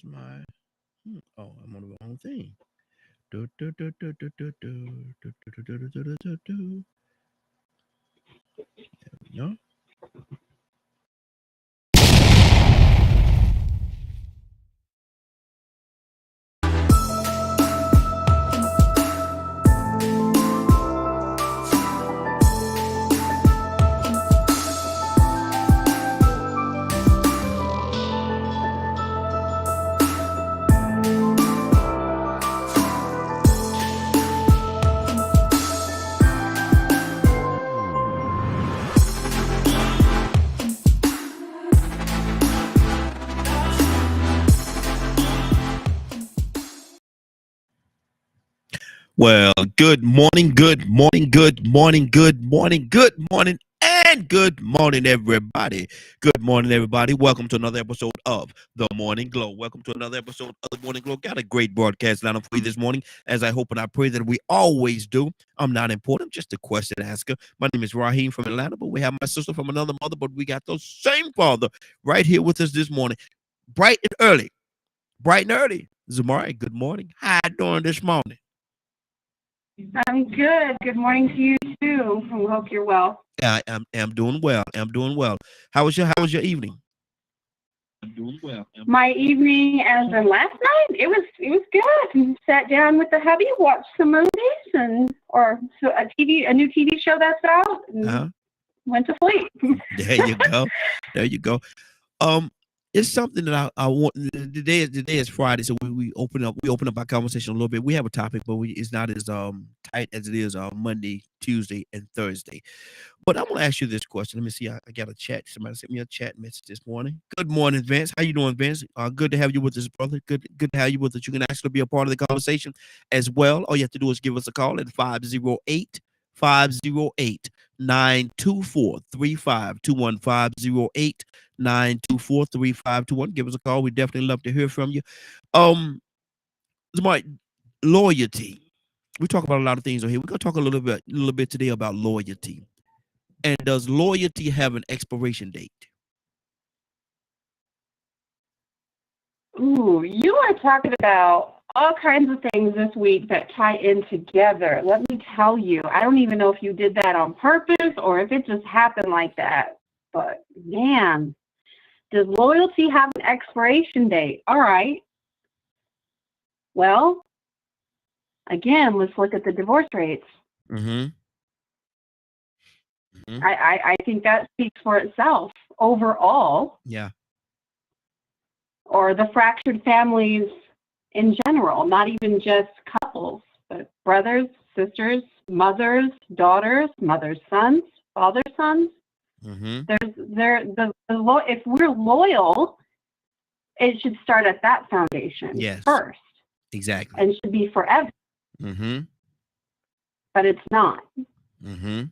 Where's my? Oh, I'm on the wrong thing. Do, do, do, do, do, do, do, do, do, do, do, do, do, do, do. There we go. Well, good morning, good morning, good morning, good morning, good morning, and good morning, everybody. Good morning, everybody. Welcome to another episode of The Morning Glow. Welcome to another episode of The Morning Glow. Got a great broadcast lineup for you this morning, as I hope and I pray that we always do. I'm not important, I'm just a question asker. My name is Raheem from Atlanta, but we have my sister from another mother, but we got the same father right here with us this morning, bright and early. Bright and early. Zamari, good morning. How you doing this morning? I'm good. Good morning to you too. I hope you're well. I'm doing well. I'm doing well. How was your evening? I'm doing well. My evening, as in last night, it was good. Sat down with the hubby, watched some movies, a new TV show that's out, Uh-huh. and went to sleep. There you go. There you go. Um, it's something that I want. The day is Friday, so we open up our conversation a little bit. We have a topic, but it's not as tight as it is on Monday, Tuesday, and Thursday. But I'm gonna ask you this question. Let me see. I got a chat. Somebody sent me a chat message this morning. Good morning, Vince. How you doing, Vince? Good to have you with us, brother. Good to have you with us. You can actually be a part of the conversation as well. All you have to do is give us a call at 508-508-924-3521. 508-924-3521. Give us a call. We definitely love to hear from you. Um, my loyalty. We talk about a lot of things on here. We're gonna talk a little bit today about loyalty. And does loyalty have an expiration date? Ooh, you are talking about all kinds of things this week that tie in together. Let me tell you, I don't even know if you did that on purpose or if it just happened like that. But man, does loyalty have an expiration date? All right. Well, again, let's look at the divorce rates. Mm-hmm. Mm-hmm. I think that speaks for itself overall, Yeah. or the fractured families in general, not even just couples, but brothers, sisters, mothers, daughters, mothers' sons, father's sons. Mm-hmm. If we're loyal, it should start at that foundation Yes. first Exactly. and should be forever, Mm-hmm. but it's not. Mm-hmm.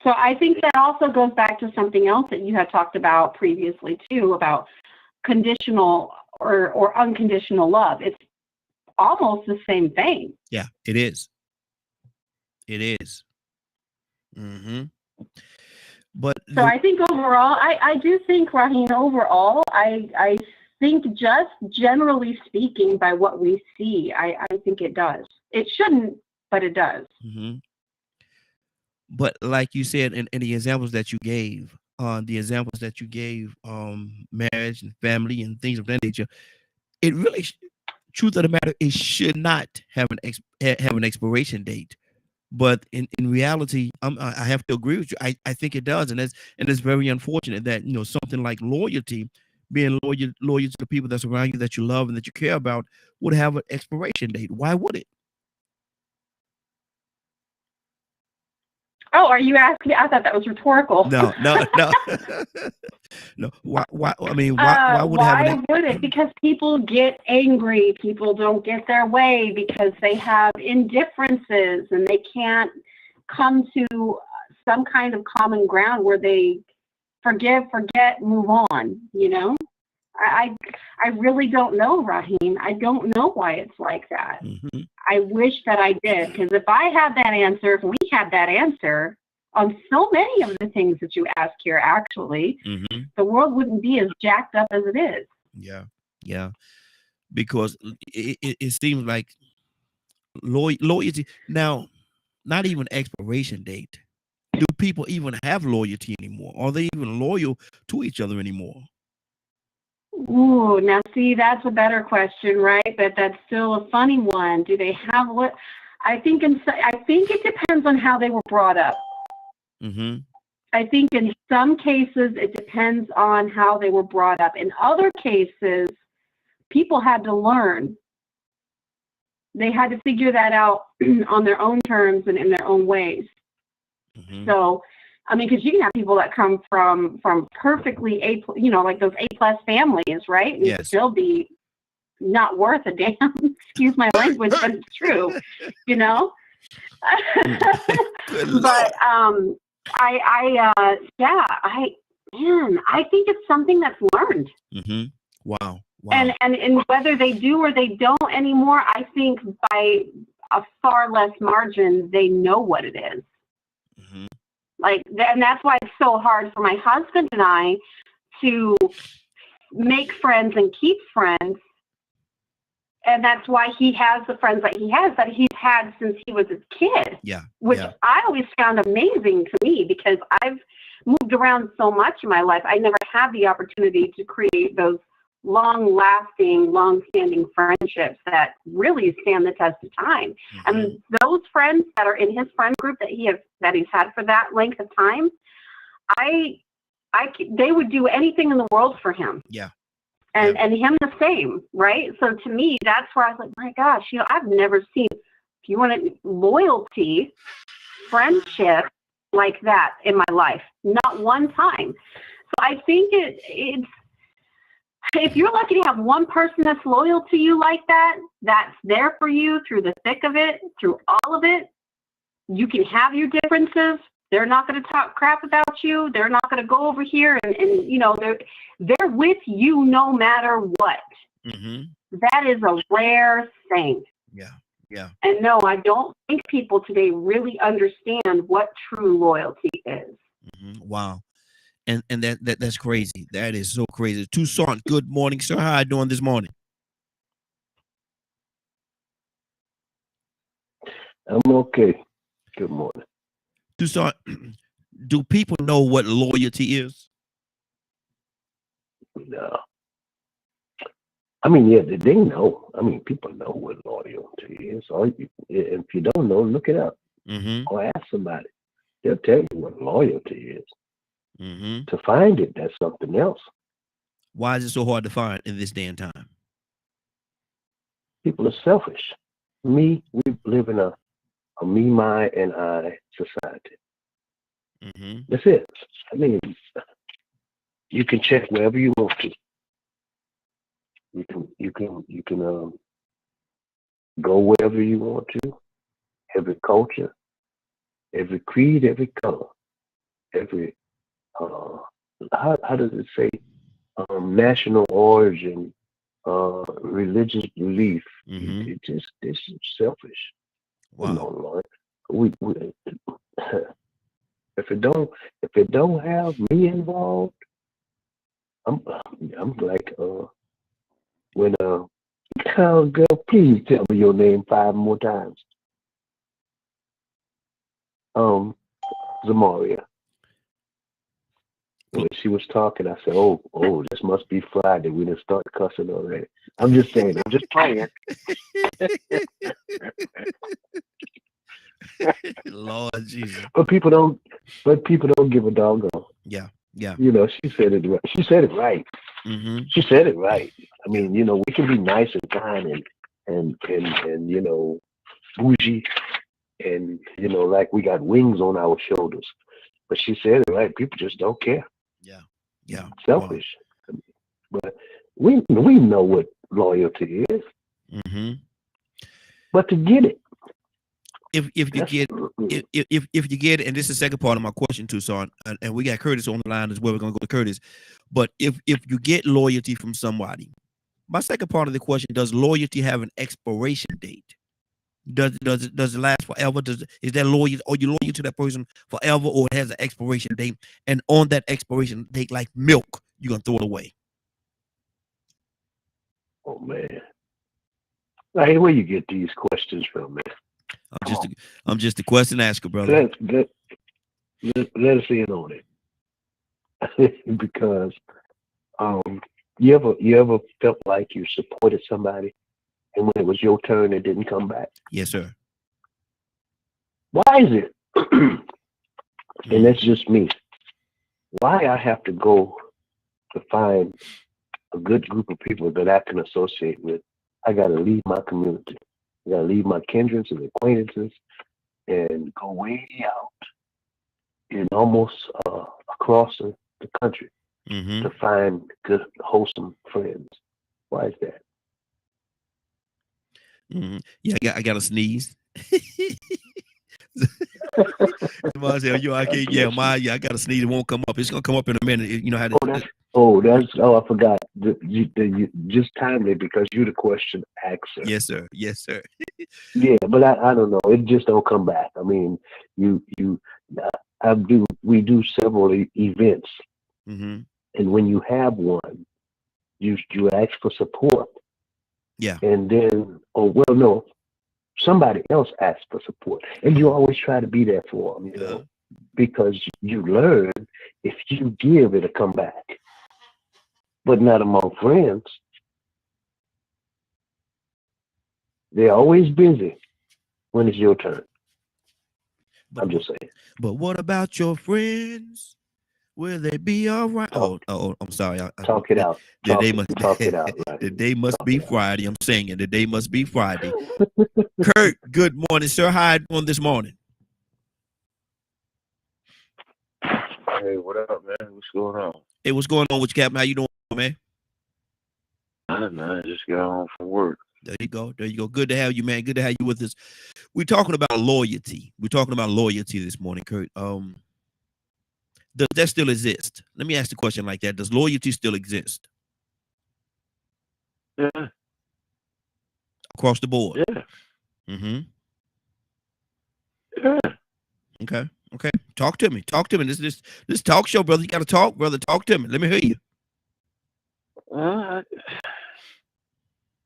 So I think that also goes back to something else that you had talked about previously too, about conditional or unconditional love. It's almost the same thing. Yeah, it is. It is. Mm-hmm. But So I think overall, I do think, Raheem, overall, I think just generally speaking, by what we see, I think it does. It shouldn't, but it does. mm-hmm. But like you said in the examples that you gave, marriage and family and things of that nature, it really, truth of the matter, it should not have have an expiration date. But in reality, I have to agree with you. I think it does, and it's very unfortunate that something like loyalty, being loyal to the people that's around you that you love and that you care about, would have an expiration date. Why would it? Oh, are you asking? I thought that was rhetorical. No, no, no, no. Why? Why? I mean, why would it have Why would it? Because people get angry. People don't get their way because they have indifferences and they can't come to some kind of common ground where they forgive, forget, move on. I really don't know, Raheem. I don't know why it's like that. Mm-hmm. I wish that I did, because if I had that answer, if we had that answer on so many of the things that you ask here, actually, Mm-hmm. the world wouldn't be as jacked up as it is. Yeah, yeah. because it seems like loyalty now, not even expiration date. Do people even have loyalty anymore? Are they even loyal to each other anymore? Ooh, now see, that's a better question, right? But that's still a funny one. Do they have what? I think it depends on how they were brought up. Mm-hmm. I think in some cases it depends on how they were brought up. In other cases, people had to learn. They had to figure that out on their own terms and in their own ways. Mm-hmm. So, I mean, because you can have people that come from perfectly like those A+ families, right? And Yes. still be not worth a damn. Excuse my language, but it's true, you know. Good Lord. But I think it's something that's learned. Mm-hmm. Wow. And whether they do or they don't anymore, I think by a far less margin, they know what it is. Mm-hmm. And that's why it's so hard for my husband and I to make friends and keep friends. And that's why he has the friends that he's had since he was a kid. Yeah. Which I always found amazing to me because I've moved around so much in my life. I never had the opportunity to create those long-lasting, long-standing friendships that really stand the test of time. Mm-hmm. And those friends that are in his friend group that he's had for that length of time, they would do anything in the world for him. Yeah. And him the same, right? So to me, that's where I was like, my gosh, I've never seen, if you want loyalty, friendship like that in my life, not one time. So I think it's, if you're lucky to have one person that's loyal to you like that, that's there for you through the thick of it, through all of it, you can have your differences. They're not going to talk crap about you. They're not going to go over here and they're with you no matter what. Mm-hmm. That is a rare thing. Yeah. Yeah. And no, I don't think people today really understand what true loyalty is. Mm-hmm. Wow. And that's crazy. That is so crazy. Toussaint, good morning, sir. How are you doing this morning? I'm okay. Good morning. Toussaint, do people know what loyalty is? No. I mean, yeah, they know. I mean, people know what loyalty is. If you don't know, look it up. Mm-hmm. Or ask somebody. They'll tell you what loyalty is. Mm-hmm. To find it, that's something else. Why is it so hard to find in this day and time? People are selfish. We live in a me, my, and I society. Mm-hmm. That's it. I mean, you can check wherever you want to. You can go wherever you want to. Every culture, every creed, every color, every how does it say? National origin, religious belief. Mm-hmm. It's just selfish. Wow. No, Lord. We if it don't have me involved, I'm like when girl, please tell me your name 5 more times. Zamaria. When she was talking, I said, "Oh, this must be Friday. We didn't start cussing already." I'm just saying. I'm just playing. Lord Jesus. But people don't give a doggone. Yeah. Yeah. She said it right. She said it right. Mm-hmm. She said it right. I mean, we can be nice and kind and bougie and like we got wings on our shoulders. But she said it right. People just don't care. Yeah. Yeah. Selfish. Wow. But we know what loyalty is. Mm-hmm. But to get it, if you get it, and this is the second part of my question, Toussaint, and we got Curtis on the line as well. We're gonna go to Curtis. But if you get loyalty from somebody, my second part of the question: does loyalty have an expiration date? Does it last forever? Is that loyal? Are you loyal to that person forever, or it has an expiration date? And on that expiration date, like milk, you're gonna throw it away. Oh man, Hey, where you get these questions from, man? I'm just a question asker, brother. Let us in on it. Because you ever felt like you supported somebody and when it was your turn it didn't come back? Yes, sir. Why is it? And that's just me. Why I have to go to find a good group of people that I can associate with? I got to leave my community. I got to leave my kindreds and acquaintances and go way out and almost across the country to find good, wholesome friends. Why is that? Yeah, I got to sneeze. I can't. Yeah, I got to sneeze. It won't come up. It's gonna come up in a minute. You know how to. I forgot. You just timely because you're the question answer. Yes, sir. Yes, sir. Yeah, but I don't know. It just don't come back. I mean, we do several events, and when you have one, you ask for support. Yeah. And then, no, somebody else asks for support, and you always try to be there for them, you know, because you learn if you give, it'll come back. But not among friends. They're always busy when it's your turn. I'm just saying. But what about your friends? Will they be all right? I'm sorry. Talk it out. Talk it out. Right? The day must be Friday. I'm singing. The day must be Friday. Kurt, good morning, sir. How you doing this morning? Hey, what up, man? What's going on? Hey, what's going on with you, Captain? How you doing, man? Man, just got home from work. There you go. There you go. Good to have you, man. Good to have you with us. We're talking about loyalty. We're talking about loyalty this morning, Kurt. Does that still exist? Let me ask the question like that. Does loyalty still exist? Yeah. Across the board? Yeah. Mm-hmm. Yeah. Okay. Okay. Talk to me. Talk to me. This talk show, brother. You got to talk, brother. Talk to me. Let me hear you.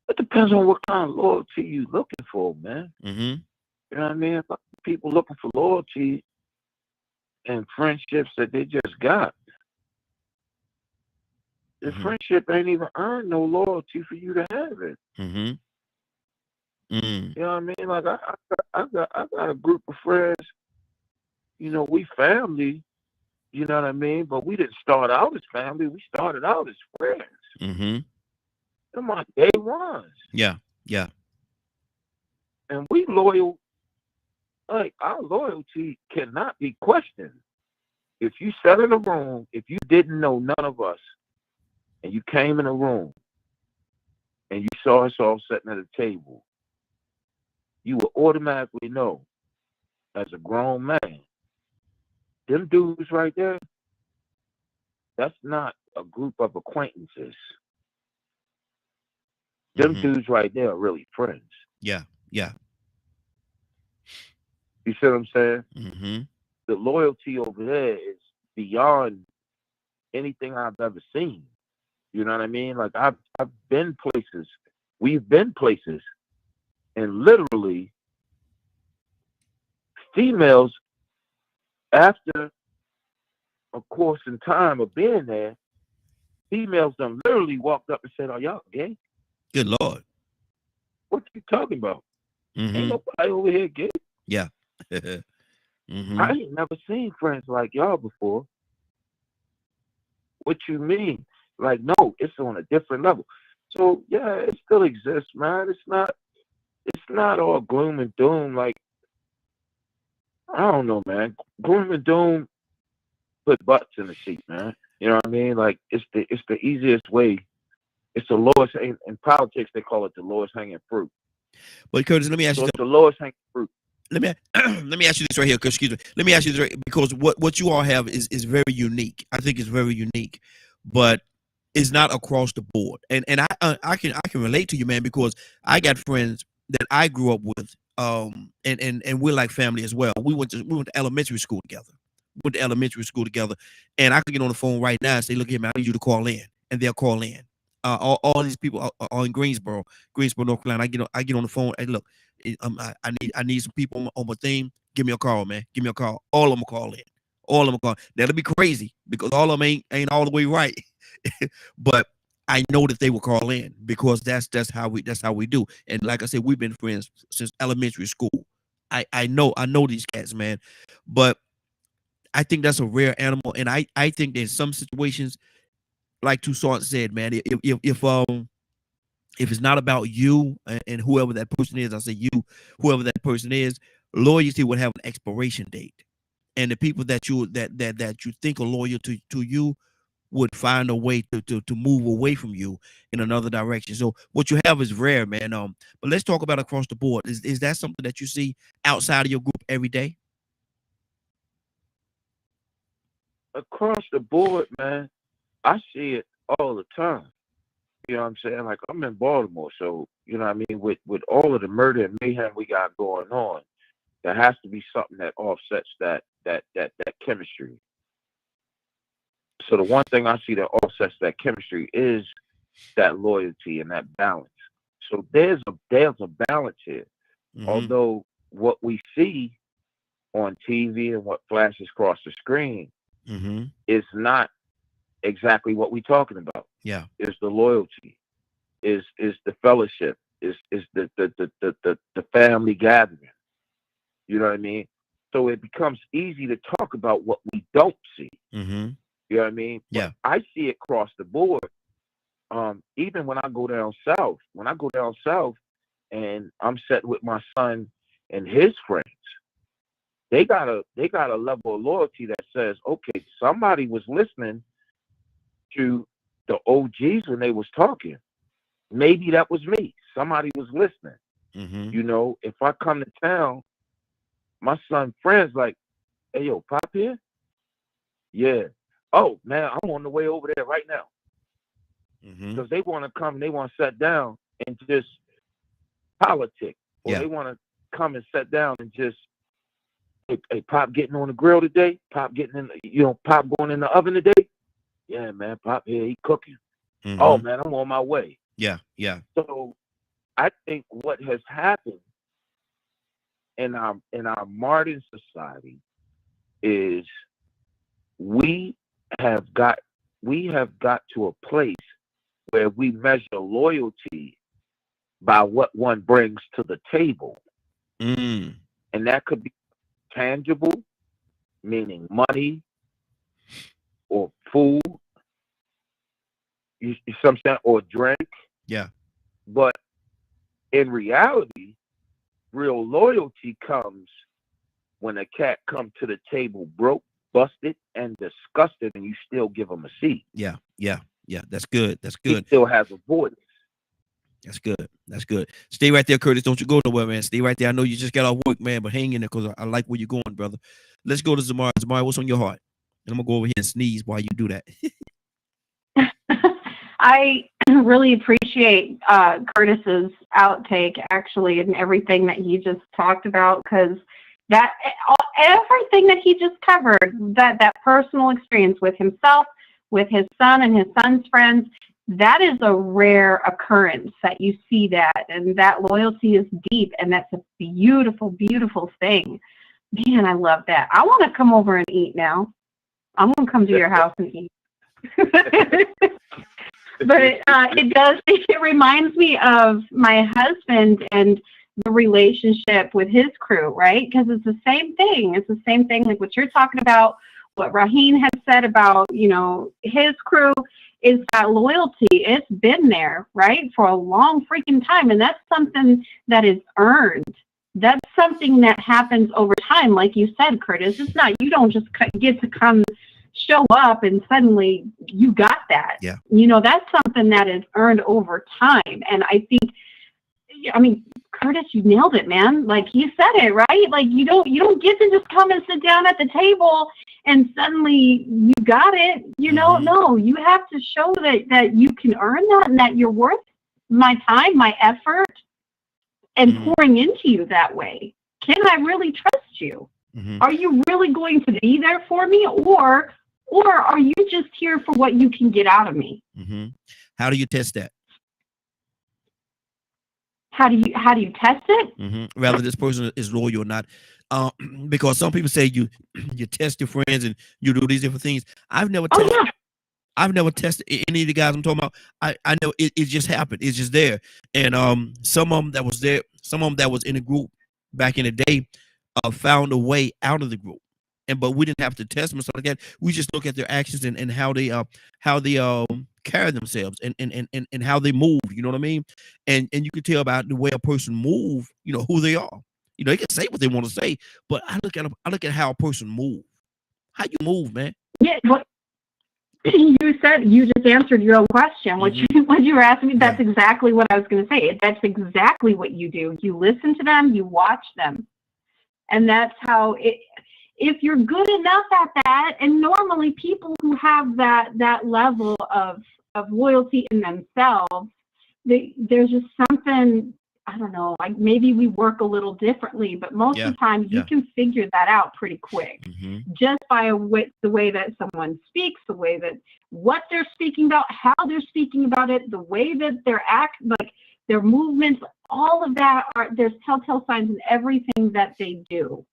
It depends on what kind of loyalty you looking for, man. Mm-hmm. You know what I mean? People looking for loyalty and friendships that they just got. The friendship ain't even earned no loyalty for you to have it. Mm-hmm. Mm. You know what I mean? Like I got a group of friends. You know, we family. You know what I mean? But we didn't start out as family. We started out as friends. Mm-hmm. They're my day ones. Yeah. Yeah. And we loyal. Like, our loyalty cannot be questioned. If you sat in a room, if you didn't know none of us, and you came in a room, and you saw us all sitting at a table, you would automatically know, as a grown man, them dudes right there, that's not a group of acquaintances. Them dudes right there are really friends. Yeah. Yeah. You see what I'm saying? Mm-hmm. The loyalty over there is beyond anything I've ever seen. You know what I mean? Like, I've been places. We've been places. And literally, females, after a course in time of being there, females done literally walked up and said, "Are y'all gay?" Good Lord. What you talking about? Mm-hmm. Ain't nobody over here gay. Yeah. Mm-hmm. I ain't never seen friends like y'all before. What you mean? Like, no, it's on a different level. So yeah, it still exists, man. It's not all gloom and doom. Like, I don't know, man. Gloom and doom put butts in the seat, man. You know what I mean? Like, it's the easiest way. It's the lowest in politics. They call it the lowest hanging fruit. But Curtis, let me ask you something. It's the lowest hanging fruit. Let me ask you this right here. Excuse me. Let me ask you this right, because what you all have is very unique. I think it's very unique, but it's not across the board. And I can relate to you, man, because I got friends that I grew up with, and we're like family as well. We went to elementary school together. And I could get on the phone right now and say, "Look here, man, I need you to call in," and they'll call in. all these people are in Greensboro, North Carolina. I get on the phone. Hey, look, I need some people on my team. Give me a call, man. Give me a call. All of them call in. All of them call. That'll be crazy because all of them ain't all the way right. But I know that they will call in because that's how we do. And like I said, we've been friends since elementary school. I know these cats, man. But I think that's a rare animal, and I think that in some situations, like Toussaint said, man, if it's not about you and whoever that person is, I say you, whoever that person is, loyalty would have an expiration date, and the people that you think are loyal to you would find a way to move away from you in another direction. So what you have is rare, man. But let's talk about across the board. Is that something that you see outside of your group every day? Across the board, man, I see it all the time. You know what I'm saying? Like, I'm in Baltimore, so, you know what I mean? With all of the murder and mayhem we got going on, there has to be something that offsets that chemistry. So the one thing I see that offsets that chemistry is that loyalty and that balance. So there's a balance here. Mhm. Although what we see on TV and what flashes across the screen Mhm. is not exactly what we're talking about. Yeah. Is the loyalty, is the fellowship, is the family gathering. You know what I mean? So it becomes easy to talk about what we don't see. Mhm. You know what I mean? Yeah. But I see it across the board. Even when I go down south, and I'm sitting with my son and his friends, they got a level of loyalty that says, okay, somebody was listening to the OGs when they was talking. Maybe that was me. Somebody was listening. Mhm. You know, if I come to town, my son friends like, hey, yo, Pop here? Yeah. Oh, man, I'm on the way over there right now. Mhm. Because they want to come, they want to sit down and just politic. Or Yeah. they want to come and sit down and just, hey, Pop getting on the grill today? Pop getting in, Pop going in the oven today? Yeah, man, Pop here, he cooking. Mhm. Oh, man, I'm on my way. Yeah. Yeah. So I think what has happened in our modern society is we have got to a place where we measure loyalty by what one brings to the table. Mm. And that could be tangible, meaning money or food, or drink. Yeah. But in reality, real loyalty comes when a cat comes to the table broke, busted, and disgusted, and you still give him a seat. Yeah. Yeah. Yeah. That's good. That's He good. still has a voice. That's good. That's good. Stay right there, Curtis. Don't you go nowhere, man. Stay right there. I know you just got off work, man, but hang in there because I like where you're going, brother. Let's go to Zamari. Zamari, what's on your heart? And I'm gonna go over here and sneeze while you do that. I really appreciate Curtis's outtake, actually, and everything that he just talked about, because everything that he just covered, that personal experience with himself, with his son and his son's friends, that is a rare occurrence that you see that, and that loyalty is deep, and that's a beautiful, beautiful thing. Man, I love that. I want to come over and eat now. I'm going to come to your house and eat. But it reminds me of my husband and the relationship with his crew, right? Because it's the same thing. It's the same thing like what you're talking about, what Raheen had said about, his crew is that loyalty. It's been there, right, for a long freaking time. And that's something that is earned. That's something that happens over time. Like you said, Curtis, it's not, you don't just get to come show up and suddenly you got that. Yeah. That's something that is earned over time. And I think, Curtis, you nailed it, man. Like you said it, right? Like you don't get to just come and sit down at the table and suddenly you got it. No, you have to show that you can earn that and that you're worth my time, my effort, and pouring into you that way. Can I really trust you? Mm-hmm. Are you really going to be there for me, or are you just here for what you can get out of me? Mm-hmm. How do you test that? How do you test it? Whether this person is loyal or not, because some people say you you test your friends and you do these different things. I've never tested. Oh yeah. I've never tested any of the guys I'm talking about. I know it just happened. It's just there. And some of them that was there, some of them that was in the group back in the day, found a way out of the group. But we didn't have to test them and stuff like that. We just look at their actions and how they carry themselves and how they move. You know what I mean? And you can tell about the way a person move. You know who they are. You know they can say what they want to say, but I look at how a person move. How you move, man? Yeah. What you just answered your own question. What you were asking me. That's exactly what I was going to say. That's exactly what you do. You listen to them. You watch them, and that's how it. If you're good enough at that, and normally people who have that level of loyalty in themselves, there's just something, I don't know, like maybe we work a little differently, but most of the time you can figure that out pretty quick, just by the way that someone speaks, the way that what they're speaking about, how they're speaking about it, the way that they're like their movements, all of that there's telltale signs in everything that they do.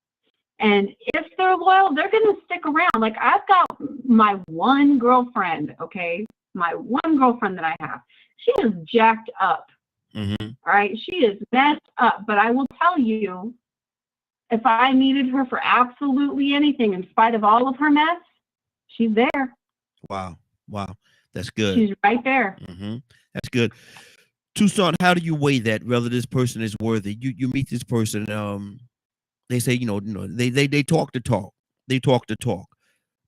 And if they're loyal, they're going to stick around. Like I've got my one girlfriend, okay? My one girlfriend that I have. She is jacked up. All right? She is messed up. But I will tell you, if I needed her for absolutely anything, in spite of all of her mess, she's there. Wow. That's good. She's right there. That's good. Tucson, how do you weigh that, whether this person is worthy? You meet this person, they say, they talk the talk. They talk the talk.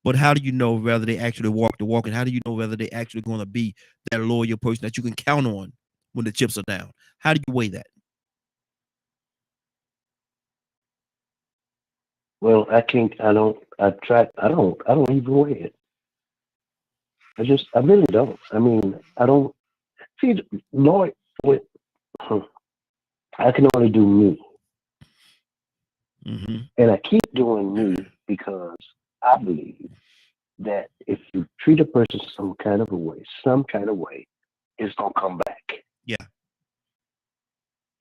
But how do you know whether they actually walk the walk? And how do you know whether they actually going to be that loyal person that you can count on when the chips are down? How do you weigh that? Well, I don't even weigh it. I really don't. I mean, I don't see Lord with, I can only do me. And I keep doing me because I believe that if you treat a person some kind of way, it's going to come back. Yeah.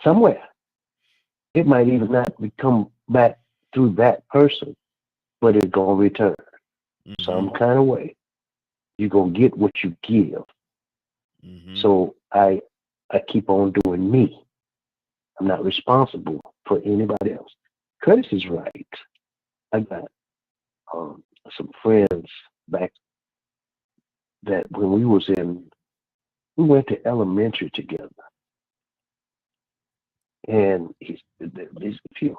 Somewhere. It might even not come back through that person, but it's going to return. Some kind of way. You're going to get what you give. So I keep on doing me. I'm not responsible for anybody else. Curtis is right. I got some friends back that when we went to elementary together, and there's a few,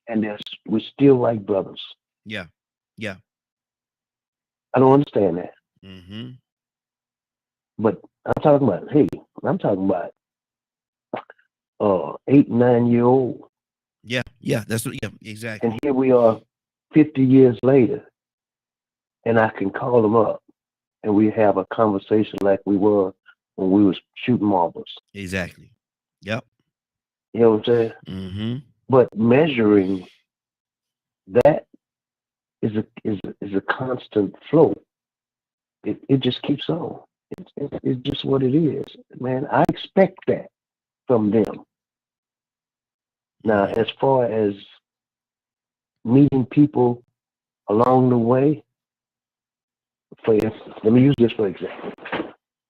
and we're still like brothers. Yeah. I don't understand that. But I'm talking about 8, 9-year-old. Yeah, that's what, exactly. And here we are 50 years later, and I can call them up, and we have a conversation like we were when we was shooting marbles. Exactly. Yep. You know what I'm saying? But measuring that is a constant flow. It just keeps on. It's just what it is, man. I expect that from them. Now, as far as meeting people along the way, for instance, let me use this for example.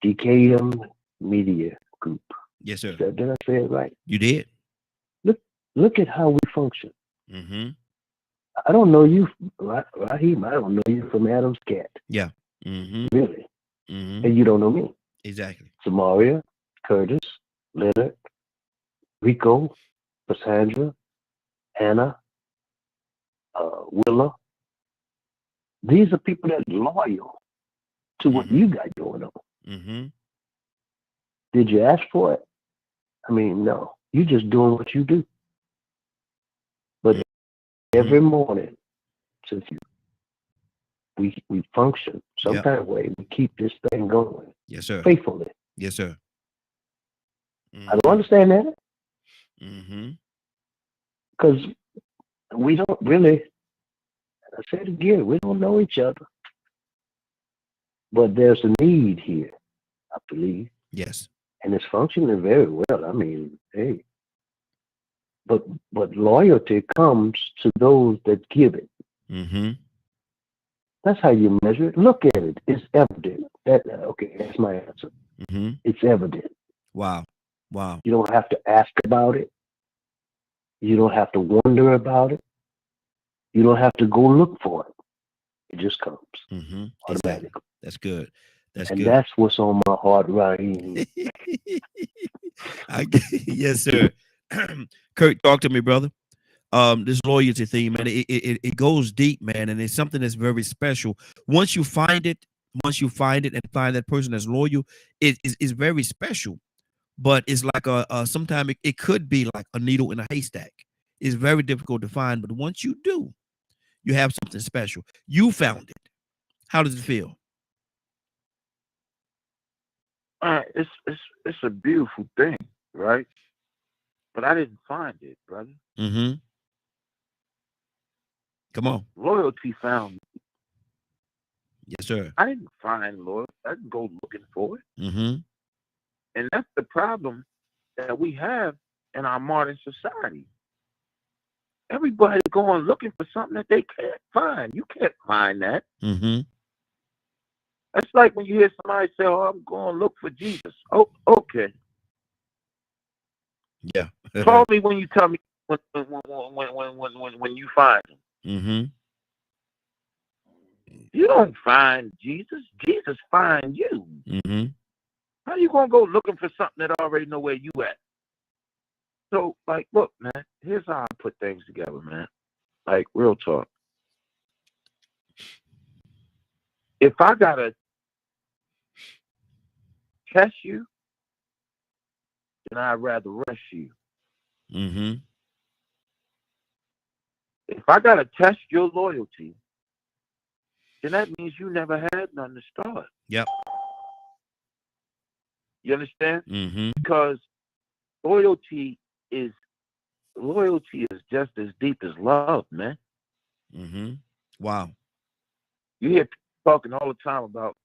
DKM Media Group. Yes, sir. Did I say it right? You did. Look at how we function. I don't know you, Raheem. I don't know you from Adam's Cat. Yeah. Really. And you don't know me. Exactly. Samaria, Curtis, Leonard, Rico, Cassandra, Anna, Willa. These are people that are loyal to what you got going on. Did you ask for it? I mean, no. You're just doing what you do. But every morning, since we function some kind of way, we keep this thing going. Yes, sir. Faithfully. Yes, sir. I don't understand that. Because we don't really, I said again, we don't know each other. But there's a need here. I believe, Yes. and it's functioning very well. I mean, hey, but loyalty comes to those that give it. Mm-hmm. That's how you measure it. Look at it. It's evident. Okay, that's my answer. Mm-hmm. It's evident. Wow. Wow. You don't have to ask about it. You don't have to wonder about it. You don't have to go look for it. It just comes Mm-hmm. Exactly. automatically. That's good. That's And good. that's what's on my heart, Raheem. Yes, sir. Kurt, talk to me, brother. This loyalty theme, man, it goes deep, man, and it's something that's very special. Once you find it and find that person that's loyal, it is very special. But it's like sometimes it could be like a needle in a haystack. It's very difficult to find, but once you do, you have something special. You found it. How does it feel? It's a beautiful thing, right? But I didn't find it, brother. Mm-hmm. Come on. Loyalty found me. Yes, sir. I didn't find loyalty. I didn't go looking for it. Mm-hmm. And that's the problem that we have in our modern society. Everybody's going looking for something that they can't find. You can't find that. Mm-hmm. That's like when you hear somebody say, "Oh, I'm going to look for Jesus." Oh, okay. Yeah. Call me when you tell me when you find him. Mm-hmm. You don't find Jesus. Jesus finds you. Mm-hmm. How you gonna go looking for something that already know where you at? So, like, look, man. Here's how I put things together, man. Like, real talk. If I gotta test you, then I'd rather rush you. Mm-hmm. If I gotta test your loyalty, then that means you never had none to start. Yep. You understand? Mm-hmm. Because loyalty is just as deep as love, man. Mm-hmm. Wow. You hear people talking all the time about,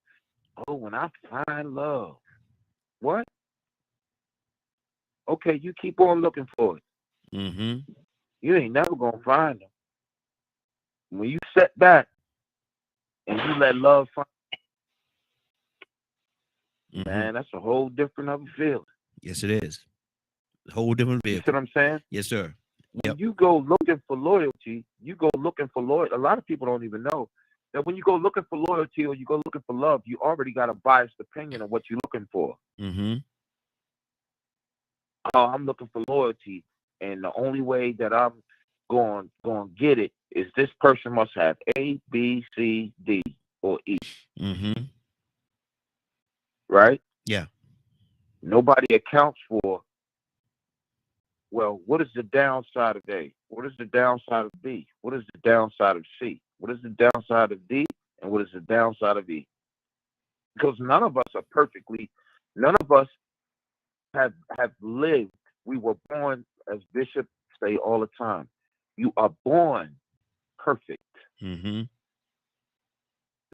oh, when I find love. What? Okay, you keep on looking for it. Mm-hmm. You ain't never gonna find them. When you sit back and you let love find, Mm-hmm. man, that's a whole different of a feeling. Yes, it is. A whole different You see vehicle. what I'm saying? Yes, sir. When you go looking for loyalty, A lot of people don't even know that when you go looking for loyalty or you go looking for love, you already got a biased opinion of what you're looking for. Mm-hmm. Oh, I'm looking for loyalty, and the only way that I'm going to get it is this person must have A, B, C, D, or E. Mm-hmm. Right? Yeah. Nobody accounts for, well, what is the downside of A? What is the downside of B? What is the downside of C? What is the downside of D? And what is the downside of E? Because none of us have lived. We were born, as Bishop say all the time, you are born perfect. Mm-hmm.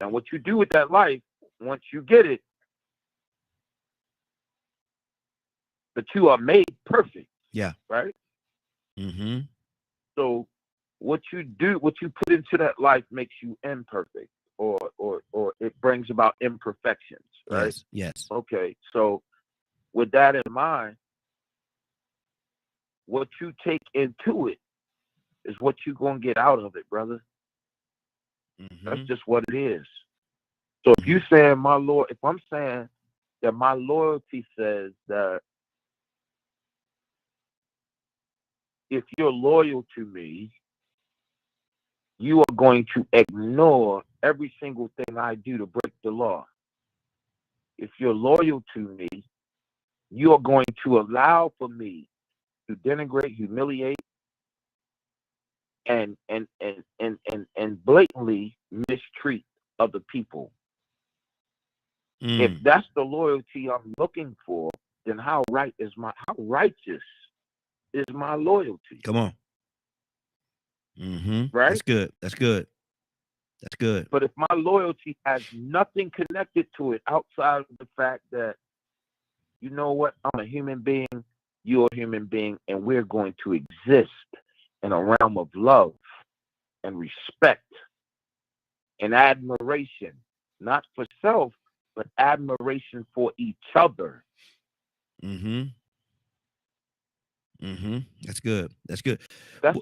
Now, what you do with that life, once you get it, but you are made perfect. Yeah. Right? Mm-hmm. So what you put into that life makes you imperfect, or it brings about imperfections, right? Yes. Yes. Okay, so with that in mind, what you take into it is what you're going to get out of it, brother. Mm-hmm. That's just what it is. So if you saying if I'm saying that my loyalty says that if you're loyal to me, you are going to ignore every single thing I do to break the law. If you're loyal to me, you are going to allow for me to denigrate, humiliate, and blatantly mistreat other people. If that's the loyalty I'm looking for, then how righteous is my loyalty? Come on. Mm-hmm. Right? That's good. That's good. That's good. But if my loyalty has nothing connected to it outside of the fact that you know what? I'm a human being, you're a human being, and we're going to exist in a realm of love and respect and admiration, not for self, but admiration for each other. That's good. That's good. That's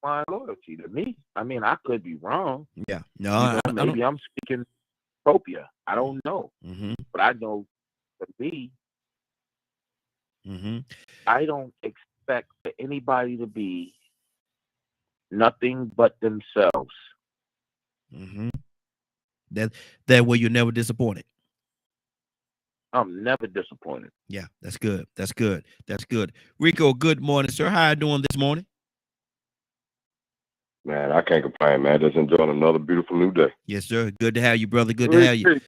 blind loyalty to me. I mean, I could be wrong. Yeah. No, You know, I don't. maybe I'm speaking utopia. I don't know. But I know for me, I don't expect for anybody to be nothing but themselves. That way you're never disappointed. I'm never disappointed. Yeah, that's good. That's good. That's good. Rico, good morning, sir. How you doing this morning? Man, I can't complain, man. Just enjoying another beautiful new day. Yes, sir. Good to have you, brother. Good to have you.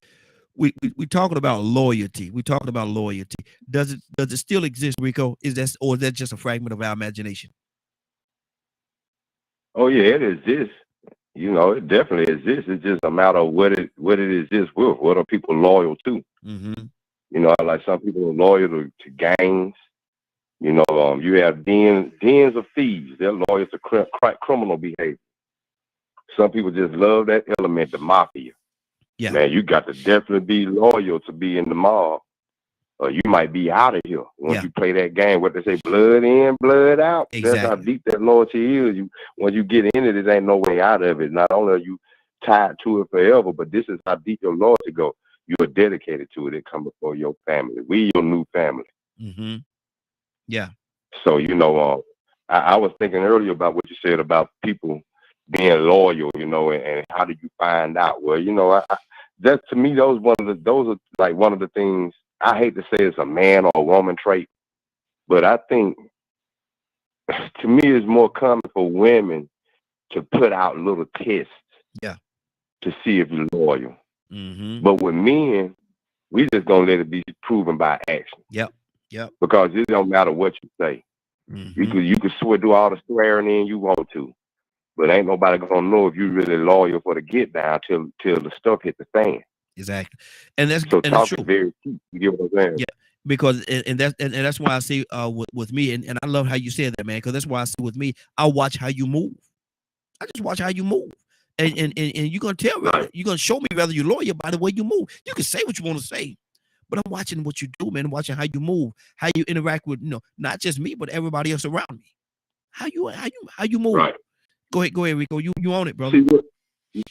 We talking about loyalty. We talking about loyalty. Does it still exist, Rico? Is that just a fragment of our imagination? Oh yeah, it exists. You know, it definitely exists. It's just a matter of what it exists with. What are people loyal to? You know, like some people are loyal to gangs. You know, you have dens of thieves. They're loyal to criminal behavior. Some people just love that element, the mafia. Yeah. Man, you got to definitely be loyal to be in the mob, or you might be out of here once you play that game. What they say, blood in, blood out. Exactly. That's how deep that loyalty is. When you get in it, there ain't no way out of it. Not only are you tied to it forever, but this is how deep your loyalty go. You are dedicated to it. It come before your family. We your new family. Yeah. So, you know, I was thinking earlier about what you said about people being loyal, you know, and how do you find out? Well, you know, that to me, those are like one of the things. I hate to say it's a man or a woman trait, but I think to me it's more common for women to put out little tests, to see if you're loyal. But with men, we just gonna let it be proven by action. Yep. Because it don't matter what you say. You can do all the swearing in you want to, but ain't nobody gonna know if you really loyal for the get down till the stuff hit the fan. Exactly, and that's so and talk true. Is very key. You get what I'm saying? Yeah, because and that's why I see with me, and I love how you said that, man. Because that's why I see with me, I watch how you move. I just watch how you move, and you're gonna tell me, you're gonna show me whether you're loyal by the way you move. You can say what you want to say, but I'm watching what you do, man. I'm watching how you move, how you interact with, not just me, but everybody else around me. How you move. Right. Go ahead, Rico. You own it, brother. See,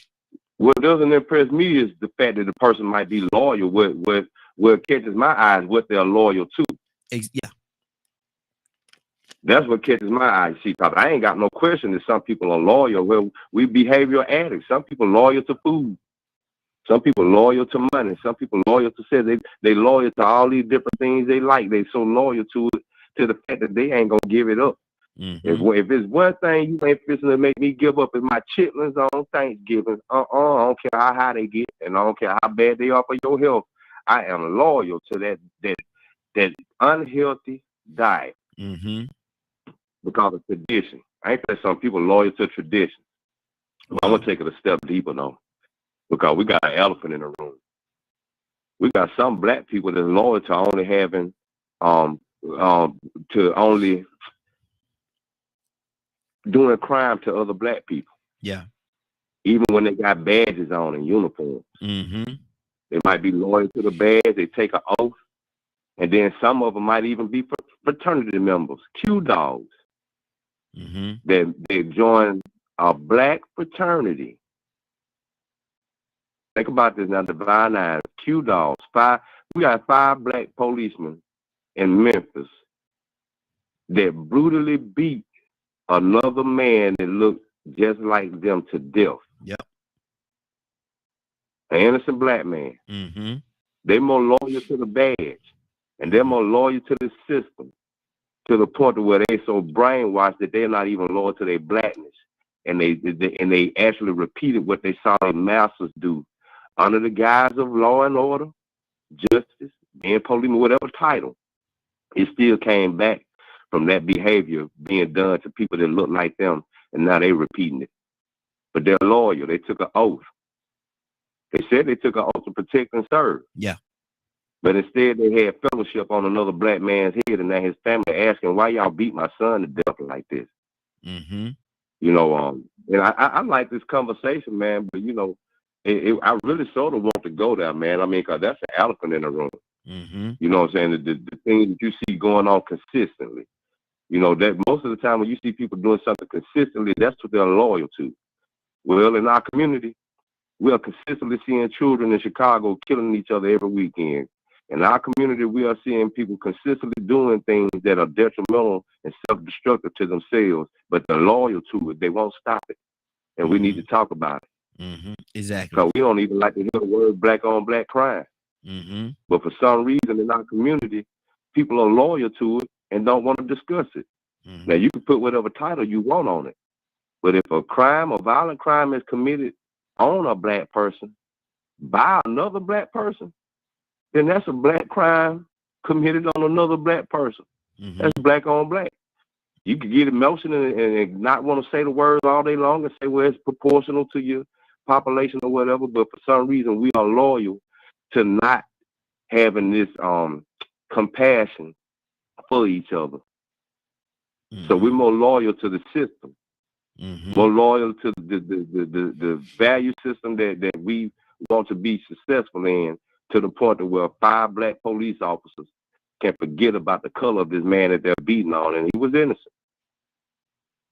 what doesn't impress me is the fact that the person might be loyal. What catches my eye is what they're loyal to. Yeah. That's what catches my eye. See, I ain't got no question that some people are loyal. Well, we behavioral addicts. Some people loyal to food. Some people loyal to money. Some people loyal to say they loyal to all these different things they like. They so loyal to it, to the fact that they ain't gonna give it up. If it's one thing you ain't fixing to make me give up, is my chitlins on Thanksgiving. I don't care how high they get, and I don't care how bad they are for your health. I am loyal to that unhealthy diet because of tradition. I ain't that some people loyal to tradition. Well, I'm gonna take it a step deeper though, because we got an elephant in the room. We got some black people that's loyal to only having to only doing crime to other black people. Yeah. Even when they got badges on and uniforms. They might be loyal to the badge. They take an oath. And then some of them might even be fraternity members, Q dogs. They join a black fraternity. Think about this now, Divine Nine, Q dogs. We got 5 black policemen in Memphis that brutally beat another man that looked just like them to death. Yep. An innocent black man. They're more loyal to the badge, and they're more loyal to the system, to the point where they so brainwashed that they're not even loyal to their blackness, and they actually repeated what they saw their masters do under the guise of law and order, justice, being police, whatever title. It still came back from that behavior being done to people that look like them, and now they repeating it. But they're loyal. They took an oath. They said they took an oath to protect and serve. Yeah. But instead, they had fellowship on another black man's head, and then his family asking, "Why y'all beat my son to death like this?" Mm-hmm. You know, and I like this conversation, man. But you know, I really sort of want to go there, man. I mean, 'cause that's an elephant in the room. Mm-hmm. You know what I'm saying? The things that you see going on consistently. You know, that most of the time when you see people doing something consistently, that's what they're loyal to. Well, in our community, we are consistently seeing children in Chicago killing each other every weekend. In our community, we are seeing people consistently doing things that are detrimental and self-destructive to themselves, but they're loyal to it. They won't stop it. And we need to talk about it. Mm-hmm. Exactly. Because we don't even like to hear the word black on black crime. Mm-hmm. But for some reason in our community, people are loyal to it and don't want to discuss it. Mm-hmm. Now, you can put whatever title you want on it. But if a crime or violent crime is committed on a black person by another black person, then that's a black crime committed on another black person. Mm-hmm. That's black on black. You can get emotional and not want to say the words all day long and say, well, it's proportional to your population or whatever. But for some reason, we are loyal to not having this compassion for each other. Mm-hmm. So we're more loyal to the system, Mm-hmm. more loyal to the value system that we want to be successful in, to the point that where 5 black police officers can forget about the color of this man that they're beating on, and he was innocent.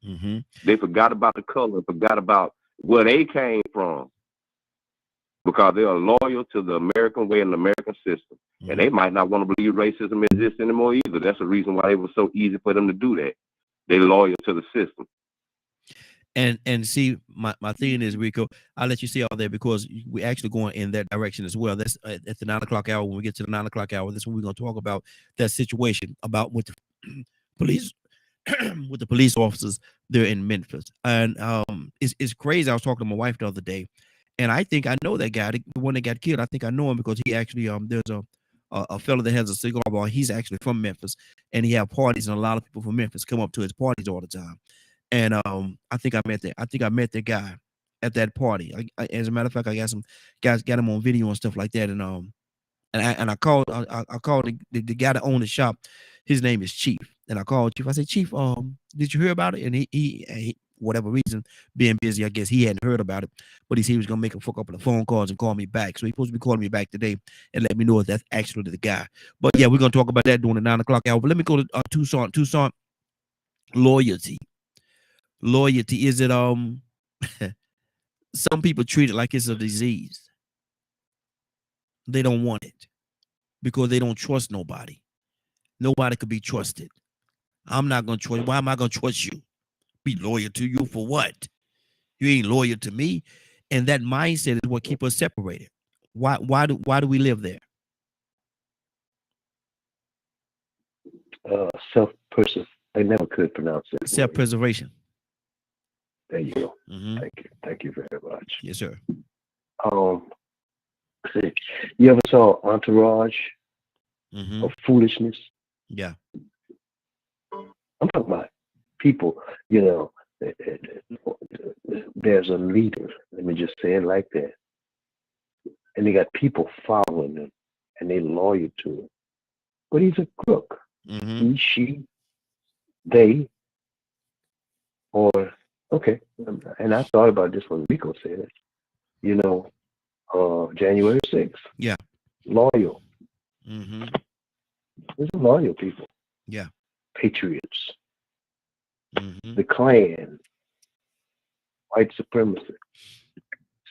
Mm-hmm. They forgot about the color, forgot about where they came from, because they are loyal to the American way and the American system. Mm-hmm. And they might not want to believe racism exists anymore either. That's the reason why it was so easy for them to do that. They're loyal to the system. And see, my thing is, Rico, I'll let you see all that because we're actually going in that direction as well. That's at the 9 o'clock hour. When we get to the 9 o'clock hour, that's when we're going to talk about that situation about with the police, with the police officers there in Memphis. And it's crazy. I was talking to my wife the other day, and I think I know that guy, the one that got killed. I think I know him because he actually there's a fellow that has a cigar bar. He's actually from Memphis, and he have parties, and a lot of people from Memphis come up to his parties all the time. And I think I met the guy at that party. As a matter of fact, I got some guys got him on video and stuff like that. And I called the guy that owned the shop. His name is Chief. And I called Chief. I said, Chief, did you hear about it? And he whatever reason, being busy, I guess he hadn't heard about it. But he said he was gonna make a couple of phone calls and call me back. So he's supposed to be calling me back today and let me know if that's actually the guy. But yeah, we're gonna talk about that during the 9 o'clock hour. But let me go to Tucson. Tucson, loyalty. Loyalty, is it some people treat it like it's a disease. They don't want it because they don't trust nobody. Nobody could be trusted. I'm not gonna trust. Why am I gonna trust you? Be loyal to you for what? You ain't loyal to me. And that mindset is what keeps us separated. Why do we live there? Self-preservation. I never could pronounce it. Self-preservation. There you go. Mm-hmm. Thank you very much. Yes, sir. You ever saw Entourage Mm-hmm. of Foolishness? Yeah. I'm talking about people, you know, there's a leader, let me just say it like that. And they got people following him and they loyal to him. But he's a crook. Mm-hmm. He, she, they, or, okay. And I thought about this when Rico said it. You know, January 6th. Yeah. Loyal. Mm-hmm. There's loyal people. Yeah. Patriots. Mm-hmm. The Klan. White supremacy.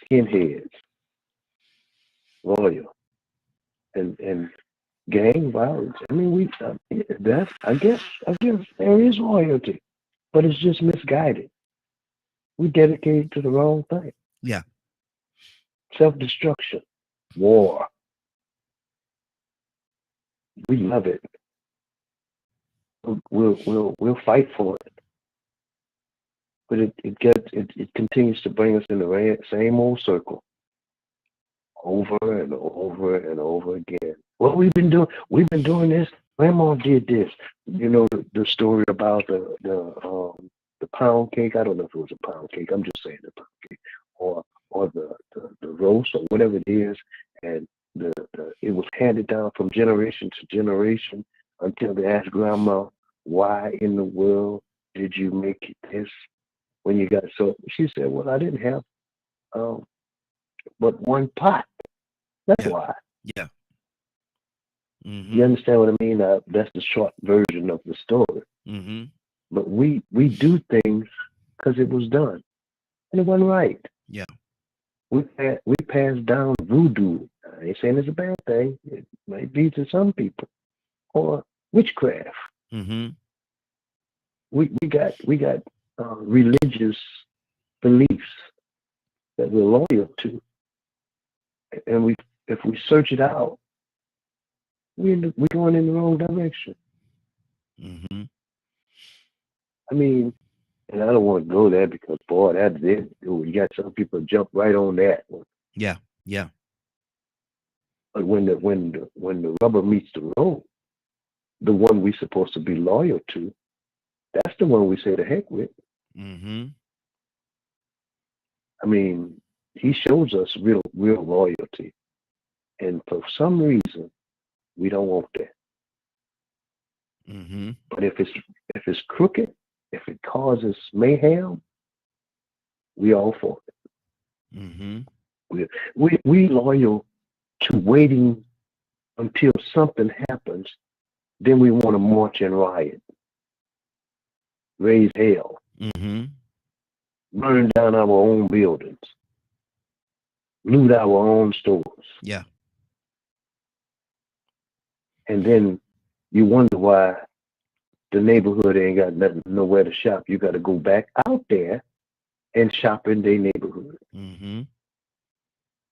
Skinheads. Loyal. And gang violence. I mean, I guess there is loyalty, but it's just misguided. We dedicated to the wrong thing. Yeah. Self-destruction, war. We love it. We'll fight for it, but it continues to bring us in the same old circle, over and over and over again. What we've been doing this. Grandma did this. You know the story about the pound cake. I don't know if it was a pound cake. I'm just saying the pound cake, or the roast or whatever it is. And it was handed down from generation to generation until they asked grandma, why in the world did you make this when you got so? She said, well, I didn't have but one pot. That's why. Yeah. Mm-hmm. You understand what I mean? That's the short version of the story. Mm-hmm. But we do things because it was done, and it wasn't right. Yeah. We passed down voodoo. I ain't saying it's a bad thing. It might be to some people, or witchcraft. Mm-hmm. We got religious beliefs that we're loyal to, and if we search it out, we're going in the wrong direction. Mm-hmm. I mean, and I don't want to go there because, boy, that's it. You got some people jump right on that one. Yeah. Yeah. But when the rubber meets the road, the one we're supposed to be loyal to, that's the one we say to heck with. Mm-hmm. I mean, he shows us real loyalty, and for some reason, we don't want that. Mm-hmm. But if it's crooked, if it causes mayhem, we all for it. Mm-hmm. We loyal to waiting until something happens, then we want to march and riot, raise hell, Mm-hmm. burn down our own buildings, loot our own stores. Yeah. And then you wonder why the neighborhood ain't got nowhere to shop. You got to go back out there and shop in their neighborhood. Mm-hmm.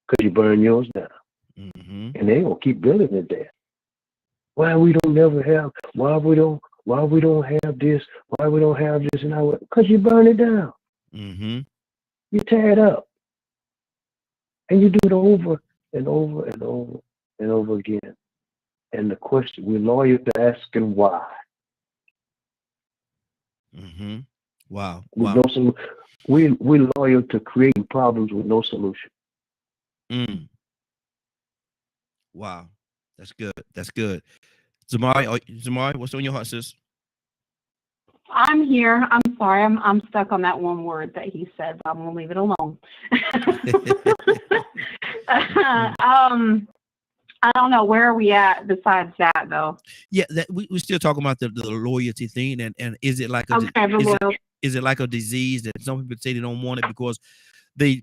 Because you burn yours down. Mm-hmm. And they gonna keep building it there. Why we don't have this, why we don't have this, and because you burn it down. Mm-hmm. You tear it up. And you do it over and over and over and over again. And the question, we're loyal to asking why. Mm-hmm. Wow. With Wow. we're loyal to creating problems with no solution. Mm. Wow. That's good. That's good. Zamari, what's on your heart, sis? I'm here. I'm sorry. I'm stuck on that one word that he said, but I'm gonna leave it alone. I don't know, where are we at besides that though? Yeah, that we're still talking about the loyalty thing, and is it like is it like a disease that some people say they don't want it because there's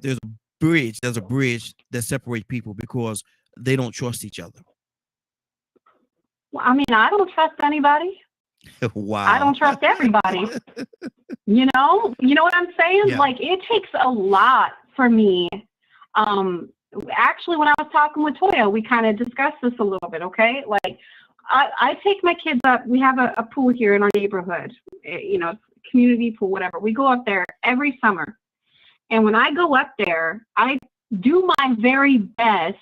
a bridge that separates people because they don't trust each other. Well, I mean, I don't trust anybody. Wow. I don't trust everybody. You know what I'm saying? Yeah. Like, it takes a lot for me. Actually, when I was talking with Toya, we kind of discussed this a little bit, okay? Like, I take my kids up. We have a pool here in our neighborhood, community pool, whatever. We go up there every summer. And when I go up there, I do my very best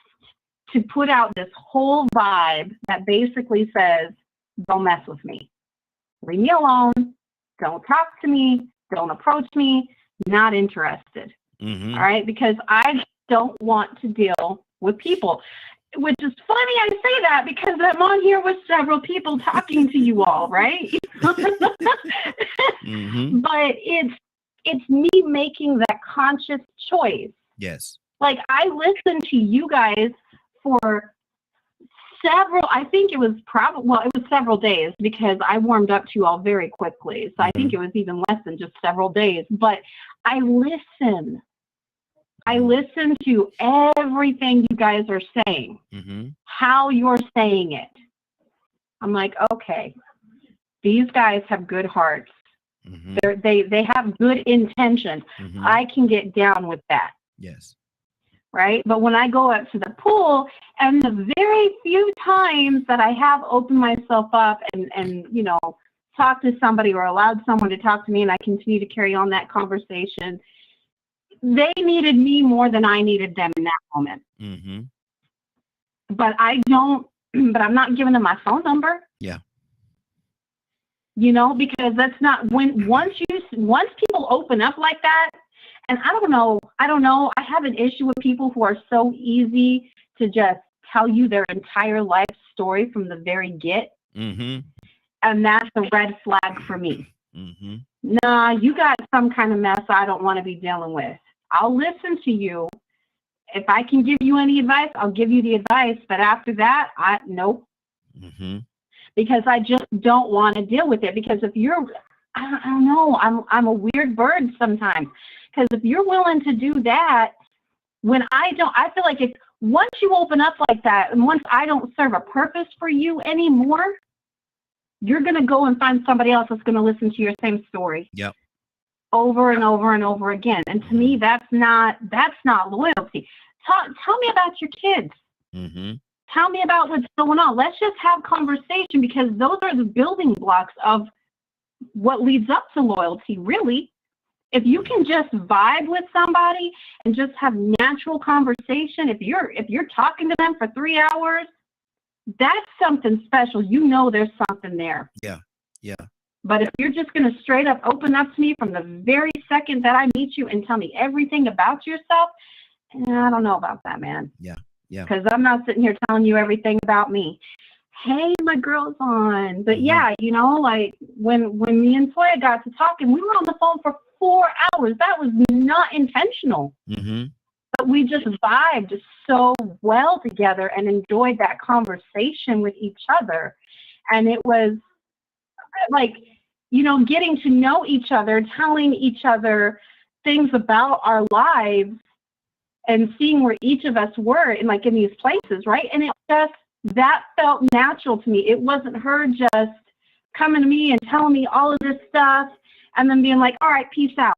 to put out this whole vibe that basically says, don't mess with me. Leave me alone. Don't talk to me. Don't approach me. Not interested. Mm-hmm. All right? Because I don't want to deal with people. Which is funny I say that because I'm on here with several people talking to you all, right? Mm-hmm. But it's me making that conscious choice. Yes. Like, I listened to you guys for several days because I warmed up to you all very quickly. So I think it was even less than just several days. But I listen to everything you guys are saying, how you're saying it. I'm like, okay, these guys have good hearts. They have good intentions. I can get down with that. Yes. Right? But when I go up to the pool, and the very few times that I have opened myself up and talked to somebody or allowed someone to talk to me, and I continue to carry on that conversation, they needed me more than I needed them in that moment. But I'm not giving them my phone number. Yeah. Because that's not once people open up like that. And I don't know. I have an issue with people who are so easy to just tell you their entire life story from the very get. Mm-hmm. And that's a red flag for me. Mm-hmm. Nah, you got some kind of mess I don't want to be dealing with. I'll listen to you. If I can give you any advice, I'll give you the advice. But after that, nope. Mm-hmm. Because I just don't want to deal with it. Because if you're, I don't know, I'm a weird bird sometimes. Because if you're willing to do that, when I feel like if once you open up like that, and once I don't serve a purpose for you anymore, you're going to go and find somebody else that's going to listen to your same story. Yep. Over and over and over again. And to me, that's not loyalty. Tell me about your kids. Mm-hmm. Tell me about what's going on. Let's just have conversation, because those are the building blocks of what leads up to loyalty, really. If you can just vibe with somebody and just have natural conversation, if you're talking to them for 3 hours, that's something special. You know there's something there. Yeah. Yeah. But if you're just going to straight up open up to me from the very second that I meet you and tell me everything about yourself, I don't know about that, man. Yeah. Yeah. Because I'm not sitting here telling you everything about me. Hey, my girl's on. But yeah, you know, like when me and Toya got to talking, we were on the phone for 4 hours. That was not intentional. Mm-hmm. But we just vibed so well together and enjoyed that conversation with each other. And it was like, you know, getting to know each other, telling each other things about our lives and seeing where each of us were in these places, right? And it just, that felt natural to me. It wasn't her just coming to me and telling me all of this stuff and then being like, all right, peace out.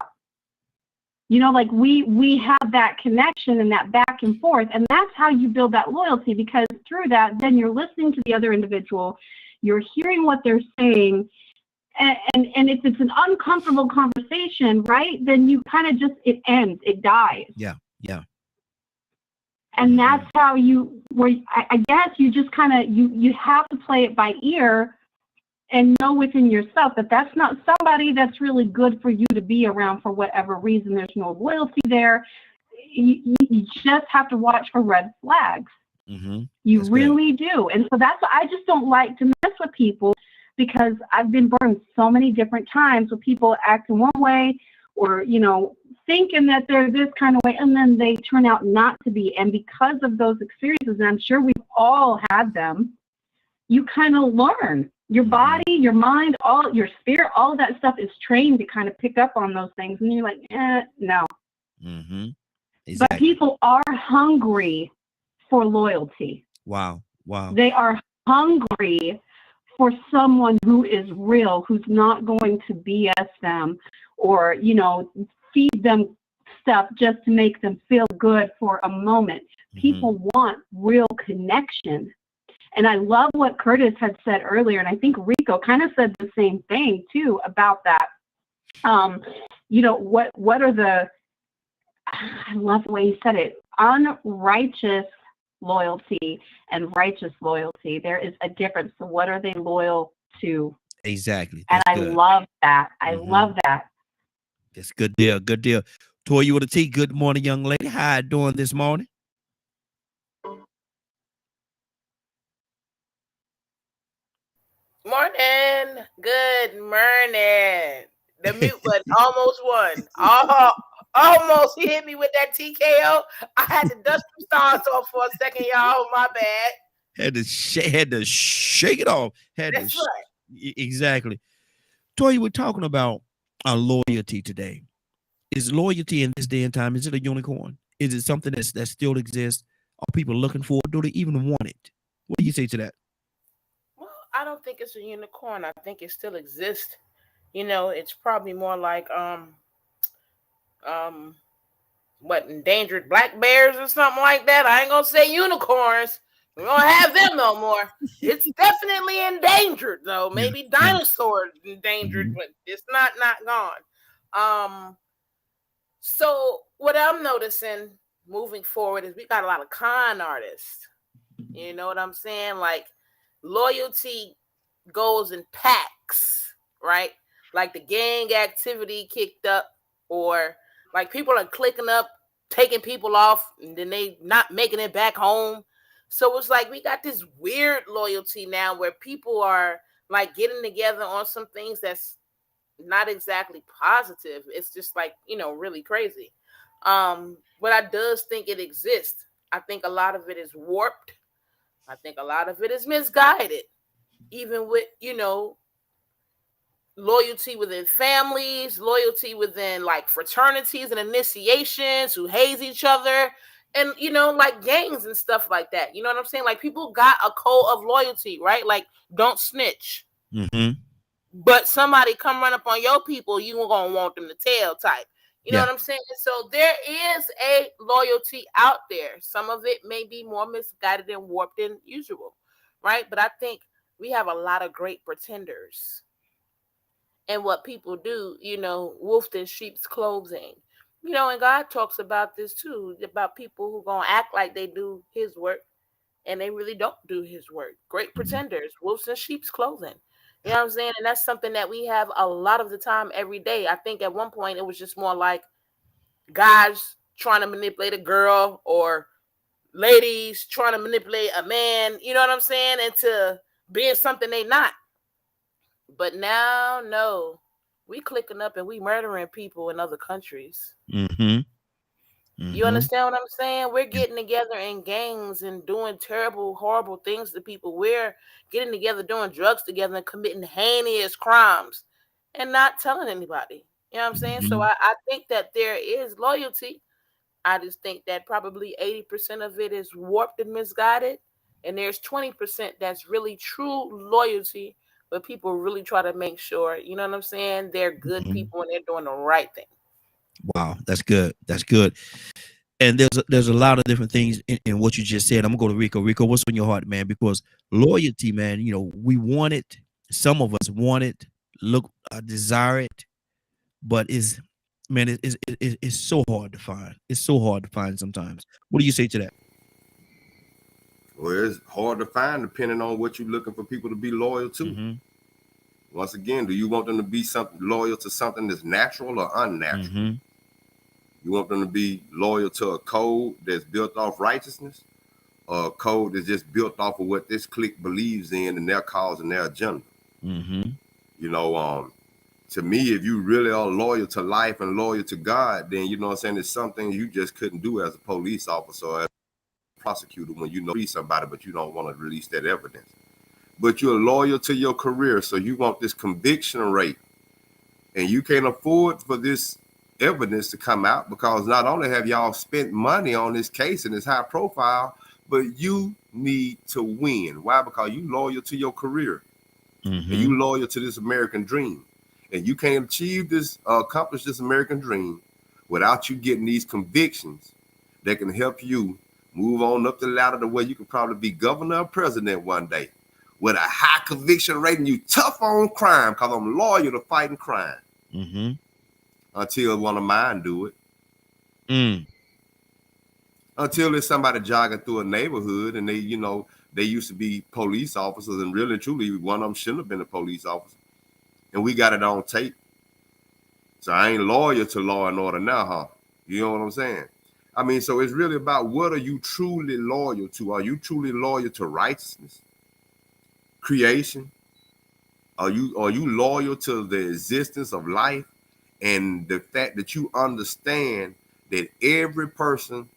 You know, like we have that connection and that back and forth, and that's how you build that loyalty, because through that, then you're listening to the other individual, you're hearing what they're saying, and if it's an uncomfortable conversation, right, then you kind of just, it ends, it dies. Yeah, yeah. And that's how I guess you just kind of, you have to play it by ear and know within yourself that that's not somebody that's really good for you to be around for whatever reason. There's no loyalty there. You just have to watch for red flags. Mm-hmm. You That's really do. And so that's why I just don't like to mess with people, because I've been burned so many different times with people acting one way or, you know, thinking that they're this kind of way, and then they turn out not to be. And because of those experiences, and I'm sure we've all had them, you kind of learn. Your body, your mind, all your spirit, all of that stuff is trained to kind of pick up on those things. And you're like, no. Mm-hmm. Exactly. But people are hungry for loyalty. Wow. They are hungry for someone who is real, who's not going to BS them or, you know, feed them stuff just to make them feel good for a moment. People want real connection. And I love what Curtis had said earlier, and I think Rico kind of said the same thing too about that. You know, what are the, I love the way he said it, unrighteous loyalty and righteous loyalty. There is a difference. So what are they loyal to? Exactly. That's and I good. Love that. I love that. That's good deal. Good deal. Toya with a T. Good morning, young lady. How you doing this morning? Morning. Good morning. The mute button almost won. Almost. He hit me with that TKO. I had to dust some stars off for a second, y'all. My bad. Had to shake it off. That's right. Exactly. Toya, we're talking about our loyalty today. Is loyalty in this day and time, is it a unicorn? Is it something that still exists? Are people looking for it? Do they even want it? What do you say to that? Well, I don't think it's a unicorn. I think it still exists. You know, it's probably more like endangered black bears or something like that. I ain't gonna say unicorns. We don't have them no more. It's definitely endangered though. Maybe dinosaurs endangered, but it's not gone. So what I'm noticing moving forward is we got a lot of con artists. You know what I'm saying? Like loyalty goes in packs, right? Like the gang activity kicked up, or like people are clicking up, taking people off, and then they not making it back home. So it's like we got this weird loyalty now where people are like getting together on some things that's not exactly positive. It's just like, really crazy. But I does think it exists. I think a lot of it is warped. I think a lot of it is misguided. Even with, loyalty within families, loyalty within like fraternities and initiations who haze each other, and like gangs and stuff like that. You know what I'm saying? Like people got a code of loyalty, right? Like don't snitch. Mm-hmm. But somebody come run up on your people, you gonna want them to tell type. You know what I'm saying? So there is a loyalty out there. Some of it may be more misguided and warped than usual, right? But I think we have a lot of great pretenders. And what people do, wolf in sheep's clothing. And God talks about this too, about people who gonna act like they do his work and they really don't do his work. Great pretenders, wolves in sheep's clothing. You know what I'm saying? And that's something that we have a lot of the time every day. I think at one point it was just more like guys trying to manipulate a girl or ladies trying to manipulate a man, you know what I'm saying? Into being something they not. But now, no, we clicking up and we murdering people in other countries. Mm-hmm. You understand what I'm saying? We're getting together in gangs and doing terrible, horrible things to people. We're getting together, doing drugs together and committing heinous crimes and not telling anybody. You know what I'm saying? So I think that there is loyalty. I just think that probably 80% of it is warped and misguided. And there's 20% that's really true loyalty, but people really try to make sure, you know what I'm saying, they're good people and they're doing the right thing. Wow, that's good. That's good. And there's a lot of different things in what you just said. I'm gonna go to Rico. Rico, what's on your heart, man? Because loyalty, man, we want it. Some of us want it, desire it, but it's so hard to find. It's so hard to find sometimes. What do you say to that? Well, it's hard to find depending on what you're looking for people to be loyal to. Once again, do you want them to be loyal to something that's natural or unnatural? You want them to be loyal to a code that's built off righteousness, or a code that's just built off of what this clique believes in and their cause and their agenda? To me, if you really are loyal to life and loyal to God, then you know what I'm saying, there's something you just couldn't do as a police officer or as a prosecutor when you free somebody, but you don't want to release that evidence. But you're loyal to your career, so you want this conviction rate, and you can't afford for this evidence to come out, because not only have y'all spent money on this case and it's high profile, but you need to win. Why? Because you loyal to your career, and you loyal to this American dream, and you can't accomplish this American dream without you getting these convictions that can help you move on up the ladder to where you can probably be governor or president one day with a high conviction rate, and you tough on crime, because I'm loyal to fighting crime. Until one of mine do it. Until there's somebody jogging through a neighborhood and they used to be police officers, and really truly one of them shouldn't have been a police officer, and we got it on tape. So I ain't loyal to law and order now, huh? You know what I'm saying? I mean, so it's really about, what are you truly loyal to? Are you truly loyal to righteousness, creation? Are you loyal to the existence of life? And the fact that you understand that every person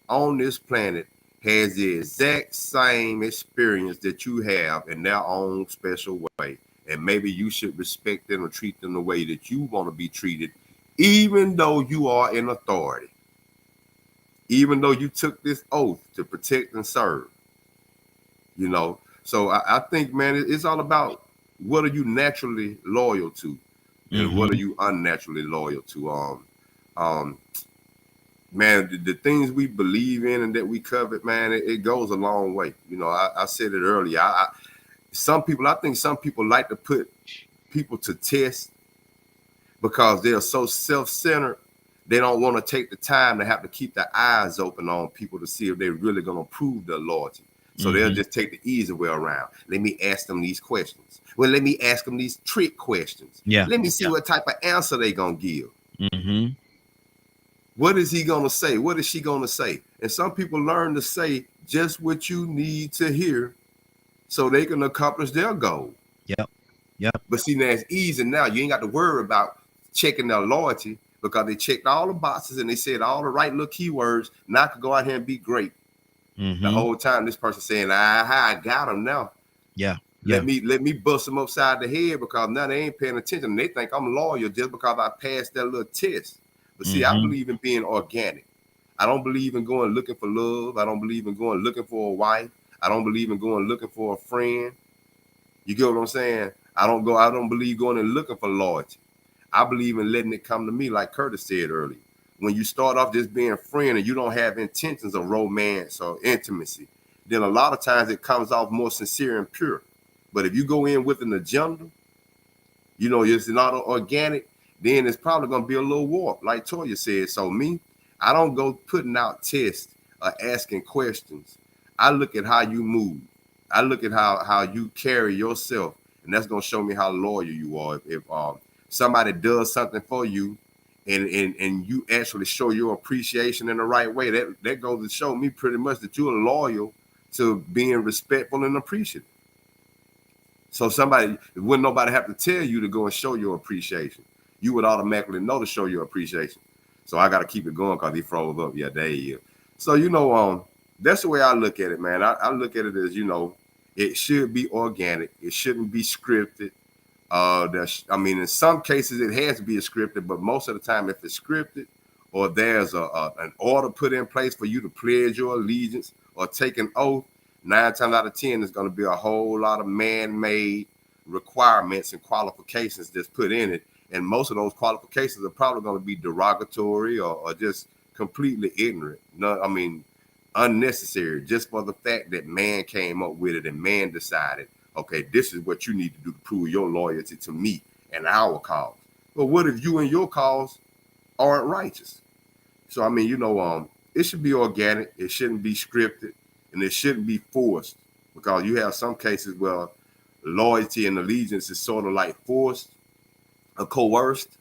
on this planet has the exact same experience that you have in their own special way. And maybe you should respect them or treat them the way that you want to be treated, even though you are in authority, even though you took this oath to protect and serve. So I think, man, it's all about, what are you naturally loyal to? And what are you unnaturally loyal to? Man, the things we believe in and that we covet, man, it goes a long way. I said it earlier. I think some people like to put people to test because they're so self-centered. They don't want to take the time to have to keep their eyes open on people to see if they're really going to prove their loyalty. So they'll just take the easy way around. Let me ask them these questions. Well, let me ask them these trick questions. Let me see what type of answer they gonna give. What is he gonna say? What is she gonna say? And some people learn to say just what you need to hear so they can accomplish their goal. Yep. But see, now it's easy now. You ain't got to worry about checking their loyalty because they checked all the boxes and they said all the right little keywords. Now I could go out here and be great. The whole time this person saying, I got them now. Yeah. Let me bust them upside the head because now they ain't paying attention. They think I'm loyal just because I passed that little test. But see, I believe in being organic. I don't believe in going looking for love. I don't believe in going looking for a wife. I don't believe in going looking for a friend. You get what I'm saying? I don't believe going and looking for loyalty. I believe in letting it come to me, like Curtis said earlier. When you start off just being a friend and you don't have intentions of romance or intimacy, then a lot of times it comes off more sincere and pure. But if you go in with an agenda, you know, it's not organic, then it's probably going to be a little warped, like Toya said. So me, I don't go putting out tests or asking questions. I look at how you move. I look at how you carry yourself, and that's going to show me how loyal you are. If somebody does something for you and you actually show your appreciation in the right way, that goes to show me pretty much that you're loyal to being respectful and appreciative. So wouldn't nobody have to tell you to go and show your appreciation. You would automatically know to show your appreciation. So I got to keep it going because he froze up. Yeah, there he is. So, you know, that's the way I look at it, man. I look at it as, you know, it should be organic. It shouldn't be scripted. In some cases it has to be scripted, but most of the time if it's scripted or there's an order put in place for you to pledge your allegiance or take an oath, 9 times out of 10 there's going to be a whole lot of man-made requirements and qualifications that's put in it, and most of those qualifications are probably going to be derogatory or just completely ignorant. Unnecessary, just for the fact that man came up with it and man decided, okay, this is what you need to do to prove your loyalty to me and our cause. But what if you and your cause aren't righteous? So, it should be organic. It shouldn't be scripted, and it shouldn't be forced, because you have some cases where loyalty and allegiance is sort of like forced or coerced,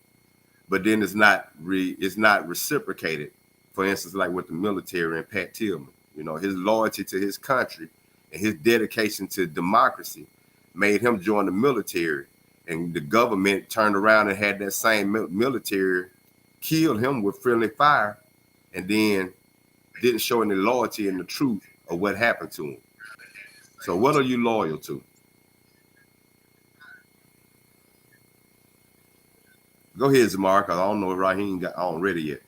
but then it's not reciprocated. For instance, like with the military and Pat Tillman, you know, his loyalty to his country and his dedication to democracy made him join the military, and the government turned around and had that same military kill him with friendly fire, and then didn't show any loyalty in the truth of what happened to him. So what are you loyal to? Go ahead, Zamar, because I don't know if Raheem got on ready yet.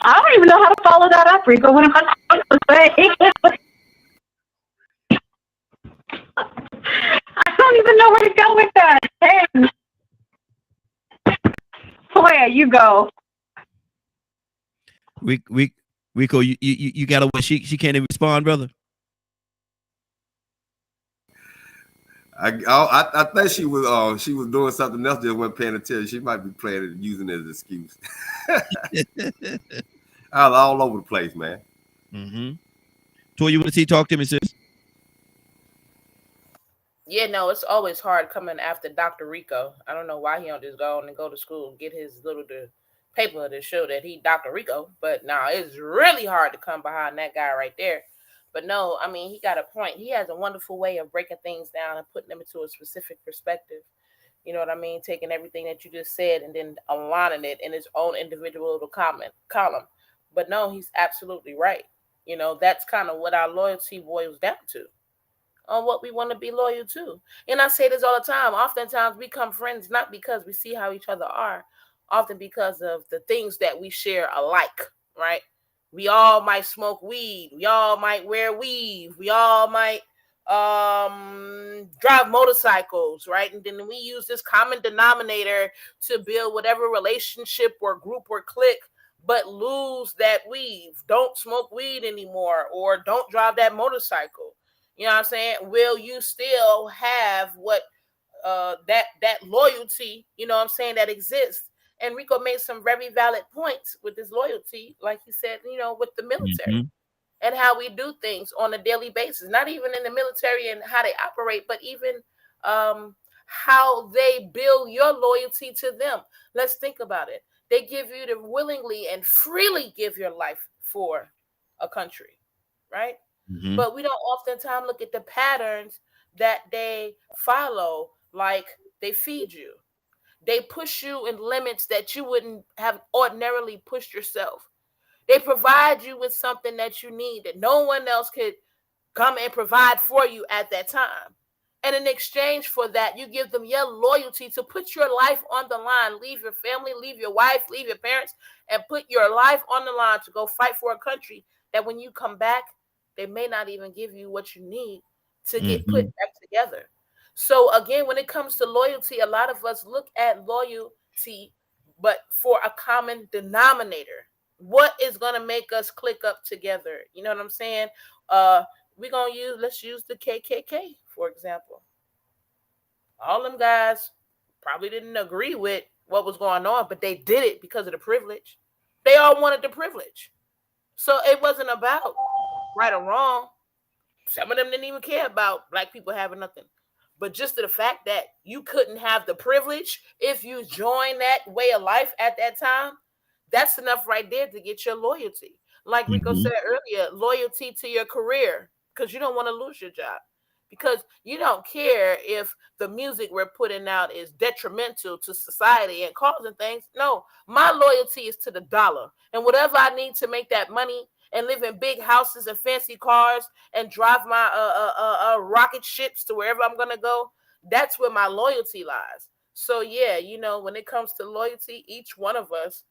I don't even know how to follow that up, Rico. What am I supposed to say? I don't even know where to go with that. Hey. Where you go? Rico, you got to. She can't even respond, brother. I think she was doing something else, just wasn't paying attention. She might be playing it, using it as an excuse. all over the place, man. Toy, you want to talk to me, sis? Yeah, no, it's always hard coming after Dr. Rico. I don't know why he don't just go on and go to school and get his little paper to show that he Dr. Rico. But no, it's really hard to come behind that guy right there. But no, I mean, he got a point. He has a wonderful way of breaking things down and putting them into a specific perspective. You know what I mean? Taking everything that you just said and then aligning it in his own individual little column. But no, he's absolutely right. You know, that's kind of what our loyalty boils down to, on what we want to be loyal to. And I say this all the time. Oftentimes we become friends not because we see how each other are, often because of the things that we share alike, right? We all might smoke weed. We all might wear weave. We all might drive motorcycles, right? And then we use this common denominator to build whatever relationship or group or clique, but lose that weave. Don't smoke weed anymore, or don't drive that motorcycle. You know what I'm saying? Will you still have what that loyalty, you know what I'm saying, that exists? And Rico made some very valid points with this loyalty, like he said, you know, with the military and how we do things on a daily basis, not even in the military and how they operate, but even how they build your loyalty to them. Let's think about it. They give you to willingly and freely give your life for a country, right? Mhm. But we don't oftentimes look at the patterns that they follow, like they feed you. They push you in limits that you wouldn't have ordinarily pushed yourself. They provide you with something that you need that no one else could come and provide for you at that time. And in exchange for that, you give them your loyalty to put your life on the line. Leave your family, leave your wife, leave your parents, and put your life on the line to go fight for a country that when you come back, they may not even give you what you need to get put Mhm. back together. So again, when it comes to loyalty, a lot of us look at loyalty, but for a common denominator. What is going to make us click up together? You know what I'm saying? Let's use the KKK, for example. All them guys probably didn't agree with what was going on, but they did it because of the privilege. They all wanted the privilege. So it wasn't about right or wrong. Some of them didn't even care about black people having nothing. But just the fact that you couldn't have the privilege if you joined that way of life at that time, that's enough right there to get your loyalty. Like Rico Mhm. said earlier, loyalty to your career, because you don't want to lose your job. Because you don't care if the music we're putting out is detrimental to society and causing things. No, my loyalty is to the dollar. And whatever I need to make that money and live in big houses and fancy cars and drive my rocket ships to wherever I'm gonna go, that's where my loyalty lies. So yeah, when it comes to loyalty, each one of us,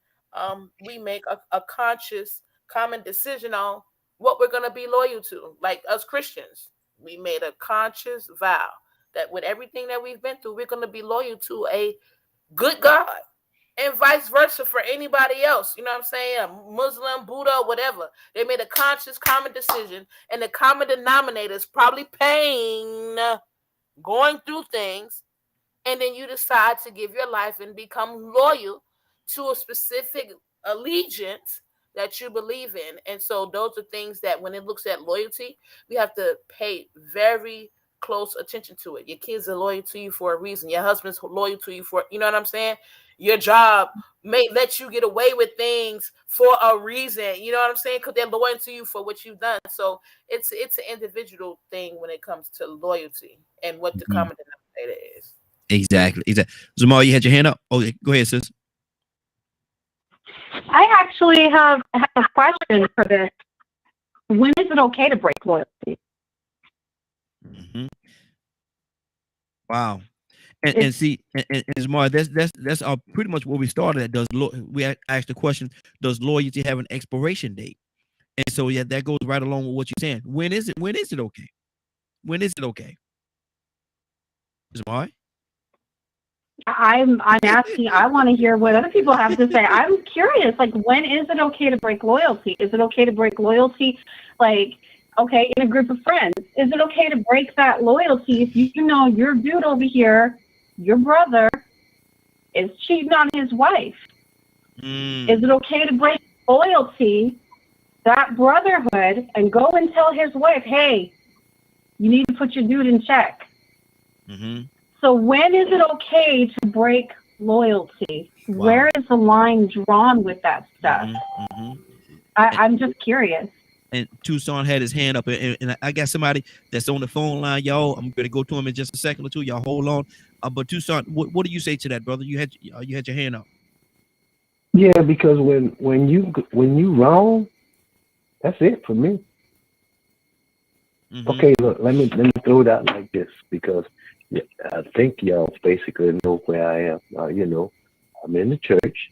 we make a conscious, common decision on what we're gonna be loyal to. Like us Christians, we made a conscious vow that with everything that we've been through, we're gonna be loyal to a good God. And vice versa for anybody else. You know what I'm saying? A Muslim, Buddha, whatever. They made a conscious, common decision, and the common denominator is probably pain, going through things, and then you decide to give your life and become loyal to a specific allegiance that you believe in. And so those are things that when it looks at loyalty, we have to pay very close attention to it. Your kids are loyal to you for a reason. Your husband's loyal to you for, you know what I'm saying? Your job may let you get away with things for a reason. You know what I'm saying? Because they're loyal to you for what you've done. So it's an individual thing when it comes to loyalty and what the Mhm. common denominator is. Exactly. Jamal, you had your hand up. Oh, go ahead, sis. I actually have a question for this. When is it okay to break loyalty? Mhm. Wow. And see, and Jamal, that's pretty much where we started at. We asked the question, does loyalty have an expiration date? And so yeah, that goes right along with what you're saying. When is it okay? When is it okay? Jamal? I'm asking. I want to hear what other people have to say. I'm curious. Like, when is it okay to break loyalty? Is it okay to break loyalty? Like, okay, in a group of friends, is it okay to break that loyalty if you know your dude over here, your brother, is cheating on his wife? Is it okay to break loyalty, that brotherhood, and go and tell his wife, hey, you need to put your dude in check? Mm-hmm. So when is it okay to break loyalty? Wow. Where is the line drawn with that stuff? Mm-hmm. I'm just curious. And Tucson had his hand up, and I got somebody that's on the phone line, y'all. I'm going to go to him in just a second or two. Y'all hold on. But Tucson, what do you say to that, brother? You had your hand up. Yeah, because when you wrong, that's it for me. Mm-hmm. Okay, look, let me throw it out like this, because I think y'all basically know where I am. I'm in the church,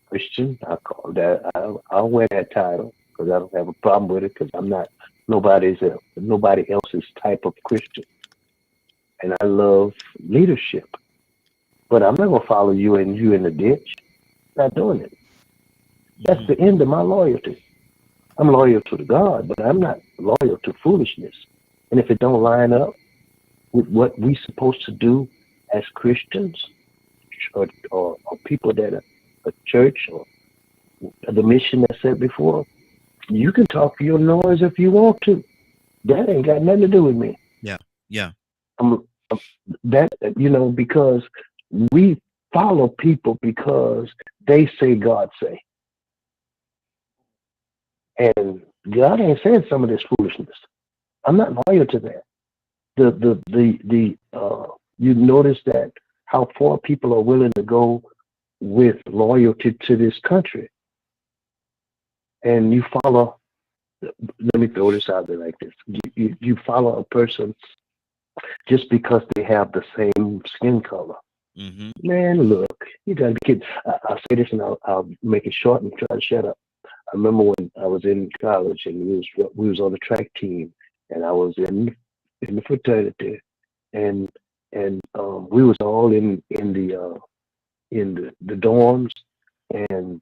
Christian. I call that. I'll wear that title because I don't have a problem with it, because I'm not nobody else's type of Christian, and I love leadership. But I'm not gonna follow you in the ditch. Not doing it. That's the end of my loyalty. I'm loyal to the God, but I'm not loyal to foolishness. And if it don't line up with what we supposed to do as Christians, or people that are a church, or the mission that's said before, you can talk your noise if you want to. That ain't got nothing to do with me. Yeah. Because we follow people because they say God say. And God ain't said some of this foolishness. I'm not loyal to that. You notice that how far people are willing to go with loyalty to this country. And you follow, let me throw this out there like this. You follow a person just because they have the same skin color. Mm-hmm. Man, look, you gotta be kidding. I'll say this and I'll make it short and try to shut up. I remember when I was in college and we was on the track team, and I was in the fraternity, and we was all in the dorms and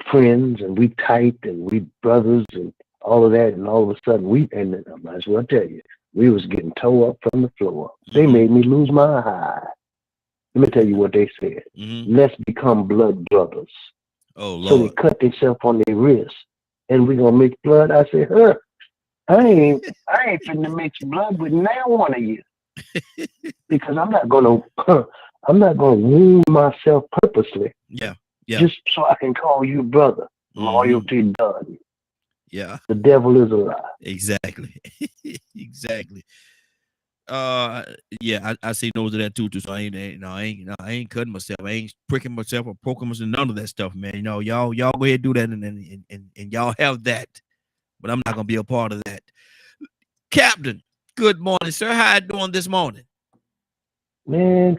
friends, and we tight and we brothers and all of that, and all of a sudden and I might as well tell you, we was getting tore up from the floor. They made me lose my high. Let me tell you what they said. Mm-hmm. Let's become blood brothers. Oh Lord. So they cut themselves on their wrist, and we gonna mix blood. I said, I ain't finna mix blood with now one of you, because I'm not gonna wound myself purposely. Yeah. Just so I can call you brother. Mm-hmm. Loyalty done. Yeah. The devil is a lie. Exactly. Exactly. Yeah, I see those of that too. So I ain't cutting myself. I ain't pricking myself or poking myself. None of that stuff, man. You know, y'all go ahead and do that, and y'all have that. But I'm not gonna be a part of that. Captain, good morning, sir. How you doing this morning? Man,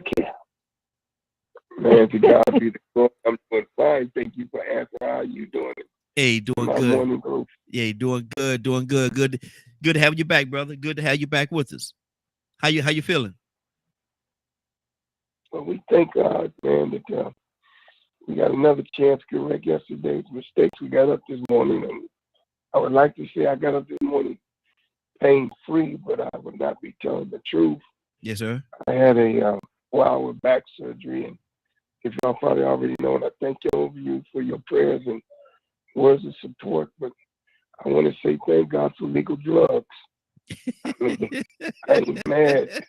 Man, to God be the glory. I'm doing fine. Thank you for asking. How are you doing? Hey, doing My good. morning group. Yeah, doing good. Good to have you back, brother. Good to have you back with us. How you feeling? Well, we thank God, man, that we got another chance to correct yesterday's mistakes. We got up this morning, and I would like to say I got up this morning pain-free, but I would not be telling the truth. Yes, sir. I had a 4-hour back surgery, and if y'all probably already know it, I thank you for your prayers and words of support, but I want to say thank God for legal drugs. I ain't mad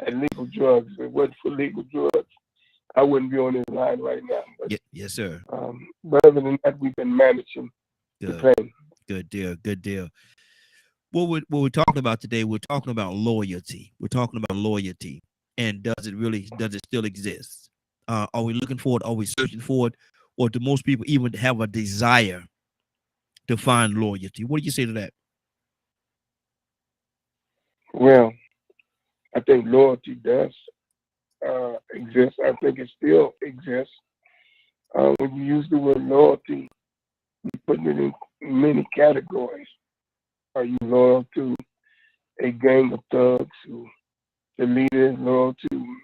at legal drugs. If it wasn't for legal drugs, I wouldn't be on this line right now. But, yes, sir. But other than that, we've been managing the pain. Good deal. What we're talking about today, we're talking about loyalty. And does it still exist? Are we looking for it? Are we searching for it? Or do most people even have a desire to find loyalty? What do you say to that? Well, I think loyalty does exist. I think it still exists. When you use the word loyalty, you put it in many categories. Are you loyal to a gang of thugs who the leader is loyal to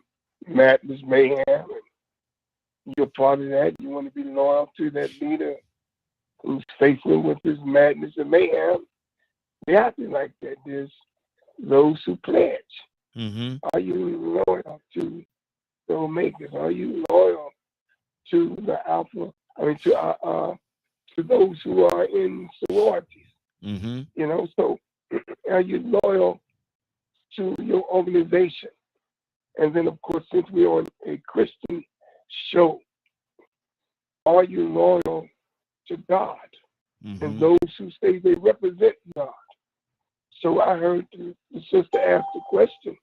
Madness Mayhem, and you're part of that? You want to be loyal to that leader who's faithful with his madness and mayhem? They have to like that. There's those who pledge. Mm-hmm. Are you loyal to the Omegas? Are you loyal to the Alpha? I mean, to those who are in sororities. Mm-hmm. You know, so are you loyal to your organization? And then, of course, since we're on a Christian show, are you loyal to God? Mm-hmm. And those who say they represent God. So I heard the sister ask the question,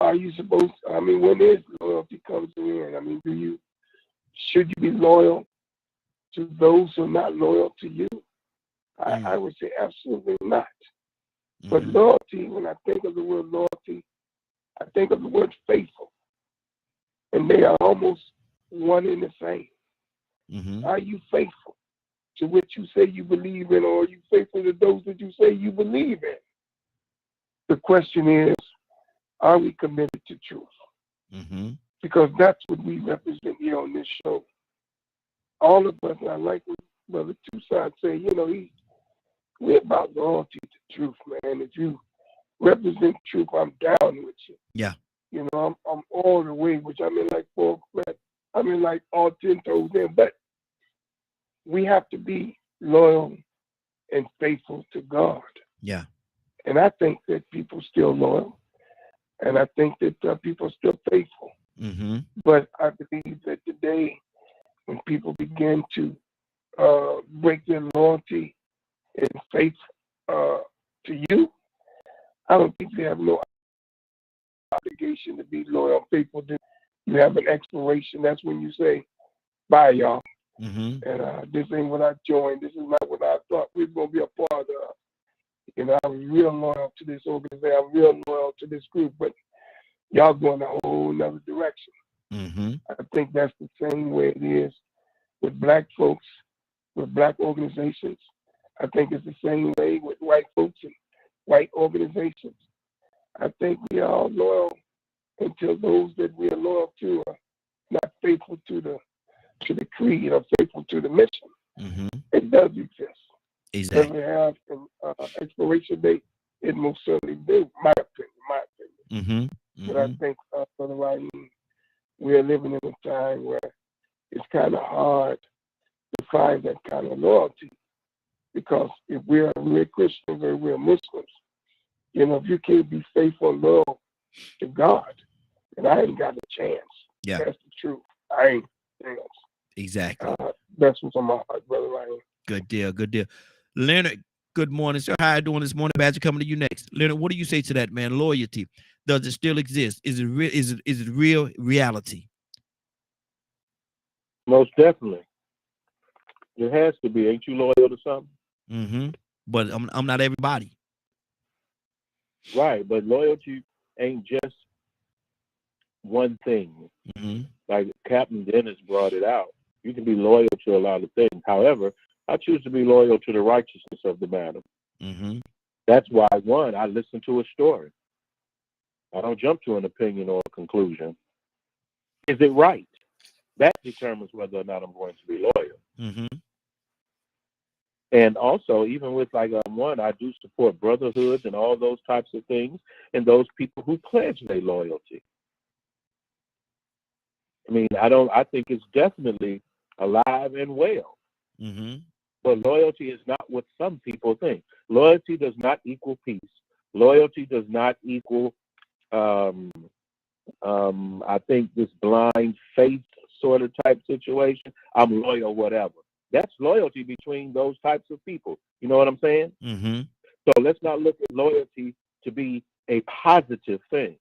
are you supposed to, I mean, when is loyalty comes in? I mean, should you be loyal to those who are not loyal to you? I would say absolutely not. Mm-hmm. But loyalty, when I think of the word loyalty, I think of the word faithful. And they are almost one and the same. Mm-hmm. Are you faithful to what you say you believe in, or are you faithful to those that you say you believe in? The question is, are we committed to truth? Mm-hmm. Because that's what we represent here on this show. All of us, and I like what Brother Toussaint say, you know, we're about loyalty to truth, man. If you represent truth, I'm down with you. Yeah. You know, I'm all the way, which I'm in like 4 flat. I'm in like all 10 toes in. But we have to be loyal and faithful to God. Yeah. And I think that people still loyal. And I think that people are still faithful. Mm-hmm. But I believe that today, when people begin to break their loyalty in faith to you, I don't think you have no obligation to be loyal and faithful to. You have an expiration. That's when you say, bye, y'all. Mm-hmm. And this ain't what I joined. This is not what I thought we were going to be a part of. You know, I was real loyal to this organization. I'm real loyal to this group, but y'all going a whole nother direction. Mm-hmm. I think that's the same way it is with black folks, with black organizations. I think it's the same way with white folks and white organizations. I think we are all loyal until those that we are loyal to are not faithful to the creed or faithful to the mission. Mm-hmm. It does exist. Exactly. Does it have an expiration date? It most certainly do, my opinion. Mm-hmm. But I think, Brother Ryan, we are living in a time where it's kind of hard to find that kind of loyalty. Because if we're Christians or we're Muslims, you know, if you can't be faithful and loyal to God, then I ain't got a chance. Yeah. That's the truth. I ain't got a chance. Exactly. That's what's on my heart, Brother Ryan. Good deal. Good deal. Leonard, good morning, sir. How you doing this morning? Badger coming to you next. Leonard, what do you say to that, man? Loyalty. Does it still exist? Is it real? Is it real reality? Most definitely. It has to be. Ain't you loyal to something? Mm-hmm. But I'm not everybody. Right. But loyalty ain't just one thing. Mm-hmm. Like Captain Dennis brought it out. You can be loyal to a lot of things. However, I choose to be loyal to the righteousness of the matter. Mm-hmm. That's why, one, I listen to a story. I don't jump to an opinion or a conclusion. Is it right? That determines whether or not I'm going to be loyal. Mm-hmm. And also, even with like one, I do support brotherhoods and all those types of things, and those people who pledge their loyalty. I mean, I think it's definitely alive and well. Mm-hmm. But loyalty is not what some people think. Loyalty does not equal peace. Loyalty does not equal, I think, this blind faith sort of type situation. I'm loyal, whatever. That's loyalty between those types of people. You know what I'm saying? Mm-hmm. So let's not look at loyalty to be a positive thing.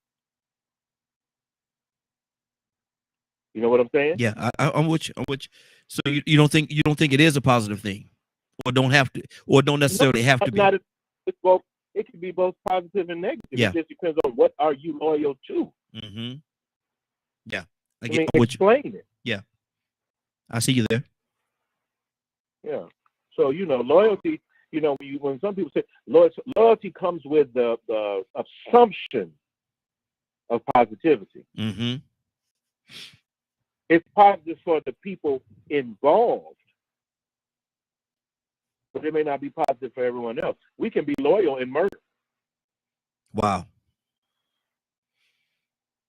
You know what I'm saying? Yeah, I'm with you. I'm with you. So you don't think it is a positive thing, or don't have to, or don't necessarily have to be. It's both. It can be both positive and negative. Yeah. It just depends on what are you loyal to. Mm-hmm. Yeah, I mean, explain it. Yeah, I see you there. Yeah. So loyalty. When some people say loyalty comes with the assumption of positivity. Mm-hmm. It's positive for the people involved, but it may not be positive for everyone else. We can be loyal in murder. Wow.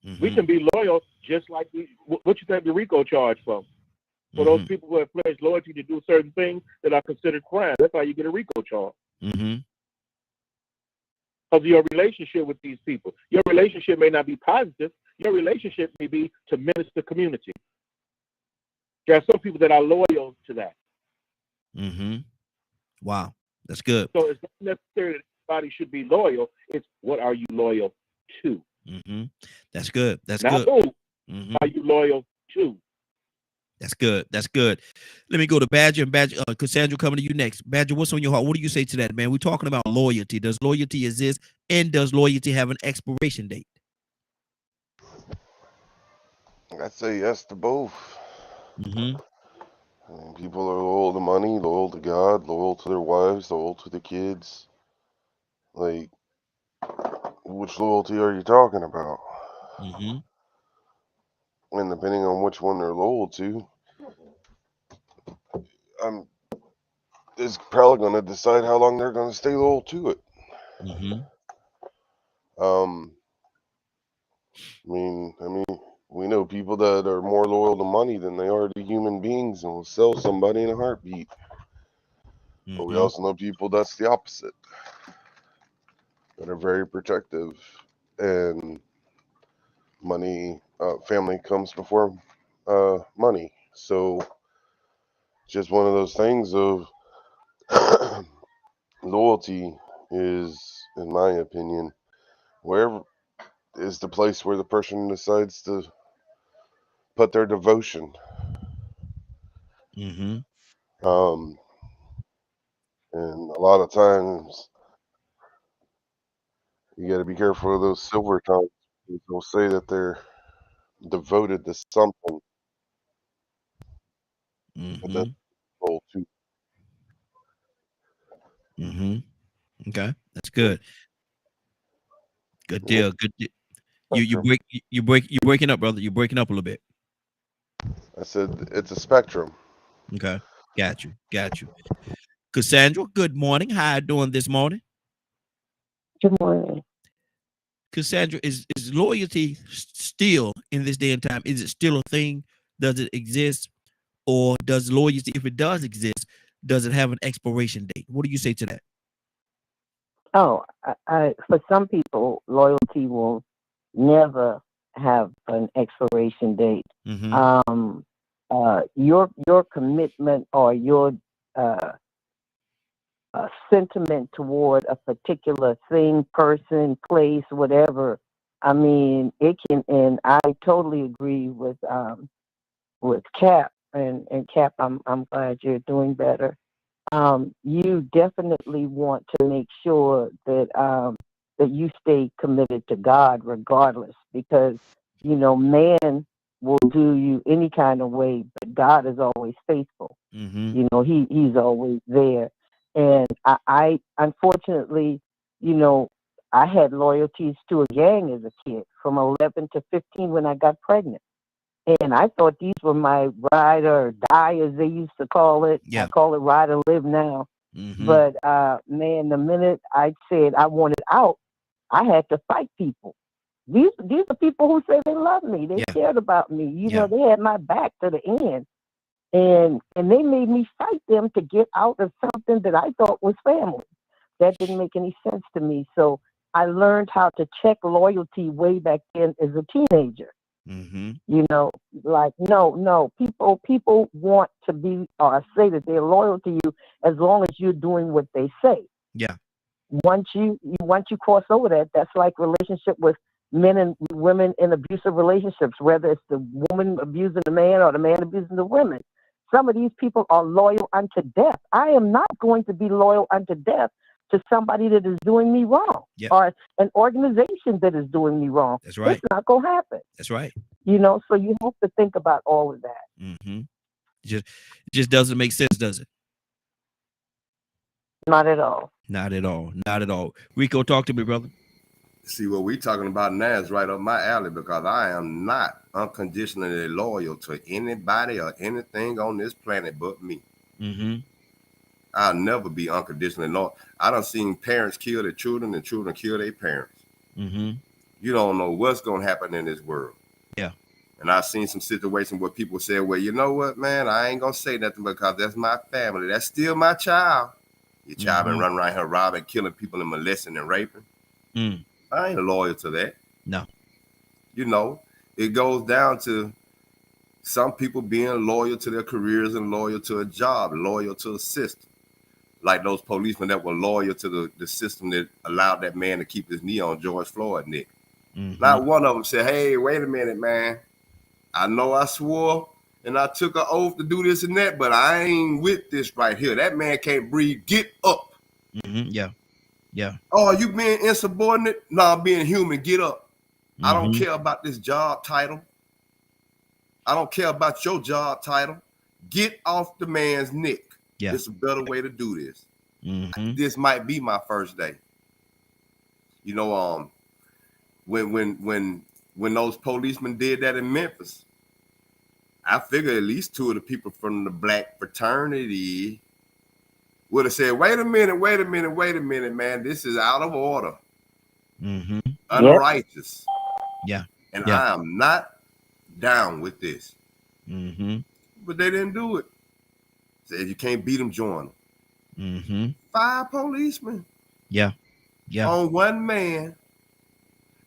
Mm-hmm. We can be loyal just like what you think the RICO charge for? For those people who have pledged loyalty to do certain things that are considered crimes. That's how you get a RICO charge. Mm-hmm. Because of your relationship with these people. Your relationship may not be positive. Your relationship may be to minister community. There are some people that are loyal to that. Mm-hmm. Wow, that's good. So it's not necessarily that everybody should be loyal. It's what are you loyal to? Mm-hmm. That's good. That's not good. Who mm-hmm. are you loyal to? That's good. That's good. Let me go to Badger and Badger. Cassandra coming to you next. Badger, what's on your heart? What do you say to that, man? We're talking about loyalty. Does loyalty exist, and does loyalty have an expiration date? I'd say yes to both. Mm-hmm. I mean, people are loyal to money, loyal to God, loyal to their wives, loyal to the kids. Like, which loyalty are you talking about? Mm-hmm. And depending on which one they're loyal to, it's probably going to decide how long they're going to stay loyal to it. Mm-hmm. I mean, we know people that are more loyal to money than they are to human beings and will sell somebody in a heartbeat. Mm-hmm. But we also know people that's the opposite, that are very protective, and money, family comes before money. So just one of those things of loyalty is, in my opinion, wherever is the place where the person decides to put their devotion. Mm-hmm. Um, and a lot of times you got to be careful of those silver tongues. They'll say that they're devoted to something, but that's Mm-hmm. goal too. Mm-hmm. Okay, that's good. Good Yeah, deal. Good. You spectrum. you breaking up, brother. You're breaking up a little bit. I said it's a spectrum. Okay, got you. Got you. Cassandra, good morning. How you doing this morning? Good morning. Cassandra, is loyalty still in this day and time? Is it still a thing? Does it exist, or does loyalty, if it does exist, does it have an expiration date? What do you say to that? Oh, for some people, loyalty will never have an expiration date. Mm-hmm. Your commitment or your sentiment toward a particular thing, person, place, whatever. I mean, it can, and I totally agree with Cap, and Cap. I'm glad you're doing better. You definitely want to make sure that that you stay committed to God regardless, because man will do you any kind of way, but God is always faithful. Mm-hmm. He's always there. And I unfortunately, I had loyalties to a gang as a kid from 11 to 15 when I got pregnant. And I thought these were my ride or die, as they used to call it. Yeah. I call it ride or live now. Mm-hmm. But man, the minute I said I wanted out, I had to fight people. These are people who say they love me. They Yeah. cared about me. Yeah. They had my back to the end. And they made me fight them to get out of something that I thought was family. That didn't make any sense to me. So I learned how to check loyalty way back then as a teenager. Mm-hmm. Like no. People want to be or say that they're loyal to you as long as you're doing what they say. Yeah. Once you cross over that, that's like relationship with men and women in abusive relationships, whether it's the woman abusing the man or the man abusing the women. Some of these people are loyal unto death. I am not going to be loyal unto death to somebody that is doing me wrong, Yeah. or an organization that is doing me wrong. That's right. It's not going to happen. That's right. So you have to think about all of that. Mm-hmm. Just doesn't make sense, does it? Not at all. Not at all. Not at all. Rico, talk to me, brother. See, what we talking about now is right up my alley, because I am not unconditionally loyal to anybody or anything on this planet but me. Mm-hmm. I'll never be unconditionally loyal. I done seen parents kill their children and children kill their parents. Mm-hmm. You don't know what's going to happen in this world. Yeah. And I've seen some situations where people say, well, you know what, man, I ain't going to say nothing because that's my family. That's still my child. Your child been running around here robbing, killing people and molesting and raping. Mm. I ain't loyal to that. No. It goes down to some people being loyal to their careers and loyal to a job, loyal to a system. Like those policemen that were loyal to the system that allowed that man to keep his knee on George Floyd, Nick. Mm-hmm. Not one of them said, hey, wait a minute, man. I know I swore and I took an oath to do this and that, but I ain't with this right here. That man can't breathe. Get up. Mm-hmm. Yeah. Yeah. Oh, you being insubordinate? No, I'm being human. Get up. Mm-hmm. I don't care about this job title. I don't care about your job title. Get off the man's neck. Yeah. It's a better way to do this. Mm-hmm. This might be my first day. When those policemen did that in Memphis, I figure at least two of the people from the black fraternity would have said, wait a minute, man, this is out of order. Mm-hmm. Unrighteous. Yeah. And Yeah. I am not down with this. Mm-hmm. But they didn't do it. Said you can't beat them, join them. Mm-hmm. 5 policemen. Yeah. Yeah. On one man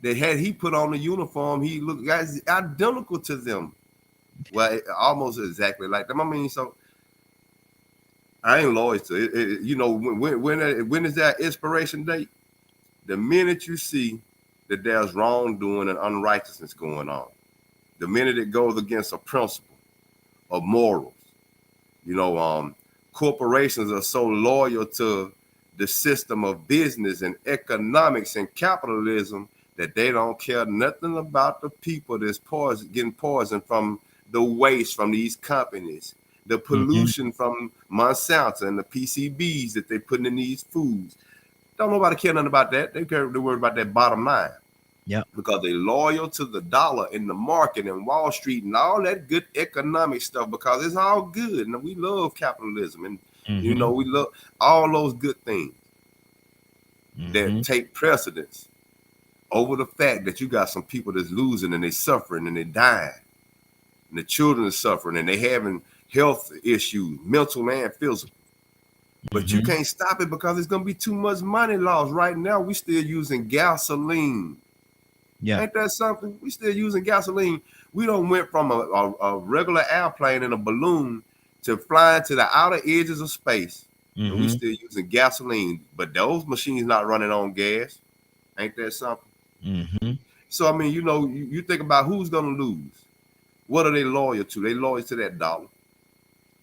that had he put on the uniform, he looked guys identical to them. Well, almost exactly like them. I mean, so I ain't loyal to it. You know, when is that expiration date? The minute you see that there's wrongdoing and unrighteousness going on, the minute it goes against a principle of morals, you know, corporations are so loyal to the system of business and economics and capitalism that they don't care nothing about the people that's getting poisoned from the waste from these companies, the pollution from Monsanto and the PCBs that they putting in these foods. Don't nobody care nothing about that. They worry about that bottom line. Yeah. Because they're loyal to the dollar in the market and Wall Street and all that good economic stuff, because it's all good. And we love capitalism and you know, we love all those good things that take precedence over the fact that you got some people that's losing and they suffering and they dying. And the children are suffering and they having health issues, mental and physical. But you can't stop it because it's going to be too much money lost. Right now, we still using gasoline. Yeah. Ain't that something? We still using gasoline. We don't went from a regular airplane and a balloon to flying to the outer edges of space. And we still using gasoline. But those machines not running on gas. Ain't that something? So, I mean, you know, you think about who's going to lose. What are they loyal to? They loyal to that dollar.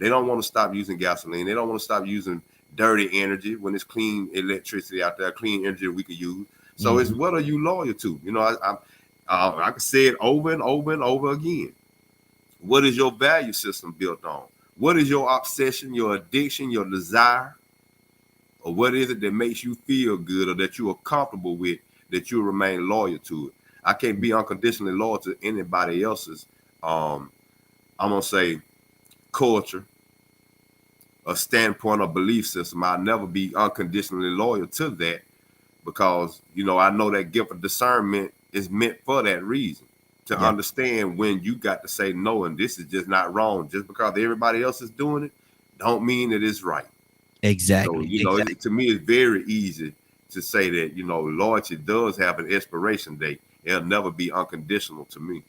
They don't want to stop using gasoline. They don't want to stop using dirty energy when it's clean electricity out there, clean energy we could use. So it's what are you loyal to? You know, I can say it over and over and over again. What is your value system built on? What is your obsession, your addiction, your desire? Or what is it that makes you feel good or that you are comfortable with, that you remain loyal to it? I can't be unconditionally loyal to anybody else's, I'm going to say, culture, a standpoint or belief system. I'll never be unconditionally loyal to that because, you know, I know that gift of discernment is meant for that reason, to understand when you got to say no, and this is just not wrong. Just because everybody else is doing it, don't mean that it's right. Exactly. So, you know, to me, it's very easy to say that, you know, loyalty does have an expiration date. It'll never be unconditional to me.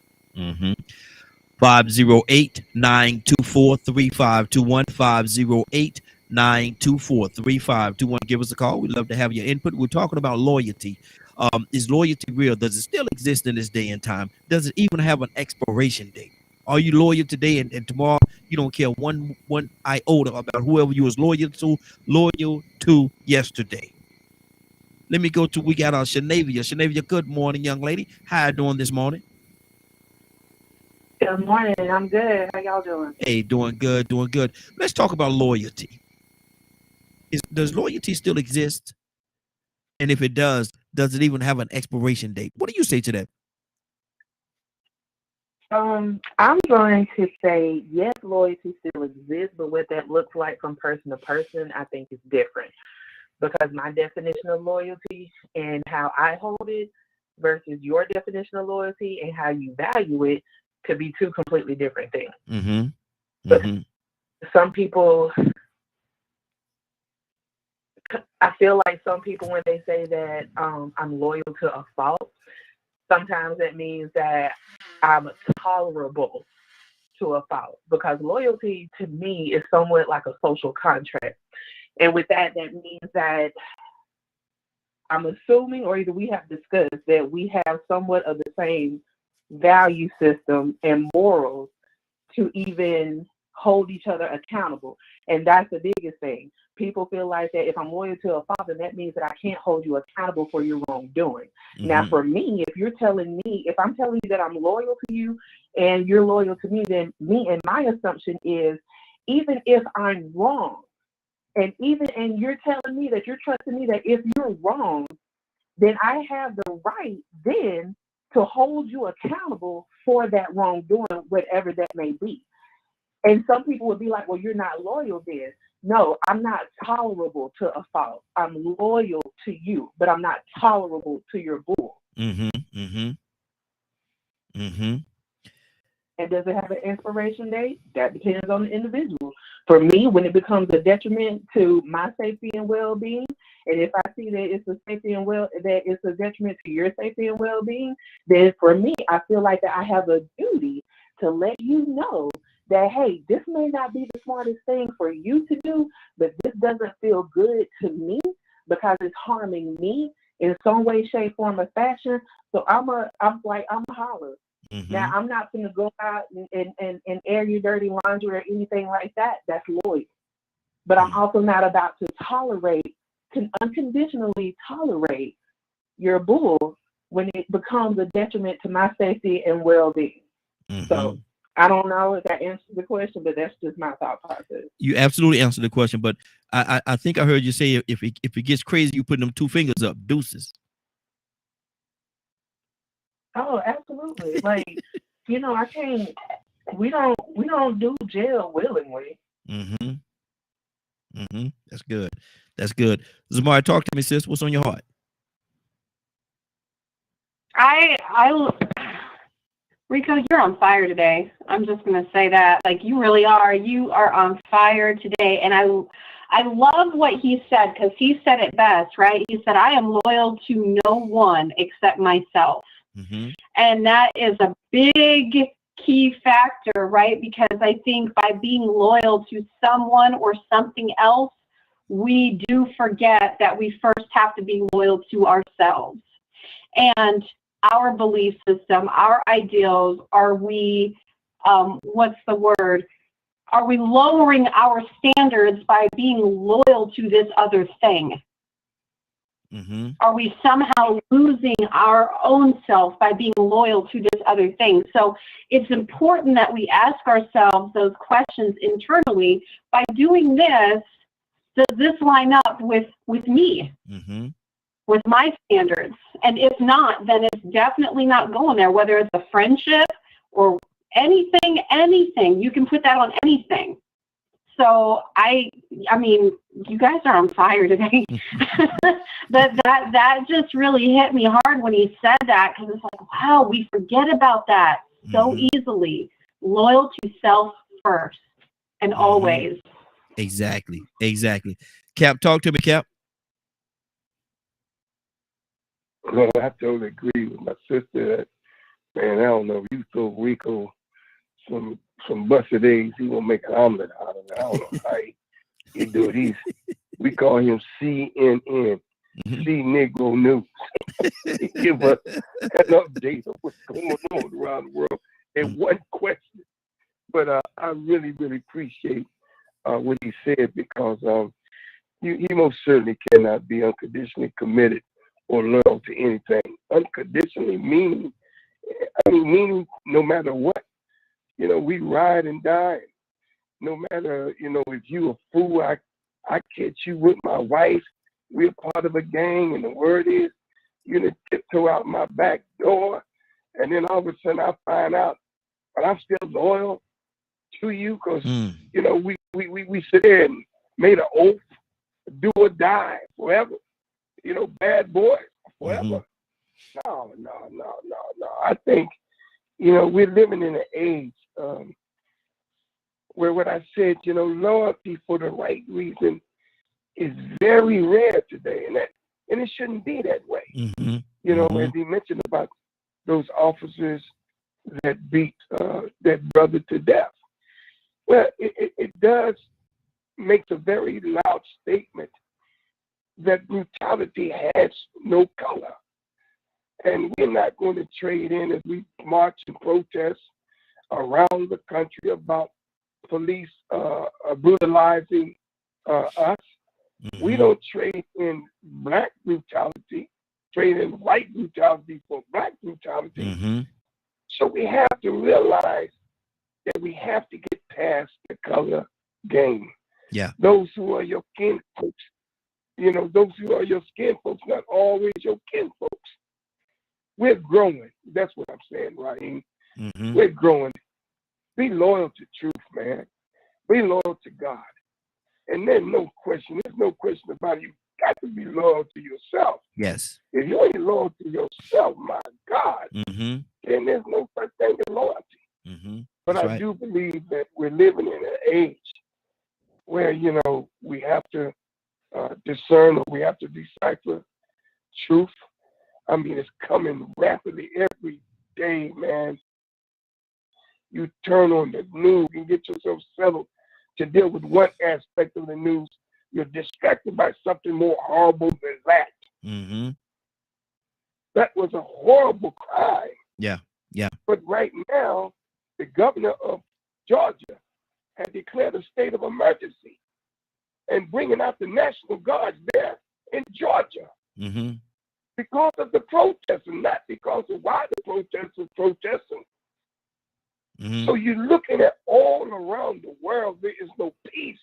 508-924-3521, 508-924-3521. Give us a call. We'd love to have your input. We're talking about loyalty. Is loyalty real? Does it still exist in this day and time? Does it even have an expiration date? Are you loyal today and tomorrow you don't care one iota about whoever you was loyal to yesterday? Let me go to, we got our Shanavia. Shanavia, good morning, young lady. How you doing this morning? Good morning. I'm good. How y'all doing? Hey, doing good, doing good. Let's talk about loyalty. Does loyalty still exist? And if it does it even have an expiration date? What do you say to that? I'm going to say yes, loyalty still exists, but what that looks like from person to person, I think is different. Because my definition of loyalty and how I hold it versus your definition of loyalty and how you value it could be two completely different things. Some people, I feel like some people, when they say that I'm loyal to a fault, sometimes that means that I'm tolerable to a fault, because loyalty to me is somewhat like a social contract. And with that, that means that I'm assuming, or either we have discussed, that we have somewhat of the same value system and morals to even hold each other accountable. And that's the biggest thing. People feel like that if I'm loyal to a father, that means that I can't hold you accountable for your wrongdoing. Now, for me, if I'm telling you that I'm loyal to you and you're loyal to me, then me and my assumption is, even if I'm wrong, and you're telling me that you're trusting me that if you're wrong, then I have the right then to hold you accountable for that wrongdoing, whatever that may be. And some people would be like, well, you're not loyal then. No, I'm not tolerable to a fault. I'm loyal to you, but I'm not tolerable to your bull. And does it have an expiration date? That depends on the individual. For me, when it becomes a detriment to my safety and well-being, and if I see that it's a detriment to your safety and well-being, then for me, I feel like that I have a duty to let you know that, hey, this may not be the smartest thing for you to do, but this doesn't feel good to me because it's harming me in some way, shape, form, or fashion. So I'm a holler. Mm-hmm. Now, I'm not going to go out and air your dirty laundry or anything like that. That's loyal. But I'm also not about to unconditionally tolerate your bull when it becomes a detriment to my safety and well-being. Mm-hmm. So I don't know if that answers the question, but that's just my thought process. You absolutely answered the question, but I think I heard you say if it gets crazy, you put them 2 fingers up, deuces. Oh, absolutely. Like, I can't. We don't do jail willingly. Mm-hmm. Mm-hmm. That's good. That's good. Zamari, talk to me, sis. What's on your heart? Rico, you're on fire today. I'm just going to say that. Like, you really are. You are on fire today. And I love what he said, because he said it best, right? He said, I am loyal to no one except myself. Mm-hmm. And that is a big key factor, right? Because I think by being loyal to someone or something else, we do forget that we first have to be loyal to ourselves. And our belief system, our ideals, are we, are we lowering our standards by being loyal to this other thing? Mm-hmm. Are we somehow losing our own self by being loyal to this other thing? So it's important that we ask ourselves those questions internally. By doing this, does this line up with me? Mm-hmm. With my standards? And if not, then it's definitely not going there, whether it's a friendship or anything, you can put that on anything. So I mean, you guys are on fire today. But that just really hit me hard when he said that, because it's like, wow, we forget about that so easily. Loyal to self first and always. Exactly. Cap, talk to me, Cap. Well, I totally agree with my sister that, man, I don't know, you throw Rico some busted eggs, he will make an omelet out of it. I don't know how he do it. We call him CNN, C Negro News. He give us an update of what's going on around the world in one question. But I really, really appreciate what he said, because he most certainly cannot be unconditionally committed or loyal to anything. Unconditionally meaning no matter what. We ride and die. No matter, if you a fool, I catch you with my wife. We're part of a gang, and the word is you're gonna tiptoe out my back door, and then all of a sudden I find out, but I'm still loyal to you, because we sit there and made an oath, do or die forever. Bad boy forever. No. I think, we're living in an age where what I said, loyalty for the right reason is very rare today, and it shouldn't be that way. As he mentioned about those officers that beat that brother to death. Well, it does make a very loud statement that brutality has no color. And we're not going to trade in as we march and protest around the country about police brutalizing us. We don't trade in black brutality, trade in white brutality for black brutality. So we have to realize that we have to get past the color game. Yeah. Those who are your kin folks, those who are your skin folks, not always your kin folks. We're growing. That's what I'm saying, Raheem. We're growing. Be loyal to truth, man. Be loyal to God. And there's no question about it. You got to be loyal to yourself. Yes. If you ain't loyal to yourself, my God, then there's no such thing as loyalty. But I do believe that we're living in an age where, we have to discern, or we have to decipher truth. I mean, it's coming rapidly every day, man. you turn on the news and get yourself settled to deal with one aspect of the news, you're distracted by something more horrible than that. Mm-hmm. That was a horrible crime. Yeah. Yeah. But right now, the governor of Georgia has declared a state of emergency and bringing out the National Guards there in Georgia Mm-hmm. because of the protesting, not because of why the protesters protesting. Mm-hmm. So you're looking at all around the world, there is no peace.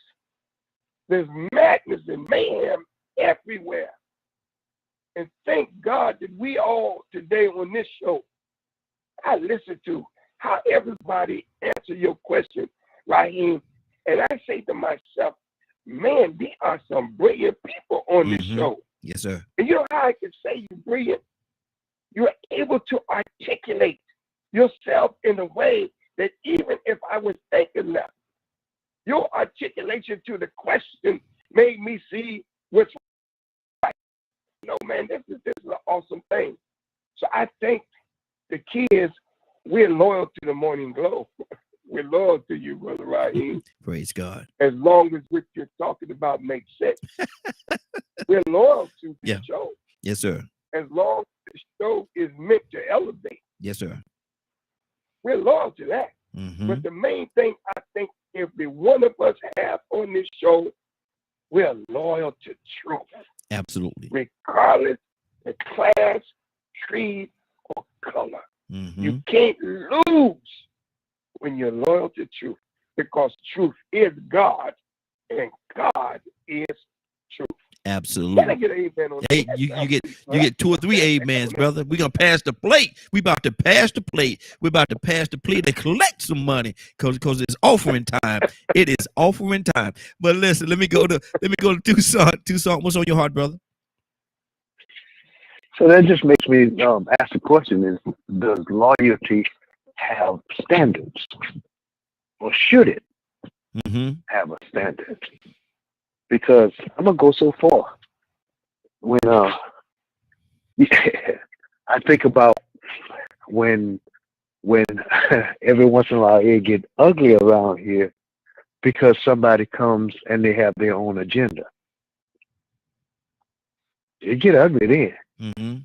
There's madness and mayhem everywhere. And thank God that we all today on this show, I listen to how everybody answer your question, Raheem. And I say to myself, man, there are some brilliant people on this Mm-hmm. show. Yes, sir. And you know how I can say you're brilliant? You're able to articulate yourself in a way that even if I was thinking left, your articulation to the question made me see what's right. No, man, this is an awesome thing. So I think the key is we're loyal to the Morning Glow. We're loyal to you, Brother Raheem. Praise God. As long as what you're talking about makes sense. We're loyal to the Yeah. show. Yes, sir. As long as the show is meant to elevate, Yes, sir. we're loyal to that. Mm-hmm. But the main thing I think every one of us have on this show, we're loyal to truth, Absolutely. regardless of class, creed, or color. Mm-hmm. You can't lose when you're loyal to truth, because truth is God and God is truth. Can I Absolutely. get an amen on Hey, that? you get 2 or 3 amens, brother. We're gonna pass the plate. We about to pass the plate. We're about to pass the plate and collect some money because it's offering time. It is offering time. But listen, let me go to Tucson. Tucson, what's on your heart, brother? So that just makes me ask the question: is does loyalty have standards, or should it Mm-hmm. have a standard? Because I'm gonna go so far when I think about when every once in a while it get ugly around here because somebody comes and they have their own agenda. It get ugly then Mm-hmm.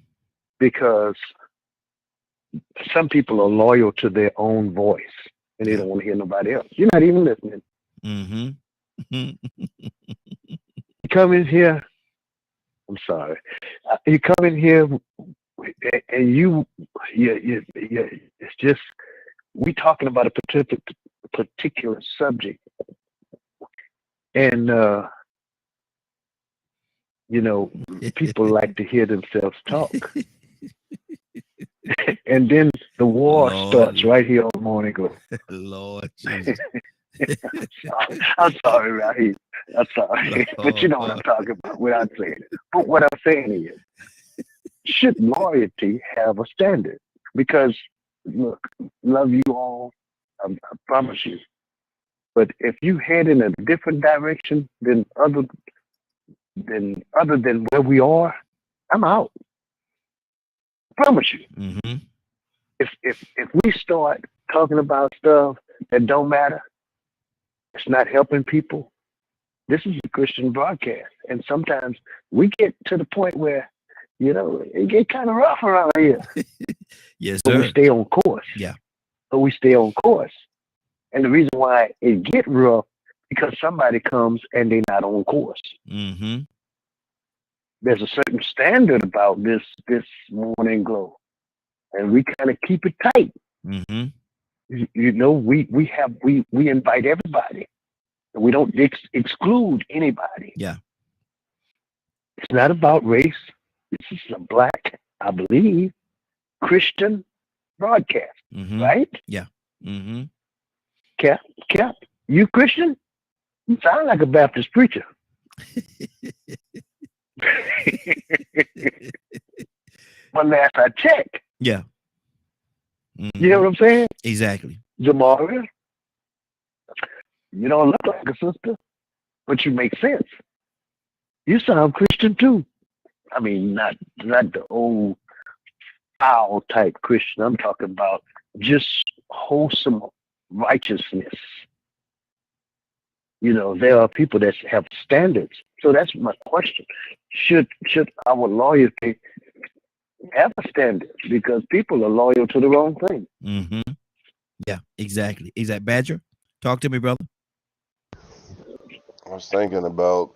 because some people are loyal to their own voice and they Yeah. don't want to hear nobody else. You're not even listening. Mm-hmm. You come in here. I'm sorry. You come in here and you it's just we talking about a particular subject, and people like to hear themselves talk, and then the war Lord. starts right here on Morning Glow. Lord Jesus. I'm sorry, Raheem. I'm sorry, but you know what I'm talking about without saying it. But what I'm saying is, should loyalty have a standard? Because look, love you all, I promise you. But if you head in a different direction than other than where we are, I'm out. I promise you. Mm-hmm. If we start talking about stuff that don't matter, it's not helping people. This is a Christian broadcast, and sometimes we get to the point where it get kind of rough around here. Yes, But we sir. stay on course. Yeah. But we stay on course. And the reason why it get rough because somebody comes and they're not on course. Mm-hmm. There's a certain standard about this Morning Glow, and we kind of keep it tight. Mm-hmm. We invite everybody. We don't exclude anybody. Yeah. It's not about race. This is a black, I believe, Christian broadcast, Mm-hmm. right? Yeah. Mm-hmm. Cap, you Christian? You sound like a Baptist preacher. But last I checked, Yeah. Mm-hmm. you know what I'm saying? Exactly. Jamaria, you don't look like a sister, but you make sense. You sound Christian too. I mean, not the old foul type Christian. I'm talking about just wholesome righteousness. You know, there are people that have standards. So that's my question. Should our loyalty have a standard? Because people are loyal to the wrong thing. Mm-hmm. Yeah, exactly. Exactly. Badger, talk to me, brother. I was thinking about,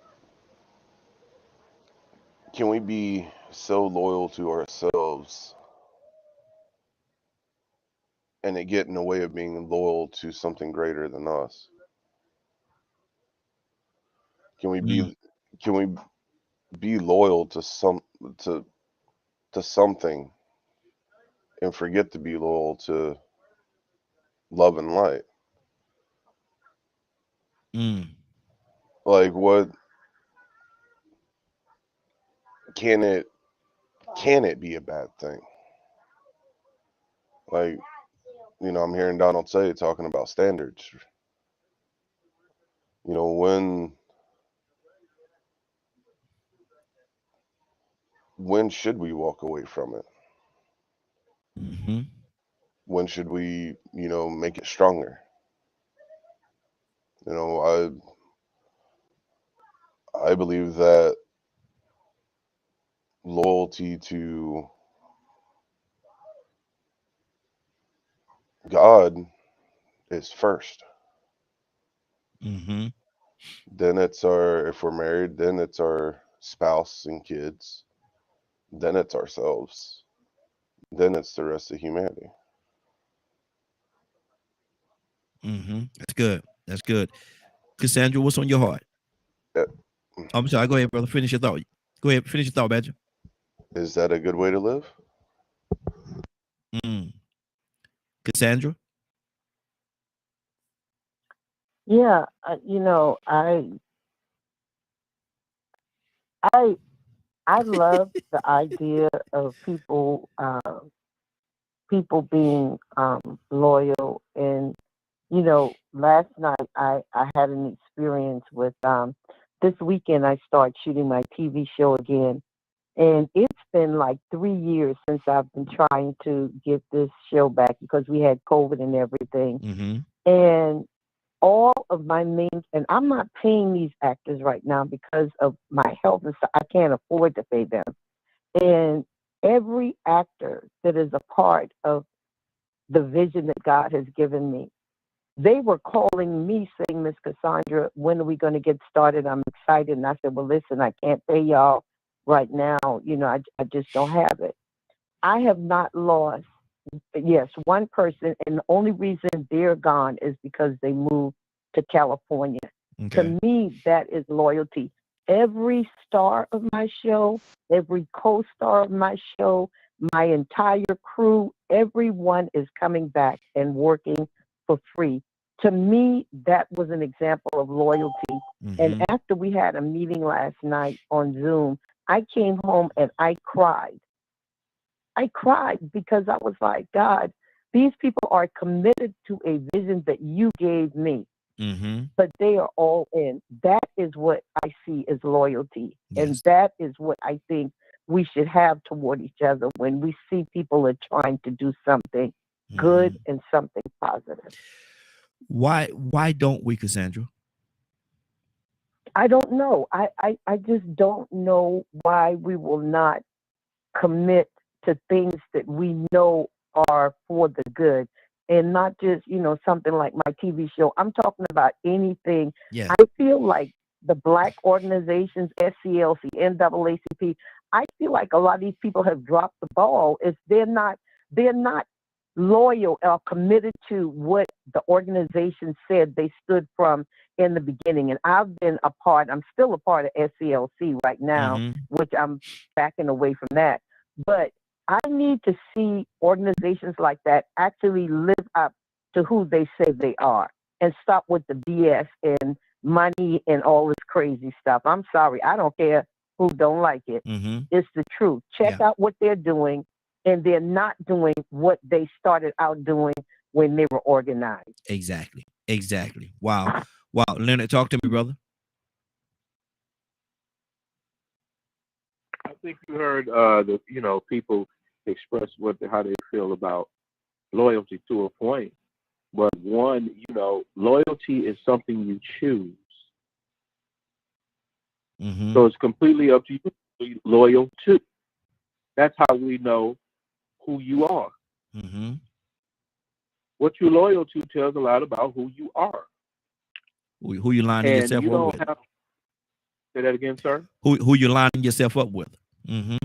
can we be so loyal to ourselves and it get in the way of being loyal to something greater than us? Can we be loyal to something and forget to be loyal to love and light? Like, what can it be a bad thing? Like, you know, I'm hearing Donald say, talking about standards. You know, when should we walk away from it? Mm-hmm. When should we, you know, make it stronger? You know, I believe that loyalty to God is first. Mm-hmm. Then it's if we're married, then it's our spouse and kids. Then it's ourselves. Then it's the rest of humanity. Mm-hmm. That's good. That's good. Cassandra, what's on your heart? I'm sorry. Go ahead, brother. Finish your thought. Go ahead. Finish your thought, Badger. Is that a good way to live? Cassandra? Yeah, you know, I love the idea of people being loyal. And you know, last night I had an experience with this weekend I start shooting my TV show again. And it's been like 3 years since I've been trying to get this show back because we had COVID and everything. Mm-hmm. And all of my main, and I'm not paying these actors right now because of my health and stuff. I can't afford to pay them. And every actor that is a part of the vision that God has given me, they were calling me saying, Miss Cassandra, when are we going to get started? I'm excited. And I said, well, listen, I can't pay y'all right now. You know, I just don't have it. I have not lost, yes, one person. And the only reason they're gone is because they moved to California. Okay. To me, that is loyalty. Every star of my show, every co-star of my show, my entire crew, everyone is coming back and working for free. To me, that was an example of loyalty. Mm-hmm. And after we had a meeting last night on Zoom, I came home and I cried. I cried because I was like, God, these people are committed to a vision that you gave me, Mm-hmm. but they are all in. That is what I see as loyalty. Yes. And that is what I think we should have toward each other when we see people are trying to do something good and something positive. Why don't we, Cassandra? I don't know. I just don't know why we will not commit to things that we know are for the good, and not just, you know, something like my TV show. I'm talking about anything. Yeah. I feel like the Black organizations, SCLC, NAACP, I feel like a lot of these people have dropped the ball. They're not loyal or committed to what the organization said they stood from in the beginning. And I'm still a part of SCLC right now, Mm-hmm. which I'm backing away from that. But I need to see organizations like that actually live up to who they say they are and stop with the BS and money and all this crazy stuff. I'm sorry. I don't care who don't like it. Mm-hmm. It's the truth. Check out what they're doing, and they're not doing what they started out doing when they were organized. Exactly. Wow. Leonard, talk to me, brother. I think you heard people express how they feel about loyalty to a point. But one, loyalty is something you choose. Mm-hmm. So it's completely up to you to be loyal to. That's how we know who you are. Mm-hmm. What you're loyal to tells a lot about who you are. Who you lining And yourself you up don't with? have. Say that again, sir. Who you lining yourself up with? Mm-hmm.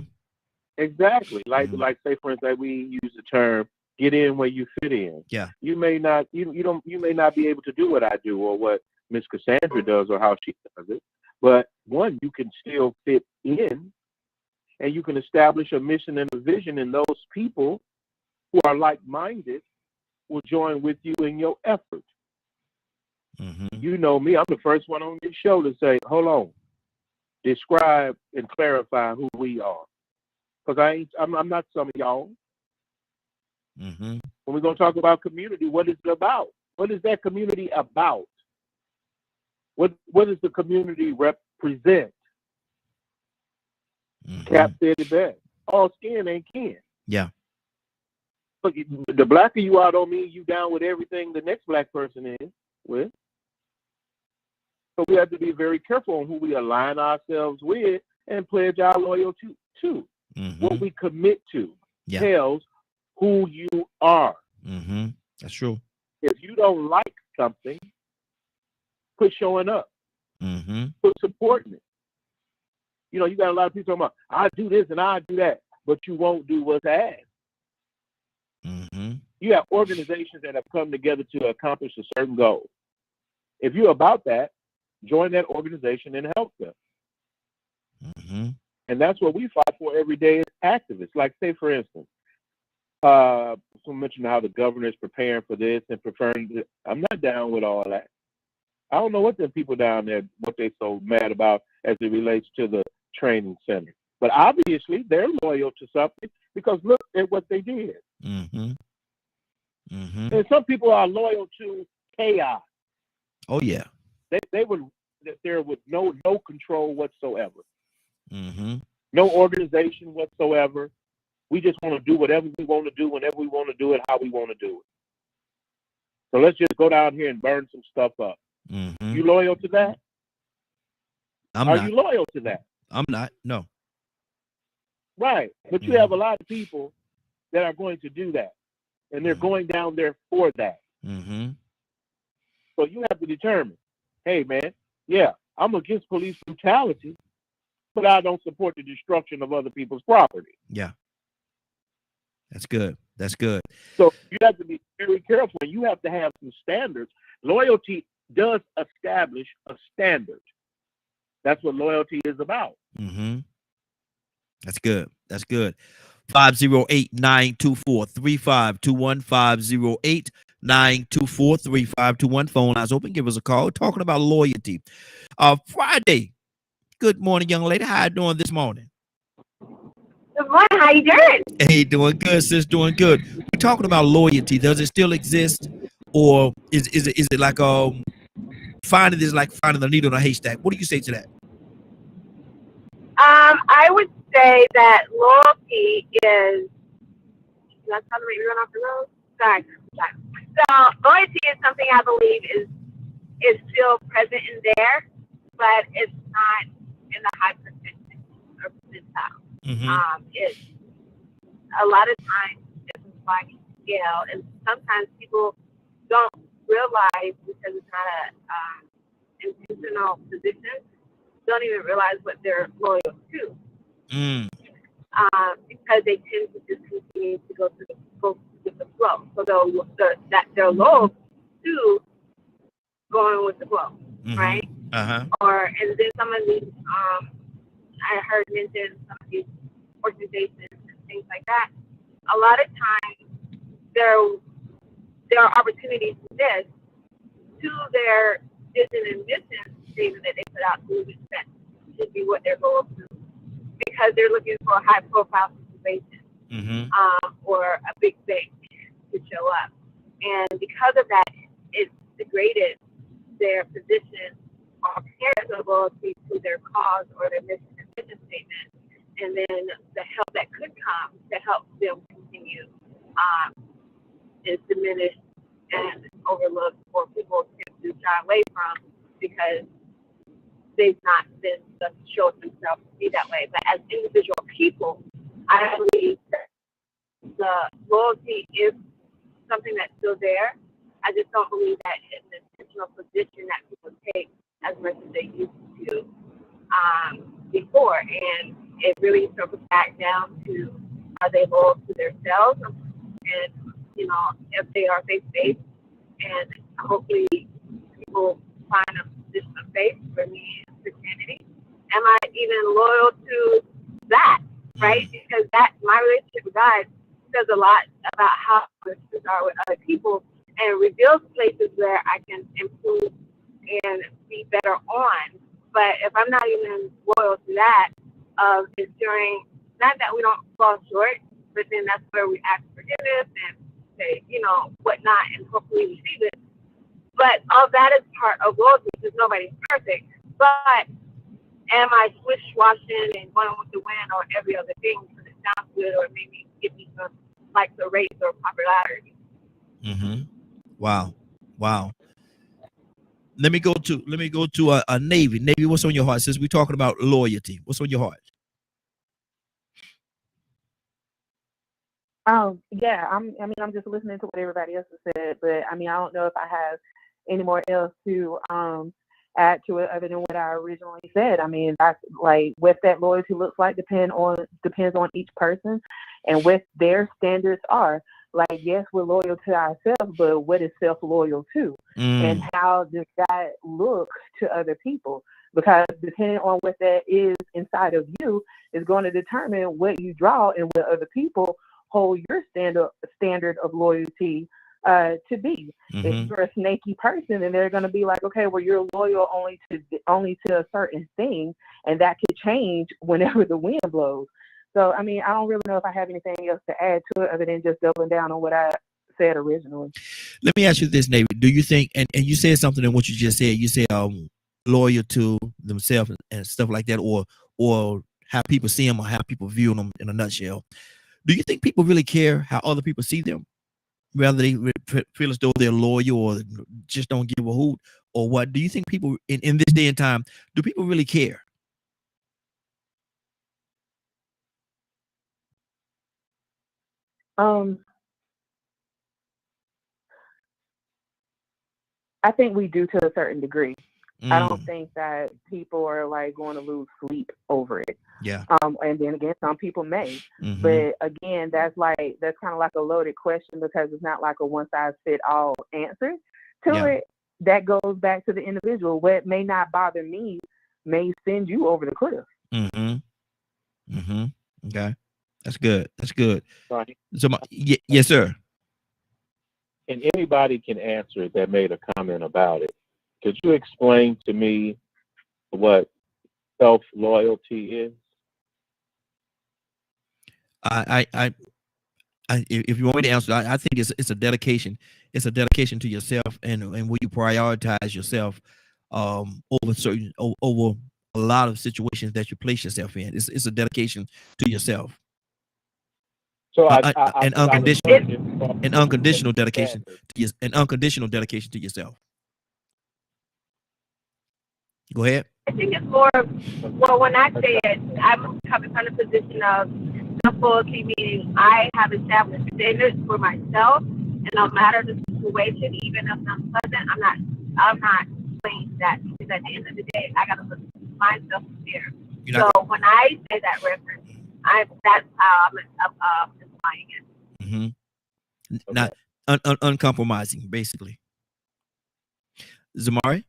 Exactly. Like say for instance, we use the term "get in where you fit in." Yeah. You may not you may not be able to do what I do or what Miss Cassandra does or how she does it, but one, you can still fit in, and you can establish a mission and a vision, and those people who are like-minded will join with you in your effort. Mm-hmm. You know me; I'm the first one on this show to say, "Hold on, describe and clarify who we are," because I'm not some of y'all. Mm-hmm. When we're going to talk about community, what is it about? What is that community about? What does the community represent? Mm-hmm. Cap said it best. All skin ain't kin. Yeah. Look, the blacker you are don't mean you down with everything the next black person is with. So we have to be very careful on who we align ourselves with and pledge our loyalty to. Mm-hmm. What we commit to Yeah. tells who you are. Mm-hmm. That's true. If you don't like something, quit showing up. Mm-hmm. Quit supporting it. You got a lot of people talking about, I do this and I do that, but you won't do what's asked. Mm-hmm. You have organizations that have come together to accomplish a certain goal. If you're about that, join that organization and help them. Mm-hmm. And that's what we fight for every day as activists. Like, say, for instance, someone mentioned how the governor is preparing for this and preferring. I'm not down with all that. I don't know what the people down there, what they so mad about as it relates to the training center. But obviously, they're loyal to something because look at what they did. Mm-hmm. Mm-hmm. And some people are loyal to chaos. Oh yeah. They would there with no control whatsoever, Mm-hmm. no organization whatsoever. We just want to do whatever we want to do, whenever we want to do it, how we want to do it. So let's just go down here and burn some stuff up. Mm-hmm. You loyal to that? I'm Are not. you loyal to that? I'm not. No. Right. But you have a lot of people that are going to do that, and they're going down there for that. Mm-hmm. So you have to determine, hey, man, yeah, I'm against police brutality, but I don't support the destruction of other people's property. Yeah. That's good. That's good. So you have to be very careful, and you have to have some standards. Loyalty does establish a standard. That's what loyalty is about. Mm-hmm. That's good. That's good. 508-924-3521. 508-924-3521. Phone lines open. Give us a call. Talking about loyalty. Friday. Good morning, young lady. How you doing this morning? Good morning. How you doing? Hey, doing good, sis. Doing good. We're talking about loyalty. Does it still exist, or is it like finding this like finding the needle in a haystack? What do you say to that? I would say that loyalty is. That's how to make me run off the road. Sorry. So loyalty is something I believe is still present in there, but it's not in the high percentage or percentile. Mm-hmm. It's a lot of times it's a sliding scale, and sometimes people don't realize because it's not a intentional position. Don't even realize what they're loyal to, because they tend to just continue to go with the flow. So they're loyal to going with the flow, right? Uh-huh. And then some of these, I heard mentioned some of these organizations and things like that. A lot of times there are opportunities for this to their vision and mission statement that they put out to should be what their goals do, because they're looking for a high profile situation, or a big bank to show up. And because of that, it's degraded their position or appearance of loyalty to their cause or their mission and vision statement. And then the help that could come to help them continue is diminished and overlooked or people tend to shy away from because they've not been showed themselves to be that way. But as individual people, I believe that the loyalty is something that's still there. I just don't believe that in the intentional position that people take as much as they used to before. And it really circles back down to, are they loyal to themselves? And, you know, if they are faith-based, and hopefully people find a position of faith for me in Christianity, am I even loyal to that, right? Because that, my relationship with God says a lot about how relationships are with other people and reveals places where I can improve and be better on. But if I'm not even loyal to that, of ensuring, not that we don't fall short, but then that's where we ask forgiveness and say, you know, whatnot, and hopefully receive it. But all that is part of loyalty because nobody's perfect. But am I swish-washing and going with the wind or every other thing because it sounds good or maybe give me some likes or rates or popularity? Wow. Let me go to a Navy. Navy, what's on your heart? Since we're talking about loyalty, what's on your heart? Yeah, I'm just listening to what everybody else has said, but I mean, I don't know if I have any more else to add to it other than what I originally said. I mean, that's like what that loyalty looks like depends on each person and what their standards are. Like, yes, we're loyal to ourselves, but what is self-loyal to? And how does that look to other people? Because depending on what that is inside of you is going to determine what you draw and what other people hold your standard of loyalty to be. If you're a snaky person, then they're going to be like, okay, well, you're loyal only to a certain thing, and that could change whenever the wind blows. So, I mean, I don't really know if I have anything else to add to it other than just doubling down on what I said originally. Let me ask you this, Navy. Do you think, and you said something in what you just said, you said loyal to themselves and stuff like that, or how people see them or how people view them in a nutshell. Do you think people really care how other people see them? Whether they feel as though they're loyal or just don't give a hoot or what? Do you think people in this day and time, do people really care? I think we do to a certain degree. I don't think that people are like going to lose sleep over it. Yeah. And then again, some people may. But again, that's kind of like a loaded question because it's not like a one size fit all answer to it. That goes back to the individual. What may not bother me may send you over the cliff. Okay. That's good. Right. So yes, sir. And anybody can answer it that made a comment about it. Could you explain to me what self-loyalty is? If you want me to answer, I think it's a dedication. It's a dedication to yourself, and when you prioritize yourself over a lot of situations that you place yourself in, it's a dedication to yourself. So an unconditional dedication to yourself. Go ahead. I think it's more of, well, when I say it, I'm coming from the position of self-loyalty, meaning I have established standards for myself, and no matter the situation, even if it's unpleasant, I'm not playing that, because at the end of the day, I got to put myself there. So when I say that reference, that's how I'm implying it. Not uncompromising, basically. Zamari,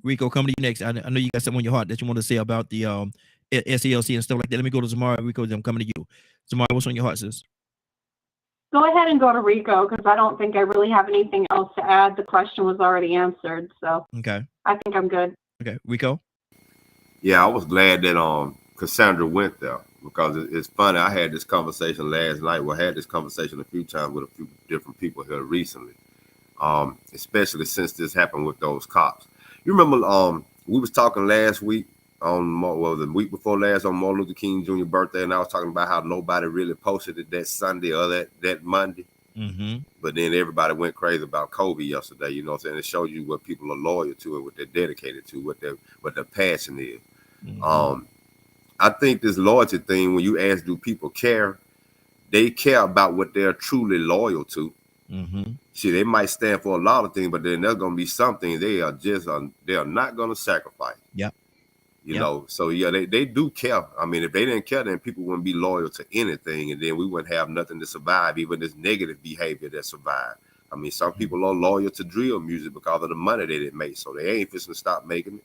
Rico, coming to you next. I know you got something on your heart that you want to say about the SELC and stuff like that. Let me go to Zamari. Rico, I'm coming to you. Zamari, what's on your heart, sis? Go ahead and go to Rico, because I don't think I really have anything else to add. The question was already answered, so okay. I think I'm good. Okay, Rico? Yeah, I was glad that Cassandra went there, because it's funny. I had this conversation last night. Well, I had this conversation a few times with a few different people here recently, especially since this happened with those cops. You remember we was talking last week the week before last on Martin Luther King Jr. birthday, and I was talking about how nobody really posted it that Sunday or that Monday. Mm-hmm. But then everybody went crazy about Kobe yesterday. You know what I'm saying? It shows you what people are loyal to and what they're dedicated to, what their passion is. Mm-hmm. I think this loyalty thing, when you ask, do people care? They care about what they're truly loyal to. Mm-hmm. See, they might stand for a lot of things, but then there's gonna be something they are not gonna sacrifice. Yep. You Yep. know, so yeah, they do care. I mean, if they didn't care, then people wouldn't be loyal to anything, and then we wouldn't have nothing to survive, even this negative behavior that survived. I mean, some people are loyal to drill music because of the money they didn't make, so they ain't fixing to stop making it.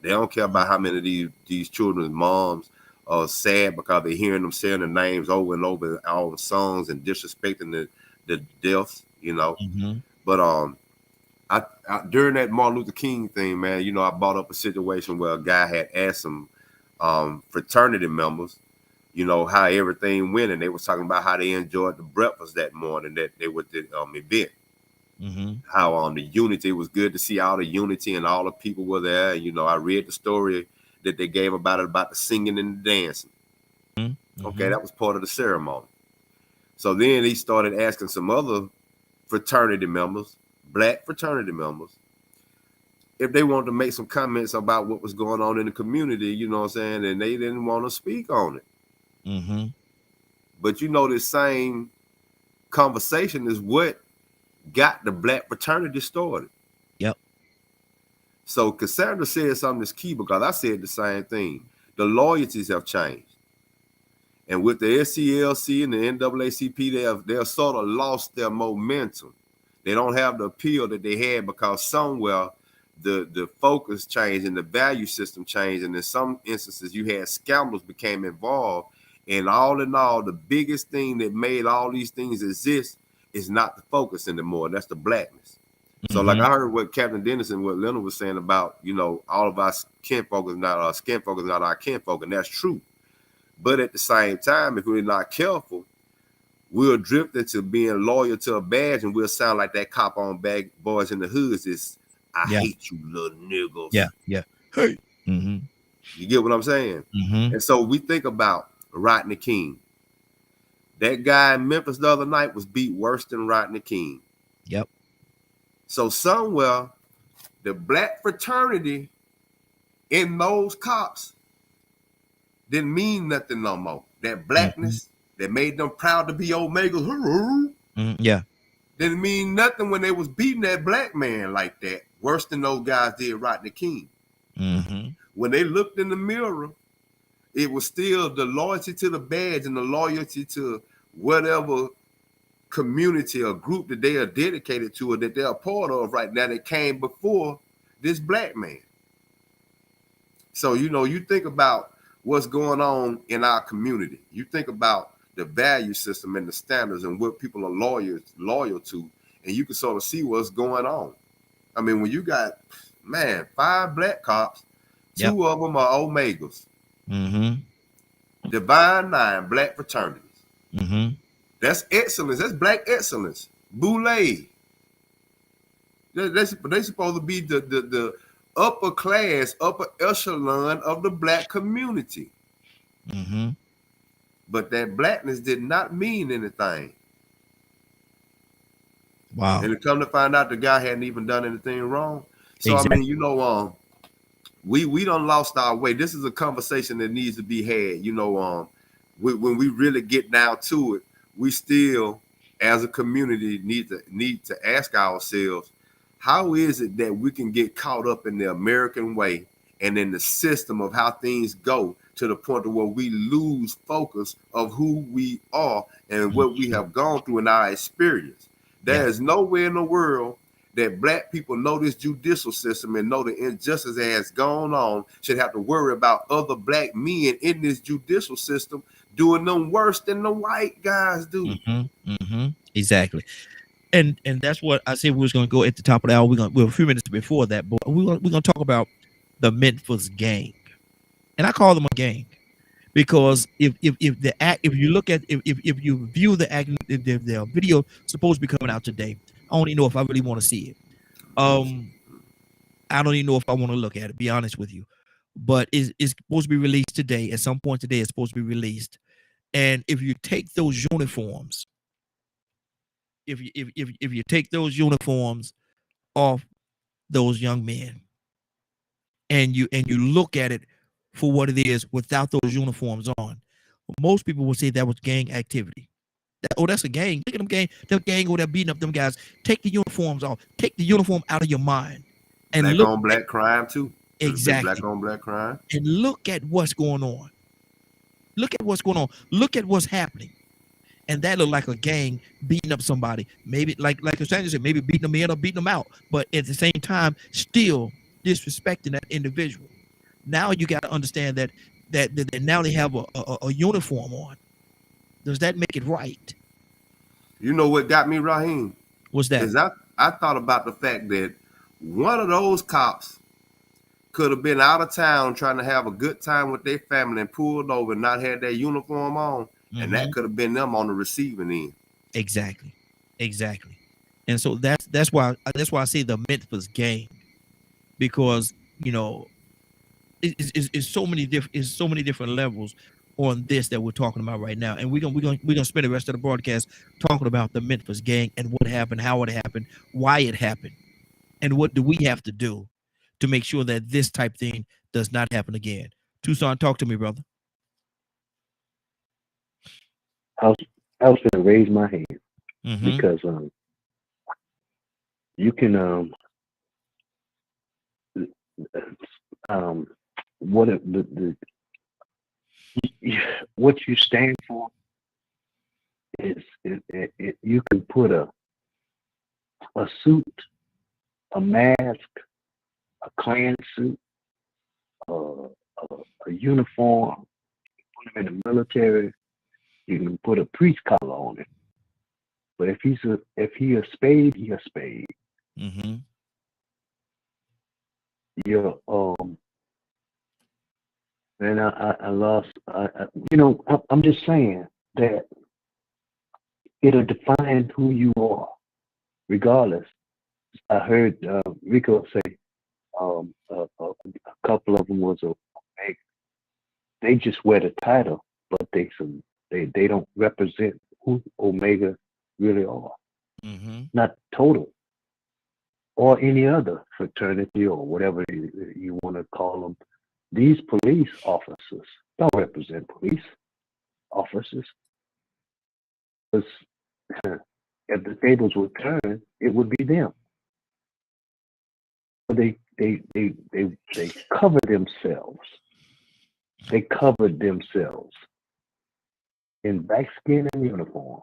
They don't care about how many of these children's moms are sad because they're hearing them saying their names over and over in all the songs and disrespecting the deaths, you know. Mm-hmm. But I during that Martin Luther King thing, man, you know, I brought up a situation where a guy had asked some fraternity members, you know, how everything went, and they was talking about how they enjoyed the breakfast that morning that they were the event. Mm-hmm. How the unity, it was good to see all the unity and all the people were there. You know, I read the story that they gave about the singing and the dancing. Mm-hmm. Okay, that was part of the ceremony. So then he started asking some other fraternity members, black fraternity members, if they wanted to make some comments about what was going on in the community, you know what I'm saying, and they didn't want to speak on it. Mm-hmm. But you know, this same conversation is what got the black fraternity started. Yep. So Cassandra said something that's key, because I said the same thing. The loyalties have changed. And with the SCLC and the NAACP, they have sort of lost their momentum. They don't have the appeal that they had, because somewhere the focus changed and the value system changed. And in some instances, you had scandals became involved. And all in all, the biggest thing that made all these things exist is not the focus anymore. That's the blackness. So like I heard what Captain Dennis and what Leonard was saying about, you know, all of our skin folk is not our skin folk, is not our kin folk, and that's true. But at the same time, if we're not careful, we'll drift into being loyal to a badge, and we'll sound like that cop on Bad Boys in the Hoods is, I hate you little niggas. Yeah, yeah. Hey. Mm-hmm. You get what I'm saying? Mm-hmm. And so we think about Rodney King. That guy in Memphis the other night was beat worse than Rodney King. Yep. So somewhere, the black fraternity in those cops didn't mean nothing no more. That blackness that made them proud to be Omegas, yeah, didn't mean nothing when they was beating that black man like that, worse than those guys did Rodney King. Mm-hmm. When they looked in the mirror, it was still the loyalty to the badge and the loyalty to whatever community or group that they are dedicated to or that they're a part of right now that came before this black man. So, you know, you think about what's going on in our community. You think about the value system and the standards and what people are loyal to, and you can sort of see what's going on. I mean, when you got, 5 black cops, 2 of them are Omegas. Mm-hmm. Divine 9 black fraternities. Mm-hmm. That's excellence. That's black excellence. Boulay. They're supposed to be the upper class, upper echelon of the black community. Mm-hmm. But that blackness did not mean anything. Wow. And to come to find out, the guy hadn't even done anything wrong. So Exactly. I mean, you know, we done lost our way. This is a conversation that needs to be had. You know, when we really get down to it, we still, as a community, need to ask ourselves, how is it that we can get caught up in the American way and in the system of how things go to the point of where we lose focus of who we are and what we have gone through in our experience? There is nowhere in the world that black people know this judicial system and know the injustice that has gone on should have to worry about other black men in this judicial system doing them worse than the white guys do. Mm-hmm. Mm-hmm. Exactly. And that's what I said we was going to go at the top of the hour. We're a few minutes before that, but we're going to talk about the Memphis gang. And I call them a gang because if you look at if you view the act, if the video supposed to be coming out today, I don't even know if I really want to see it. I don't even know if I want to look at it, be honest with you. But it's supposed to be released today. At some point today, it's supposed to be released. And if you take those uniforms if you take those uniforms off those young men and you look at it for what it is without those uniforms on, most people will say that was gang activity. That's a gang. Look at them gang. That gang over there beating up them guys. Take the uniforms off. Take the uniform out of your mind. And Black look on black crime too. exactly. Black on black crime. And look at what's going on. Look at what's going on. Look at what's happening. And that look like a gang beating up somebody. Maybe like Cassandra said, maybe beating them in or beating them out. But at the same time, still disrespecting that individual. Now you got to understand that now they have a uniform on. Does that make it right? You know what got me, Raheem? What's that? Is I thought about the fact that one of those cops could have been out of town trying to have a good time with their family and pulled over and not had their uniform on, and that could have been them on the receiving end. Exactly. And so that's why I say the Memphis gang, because it's so many different levels on this that we're talking about right now, and we're gonna spend the rest of the broadcast talking about the Memphis gang and what happened, how it happened, why it happened, and what do we have to do to make sure that this type thing does not happen again. Tucson, talk to me, brother. I was going to raise my hand because you can what you stand for is you can put a suit, a mask, a Klan suit, a uniform, put him in the military. You can put a priest collar on it. But if he a spade, he a spade. You're and I lost. I'm just saying that it'll define who you are, regardless. I heard Rico say a couple of them was Omega. They just wear the title, but they don't represent who Omega really are. Not total or any other fraternity or whatever you want to call them. These police officers don't represent police officers. Because if the tables were turned, it would be them. They cover themselves. They covered themselves in black skin and uniform.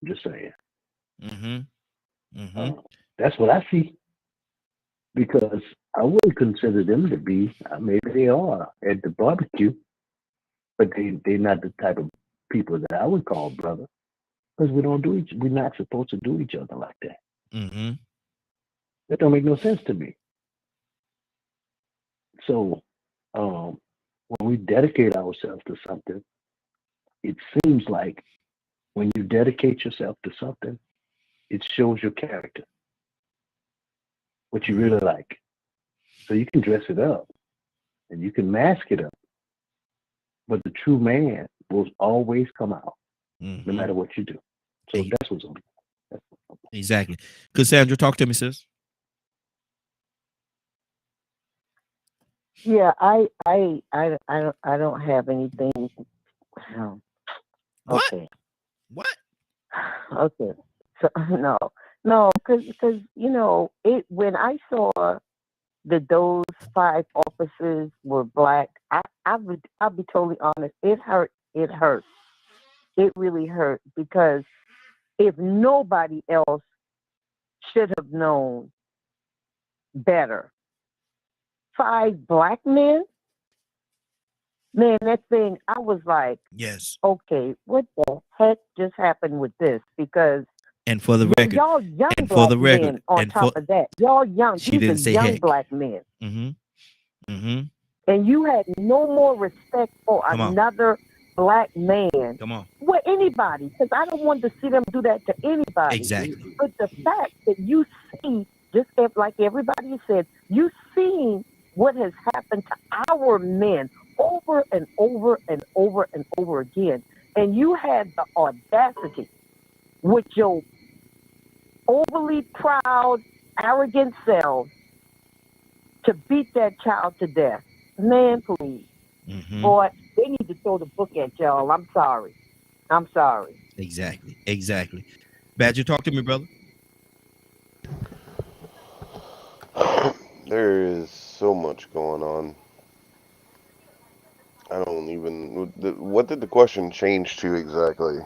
I'm just saying. That's what I see. Because I wouldn't consider them to be, maybe they are at the barbecue, but they're not the type of people that I would call brother. Because we're not supposed to do each other like that. That don't make no sense to me. So when we dedicate ourselves to something, it seems like when you dedicate yourself to something, it shows your character, what you really like. So you can dress it up and you can mask it up, but the true man will always come out, no matter what you do. So that's what's on. Exactly. Cassandra, talk to me, sis. Yeah, I don't have anything. Okay. What? Okay. So no, because when I saw that those 5 officers were black, I'll be totally honest. It hurt. It hurt. It really hurt, because if nobody else should have known better, 5 black men, man, that thing, I was like, yes, okay, what the heck just happened with this? Because and for the record, y'all young and black for the record, men on and top for, of that, y'all young, she these didn't are say young heck. black men. Mm-hmm. And you had no more respect for Come on. another black man. Come on. Well, anybody, because I don't want to see them do that to anybody. Exactly. But the fact that you see, just like everybody said, you seen what has happened to our men over and over and over and over again. and you had the audacity with your overly proud, arrogant self to beat that child to death. Man, please. Mm-hmm. Boy, they need to throw the book at y'all. I'm sorry. Exactly. Badger, talk to me, brother. There is so much going on. I don't even. What did the question change to exactly?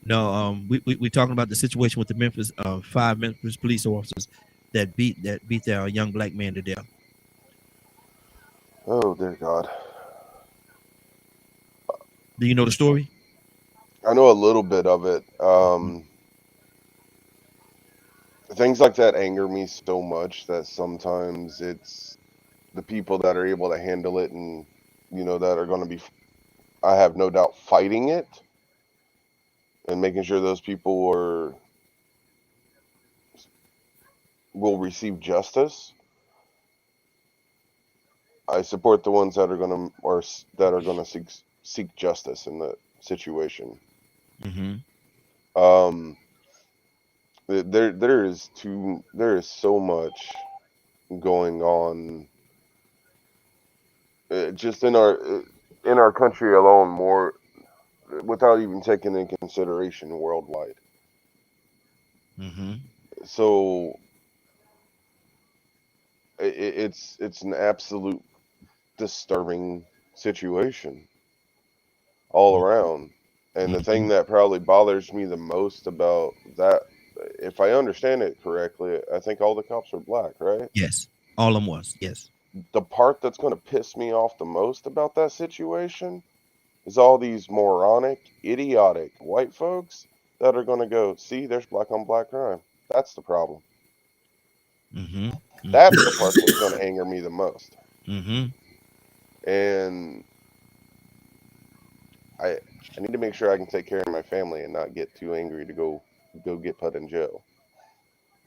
No, we talking about the situation with the Memphis, 5 Memphis police officers that beat their young black man to death. Oh dear God. Do you know the story? I know a little bit of it. Things like that anger me so much that sometimes it's the people that are able to handle it and, that are going to be, I have no doubt, fighting it and making sure those people will receive justice. I support the ones that are going to seek justice in the situation. Mm-hmm. There is so much going on just in our country alone, more without even taking into consideration worldwide. Mm-hmm. So it's an absolute disturbing situation all around. And the thing that probably bothers me the most about that, if I understand it correctly, I think all the cops are black, right? Yes, all of them was. Yes. The part that's going to piss me off the most about that situation is all these moronic, idiotic white folks that are going to go, see, there's black on black crime. That's the problem. Mm-hmm. That's the part that's going to anger me the most. Mm-hmm. And I need to make sure I can take care of my family and not get too angry to go get put in jail.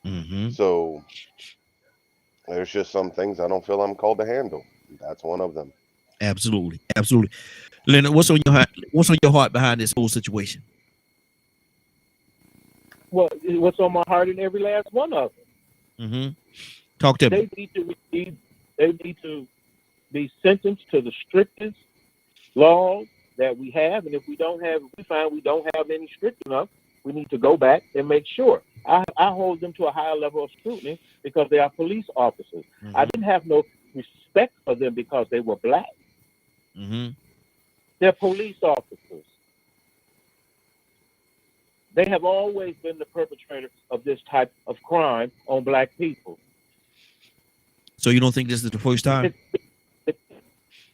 Mm-hmm. So there's just some things I don't feel I'm called to handle. That's one of them. Absolutely. Leonard, what's on your heart behind this whole situation? Well, what's on my heart in every last one of them. Mm-hmm. Talk to me. They need to be sentenced to the strictest laws that we have, and if we find we don't have any strict enough, we need to go back and make sure. I hold them to a higher level of scrutiny because they are police officers. Mm-hmm. I didn't have no respect for them because they were black. Mm-hmm. They're police officers. They have always been the perpetrator of this type of crime on black people. So you don't think this is the first time?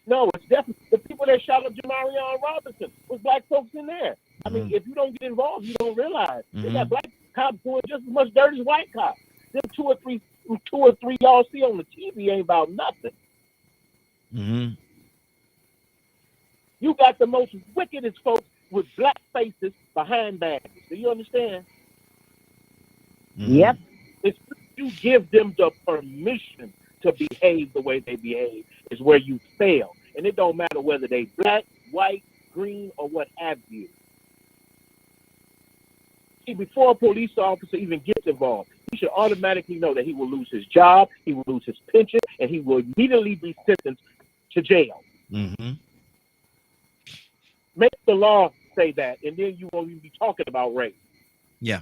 No, it's definitely the people that shot up Jamarion Robinson was black folks in there. I mean, if you don't get involved, you don't realize they got black cops doing just as much dirt as white cops. Them two or three y'all see on the TV ain't about nothing. Mm-hmm. You got the most wickedest folks with black faces behind badges. Do you understand? Mm-hmm. Yep. It's you give them the permission to behave the way they behave is where you fail. And it don't matter whether they black, white, green, or what have you. See, before a police officer even gets involved, he should automatically know that he will lose his job, he will lose his pension, and he will immediately be sentenced to jail. Mm-hmm. Make the law say that, and then you won't even be talking about race. Yeah.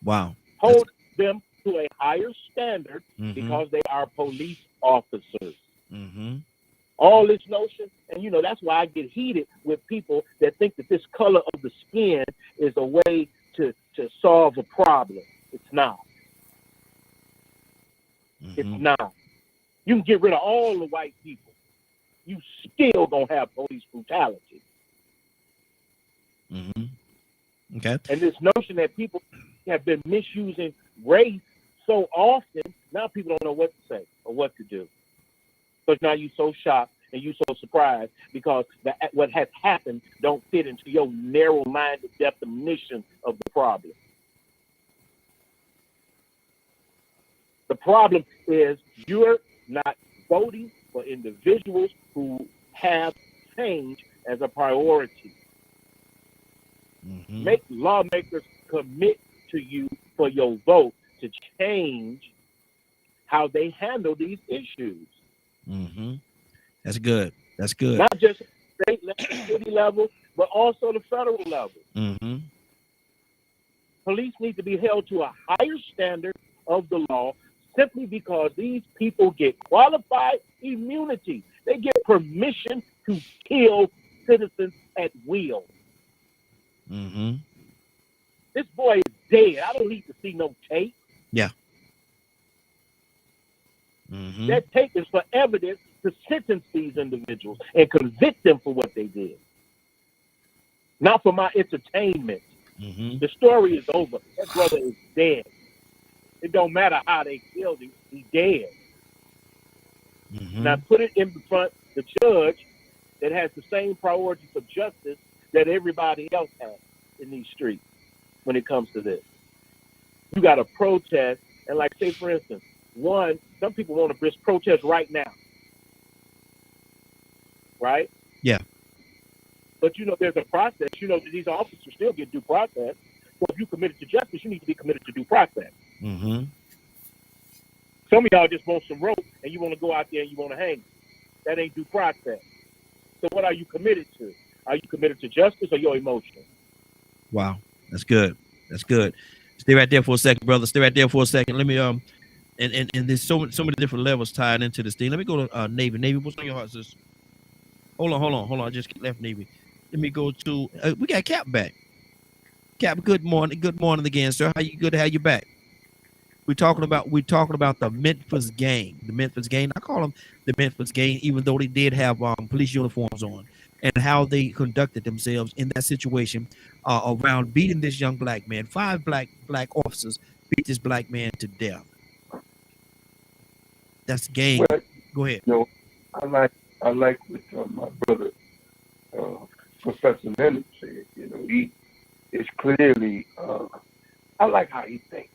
Wow. Hold them to a higher standard because they are police officers. Mm-hmm. All this notion, and that's why I get heated with people that think that this color of the skin is a way to solve a problem. It's not. Mm-hmm. It's not. You can get rid of all the white people. You still gonna have police brutality. Mm-hmm. Okay. And this notion that people have been misusing race so often, now people don't know what to say or what to do. But now you're so shocked and you're so surprised because what has happened don't fit into your narrow-minded definition of the problem. The problem is you're not voting for individuals who have change as a priority. Mm-hmm. Make lawmakers commit to you for your vote to change how they handle these issues. Mm-hmm. That's good. That's good. Not just state level, city level, but also the federal level. Mm-hmm. Police need to be held to a higher standard of the law simply because these people get qualified immunity. They get permission to kill citizens at will. Mm-hmm. This boy is dead. I don't need to see no tape. Yeah. Mm-hmm. That tape is for evidence to sentence these individuals and convict them for what they did. Not for my entertainment. Mm-hmm. The story is over. That brother is dead. It don't matter how they killed him. He's dead. Mm-hmm. Now put it in front of the judge that has the same priorities of justice that everybody else has in these streets when it comes to this. You got to protest, and like say for instance, some people want to protest right now, right? Yeah. But there's a process. That these officers still get due process. So if you're committed to justice, you need to be committed to due process. Mm-hmm. Some of y'all just want some rope and you want to go out there and you want to hang. That ain't due process. So what are you committed to? Are you committed to justice or your emotion? Wow. That's good. That's good. Stay right there for a second, brother. Stay right there for a second. Let me and there's so many different levels tied into this thing. Let me go to Navy. Navy, what's on your heart, sis? Hold on. I just left Navy. Let me go to we got Cap back. Cap, good morning. Good morning again, sir. How you? Good to have you back. We're talking about the Memphis gang. The Memphis gang. I call them the Memphis gang, even though they did have police uniforms on, and how they conducted themselves in that situation around beating this young black man. 5 black officers beat this black man to death. That's gang. Well, go ahead. I like what my brother Professor Leonard said. He is clearly. I like how he thinks.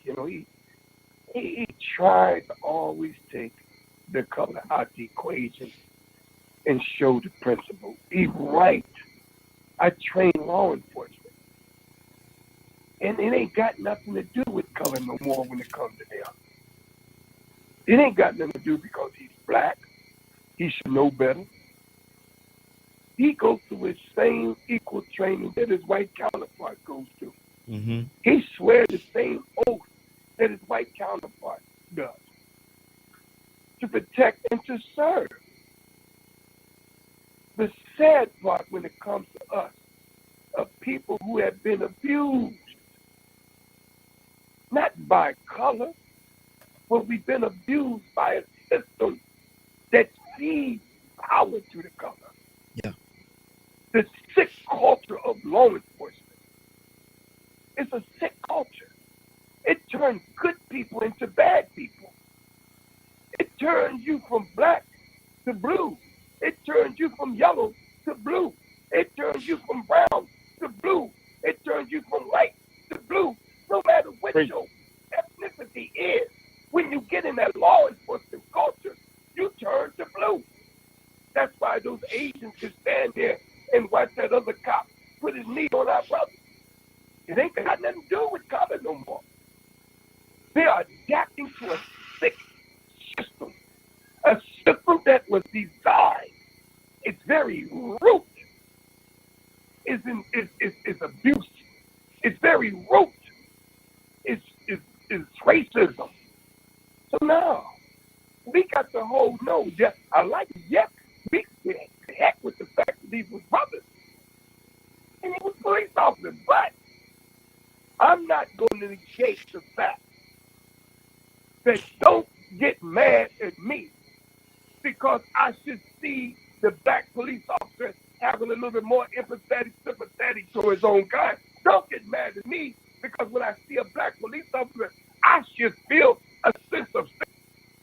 He tried to always take the color out the equation and show the principle. He's right. I train law enforcement, and it ain't got nothing to do with color no more when it comes to them. It ain't got nothing to do because he's black. He should know better. He goes through his same equal training that his white counterpart goes through. Mm-hmm. He swears the same oath that his white counterpart does to protect and to serve. The sad part when it comes to us of people who have been abused, not by color, but we've been abused by a system that feeds power to the color. Yeah. The sick culture of law enforcement. It's a sick culture. It turns good people into bad people. It turns you from black to blue. It turns you from yellow to blue. It turns you from brown to blue. It turns you from white to blue. No matter what your ethnicity is, when you get in that law enforcement culture, you turn to blue. That's why those Asians can stand there and watch that other cop put his knee on our brother. It ain't got nothing to do with color no more. They are adapting to a sick system. A system that was designed, its very root is abuse. Its very root is racism. So now, we got the whole I like it. Yes, we heck with the fact that these were brothers. And he was police officers, but I'm not going to negate the fact that don't get mad at me because I should see the black police officer having a little bit more sympathetic to his own kind. Don't get mad at me because when I see a black police officer, I should feel a sense of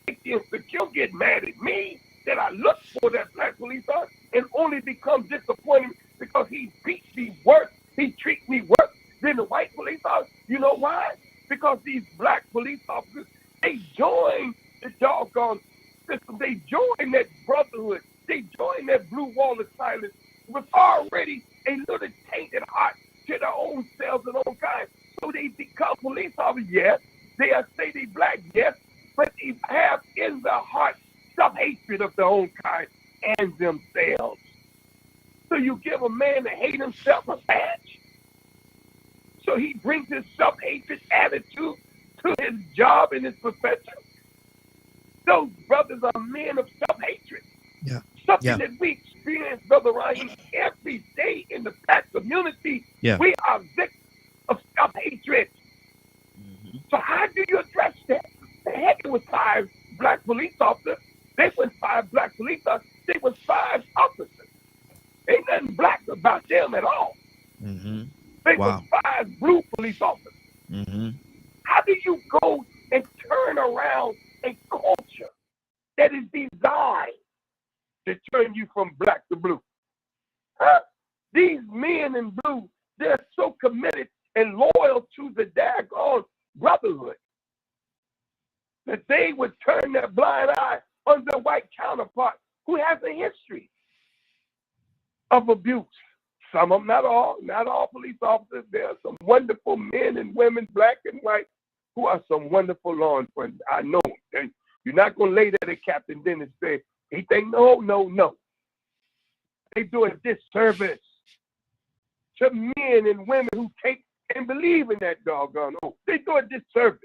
safety and security. Don't get mad at me that I look for that black police officer and only become disappointed because he beats me worse, he treats me worse than the white police officer. You know why? Because these black police officers, they join the doggone system. They join that brotherhood. They join that blue wall of silence with already a little tainted heart to their own selves and own kind. So they become police officers, yes. They say they black, yes. But they have in their heart self-hatred of their own kind and themselves. So you give a man to hate himself a badge. So he brings his self-hatred attitude to his job and his profession. Those brothers are men of self-hatred. Yeah. Something that we experience, Brother Ryan, every day in the black community. Yeah. We are victims of self-hatred. Mm-hmm. So how do you address that? The heck, it was 5 black police officers. They weren't 5 black police officers. They was 5 officers. Ain't nothing black about them at all. Mm-hmm. They Wow. was 5 blue police officers. Mm-hmm. How do you go and turn around a culture that is designed to turn you from black to blue? Huh? These men in blue, they're so committed and loyal to the daggone brotherhood that they would turn their blind eye on their white counterpart who has a history of abuse. Some of them, not all police officers. There are some wonderful men and women, black and white, who are some wonderful law enforcement. I know them. You're not going to lay there at Captain Dennis say, he think, no. They do a disservice to men and women who take and believe in that doggone oath. They do a disservice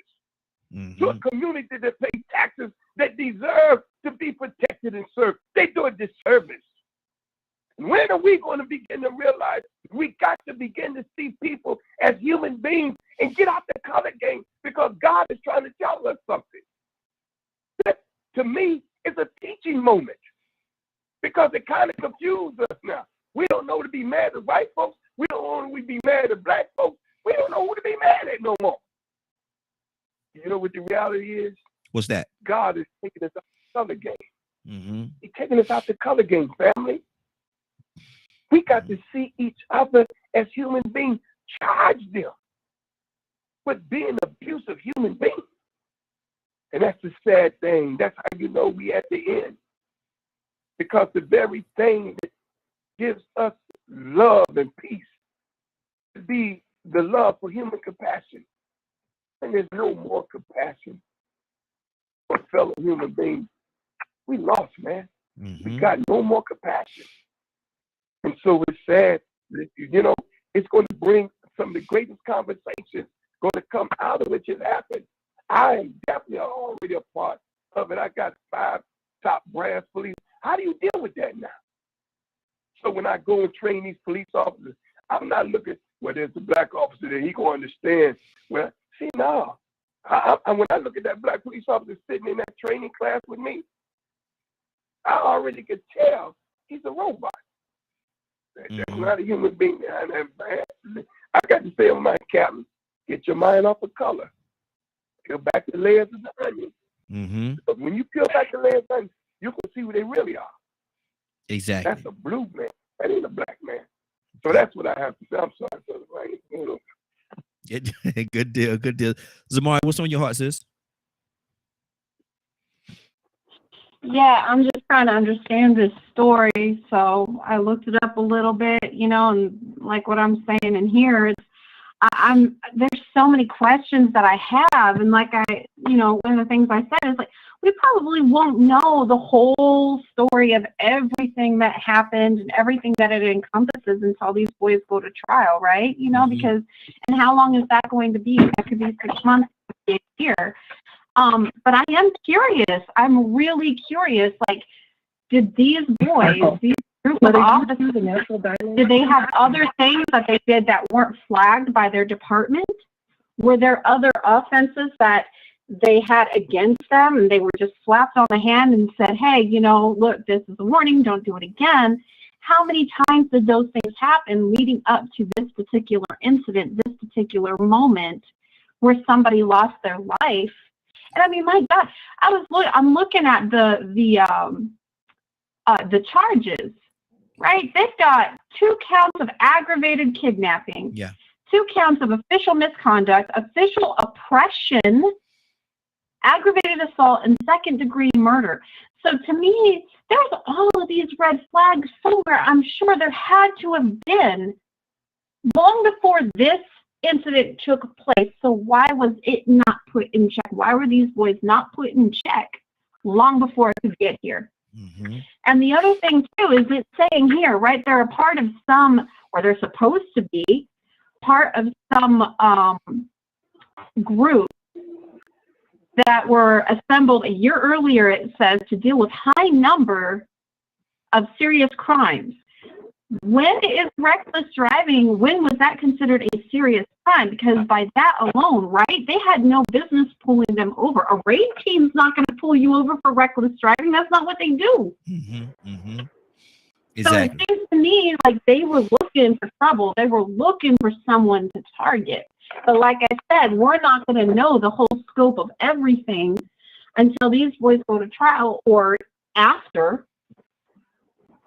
to a community that pays taxes that deserve to be protected and served. They do a disservice. When are we going to begin to realize we got to begin to see people as human beings and get out the color game, because God is trying to tell us something? That, to me, is a teaching moment, because it kind of confuses us now. We don't know to be mad at white folks. We don't know to be mad at black folks. We don't know who to be mad at no more. You know what the reality is? What's that? God is taking us out the color game. Mm-hmm. He's taking us out the color game, family. We got to see each other as human beings, charge them with being abusive human beings. And that's the sad thing. That's how you know we at the end. Because the very thing that gives us love and peace to be the love for human compassion. And there's no more compassion for fellow human beings. We lost, man. Mm-hmm. We got no more compassion. And so it's sad that, you know, it's going to bring some of the greatest conversations going to come out of it just happen. I am definitely already a part of it. I got 5 top brass police. How do you deal with that now? So when I go and train these police officers, I'm not looking, well, there's a black officer that he going to understand. Well, see, no. When I look at that black police officer sitting in that training class with me, I already could tell he's a robot. That's not a human being behind that. I got to say on my captain, get your mind off of color. Peel back the layers of the onion. Mm-hmm. But when you peel back the layers of the onion, you can see who they really are. Exactly. That's a blue man. That ain't a black man. So that's what I have to say. I'm sorry, brother. Good deal. Good deal. Zamari, what's on your heart, sis? Yeah, I'm just trying to understand this story. So I looked it up a little bit, you know, and like what I'm saying in here, it's there's so many questions that I have, and like one of the things I said is like we probably won't know the whole story of everything that happened and everything that it encompasses until these boys go to trial, right? You know, because and how long is that going to be? That could be 6 months, a year. But I am curious. I'm really curious. Like, did these boys, these group of officers, did they have other things that they did that weren't flagged by their department? Were there other offenses that they had against them and they were just slapped on the hand and said, hey, you know, look, this is a warning, don't do it again? How many times did those things happen leading up to this particular incident, this particular moment where somebody lost their life? And I mean, my God, I'm looking at the charges, right? They've got 2 counts of aggravated kidnapping, 2 counts of official misconduct, official oppression, aggravated assault, and second-degree murder. So to me, there's all of these red flags somewhere. I'm sure there had to have been long before this incident took place. So why was it not put in check? Why were these boys not put in check long before it could get here? Mm-hmm. And the other thing too is it's saying here, right? They're a part of some, or they're supposed to be part of some group that were assembled a year earlier, it says, to deal with high number of serious crimes. When is reckless driving, when was that considered a serious crime? Because by that alone, right, they had no business pulling them over. A raid team's not going to pull you over for reckless driving. That's not what they do. Mm-hmm. Mm-hmm. So Exactly. it seems to me like they were looking for trouble. They were looking for someone to target. But like I said, we're not going to know the whole scope of everything until these boys go to trial or after.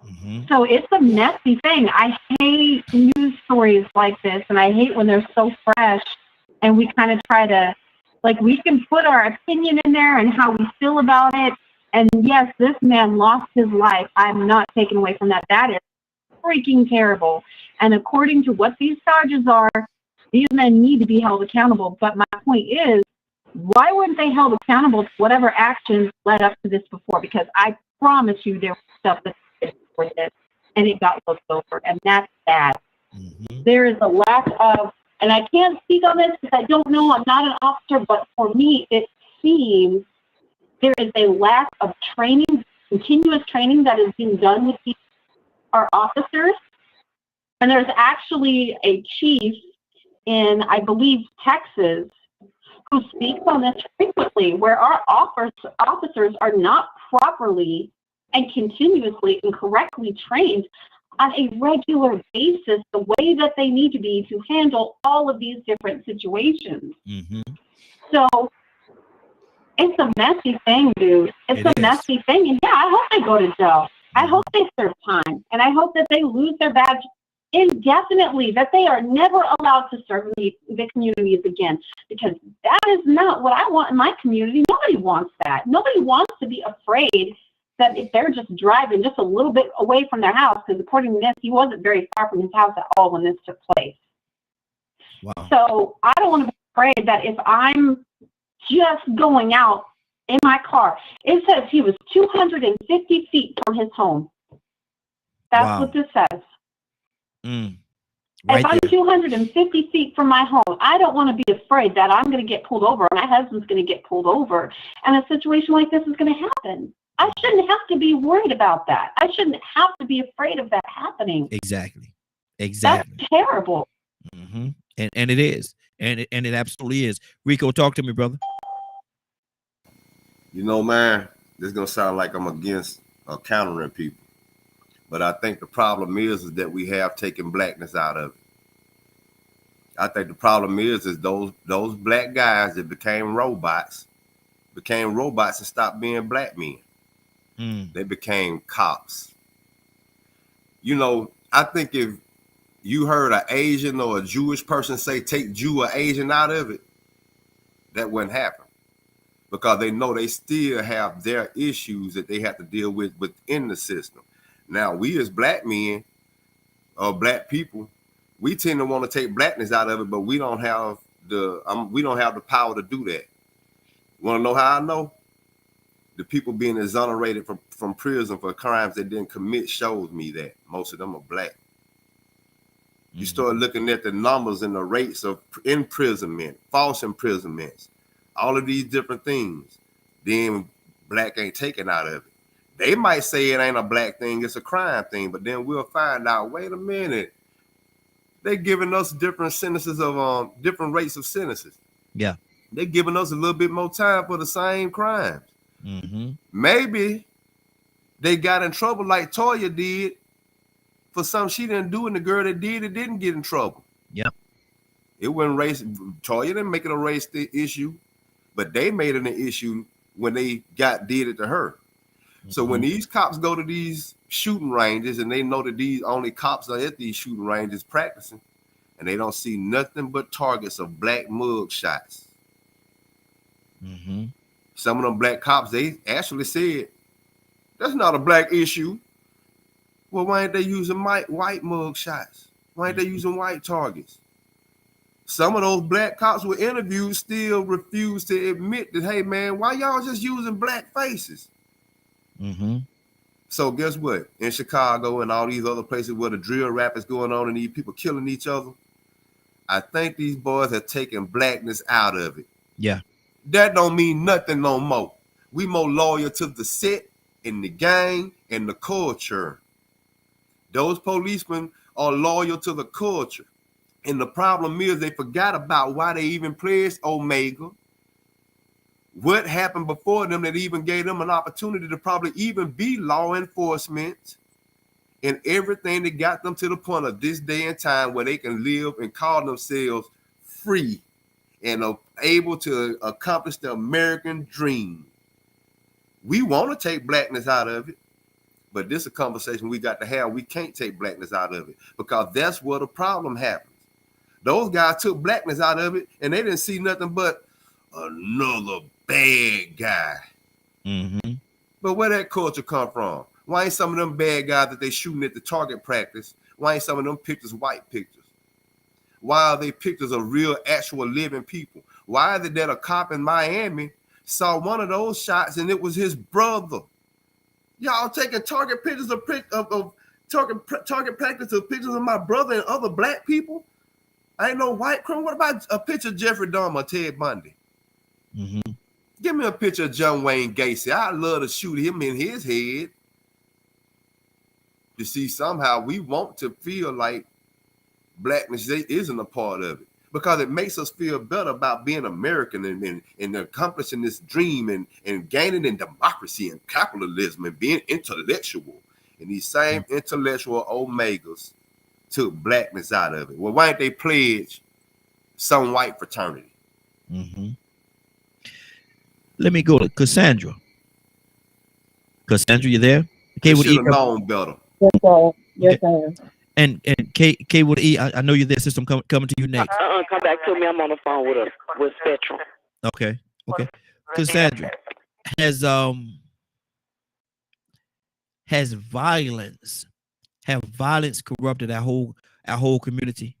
Mm-hmm. So it's a messy thing. I hate news stories like this, and I hate when they're so fresh and we kind of try to, like, we can put our opinion in there and how we feel about it. And yes, this man lost his life. I'm not taking away from that. That is freaking terrible. And according to what these charges are, these men need to be held accountable. But my point is, why weren't they held accountable to whatever actions led up to this before? Because I promise you there was stuff that for this, and it got looked over, and that's bad. Mm-hmm. There is a lack of, and I can't speak on this because I don't know, I'm not an officer, but for me, it seems there is a lack of training, continuous training that is being done with our officers. And there's actually a chief in, I believe, Texas, who speaks on this frequently, where our officers are not properly and continuously and correctly trained on a regular basis the way that they need to be to handle all of these different situations. Mm-hmm. So it's a messy thing, dude. It's a messy thing. And yeah, I hope they go to jail. I hope they serve time. And I hope that they lose their badge indefinitely, that they are never allowed to serve the communities again. Because that is not what I want in my community. Nobody wants that. Nobody wants to be afraid that if they're just driving just a little bit away from their house, because according to this, he wasn't very far from his house at all when this took place. Wow. So I don't want to be afraid that if I'm just going out in my car, it says he was 250 feet from his home. That's Wow. what this says. Right if I'm there. 250 feet from my home, I don't want to be afraid that I'm going to get pulled over, my husband's going to get pulled over, and a situation like this is going to happen. I shouldn't have to be worried about that. I shouldn't have to be afraid of that happening. Exactly. Exactly. That's terrible. Mm-hmm. And it is. And it absolutely is. Rico, talk to me, brother. You know, man, this is gonna sound like I'm against countering people, but I think the problem is that we have taken blackness out of it. I think the problem is those black guys that became robots and stopped being black men. They became cops. You know, I think if you heard an Asian or a Jewish person say take Jew or Asian out of it, that wouldn't happen. Because they know they still have their issues that they have to deal with within the system. Now, we as black men or black people, we tend to want to take blackness out of it, but we don't have the power to do that. Want to know how I know? The people being exonerated from prison for crimes they didn't commit shows me that most of them are black. You start looking at the numbers and the rates of imprisonment, false imprisonments, all of these different things, then black ain't taken out of it. They might say it ain't a black thing, it's a crime thing, but then we'll find out, wait a minute, they're giving us different sentences of different rates of sentences. Yeah. They're giving us a little bit more time for the same crimes. Mm-hmm. Maybe they got in trouble like Toya did for something she didn't do, and the girl that did it didn't get in trouble. Yep. It wasn't race. Toya didn't make it a race issue, but they made it an issue when they did it to her. Mm-hmm. So when these cops go to these shooting ranges and they know that these only cops are at these shooting ranges practicing, and they don't see nothing but targets of black mug shots. Mm-hmm. Some of them black cops, they actually said, that's not a black issue. Well, why ain't they using white mug shots? Why ain't they using white targets? Some of those black cops were interviewed still refuse to admit that, hey, man, why y'all just using black faces? Mm-hmm. So guess what? In Chicago and all these other places where the drill rap is going on and these people killing each other, I think these boys have taken blackness out of it. Yeah. That don't mean nothing no more. We more loyal to the set and the gang and the culture. Those policemen are loyal to the culture. And the problem is they forgot about why they even pledged Omega. What happened before them that even gave them an opportunity to probably even be law enforcement, and everything that got them to the point of this day and time where they can live and call themselves free and are able to accomplish the American dream. We want to take blackness out of it, but this is a conversation we got to have. We can't take blackness out of it because that's where the problem happens. Those guys took blackness out of it and they didn't see nothing but another bad guy. Mm-hmm. But where that culture come from? Why ain't some of them bad guys that they shooting at the target practice? Why ain't some of them pictures white pictures? Why are they pictures of real, actual living people? Why is it that a cop in Miami saw one of those shots and it was his brother? Y'all taking target pictures of target practice of pictures of my brother and other black people? I ain't no white criminal. What about a picture of Jeffrey Dahmer, Ted Bundy? Mm-hmm. Give me a picture of John Wayne Gacy. I'd love to shoot him in his head. You see, somehow we want to feel like blackness isn't a part of it because it makes us feel better about being American and accomplishing this dream and gaining in democracy and capitalism and being intellectual. And these same intellectual Omegas took blackness out of it. Well, why ain't they pledge some white fraternity? Mm-hmm. Let me go to Cassandra. Cassandra, you there? They should have known better. Yes, sir. Yes, sir. And K with E, I know you're there, system coming to you next. Come back to me. I'm on the phone with Spectrum. Okay. Cassandra, has violence corrupted our whole community?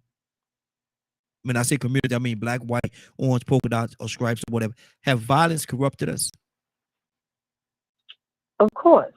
When I say community, I mean black, white, orange, polka dots, or stripes, or whatever. Have violence corrupted us? Of course.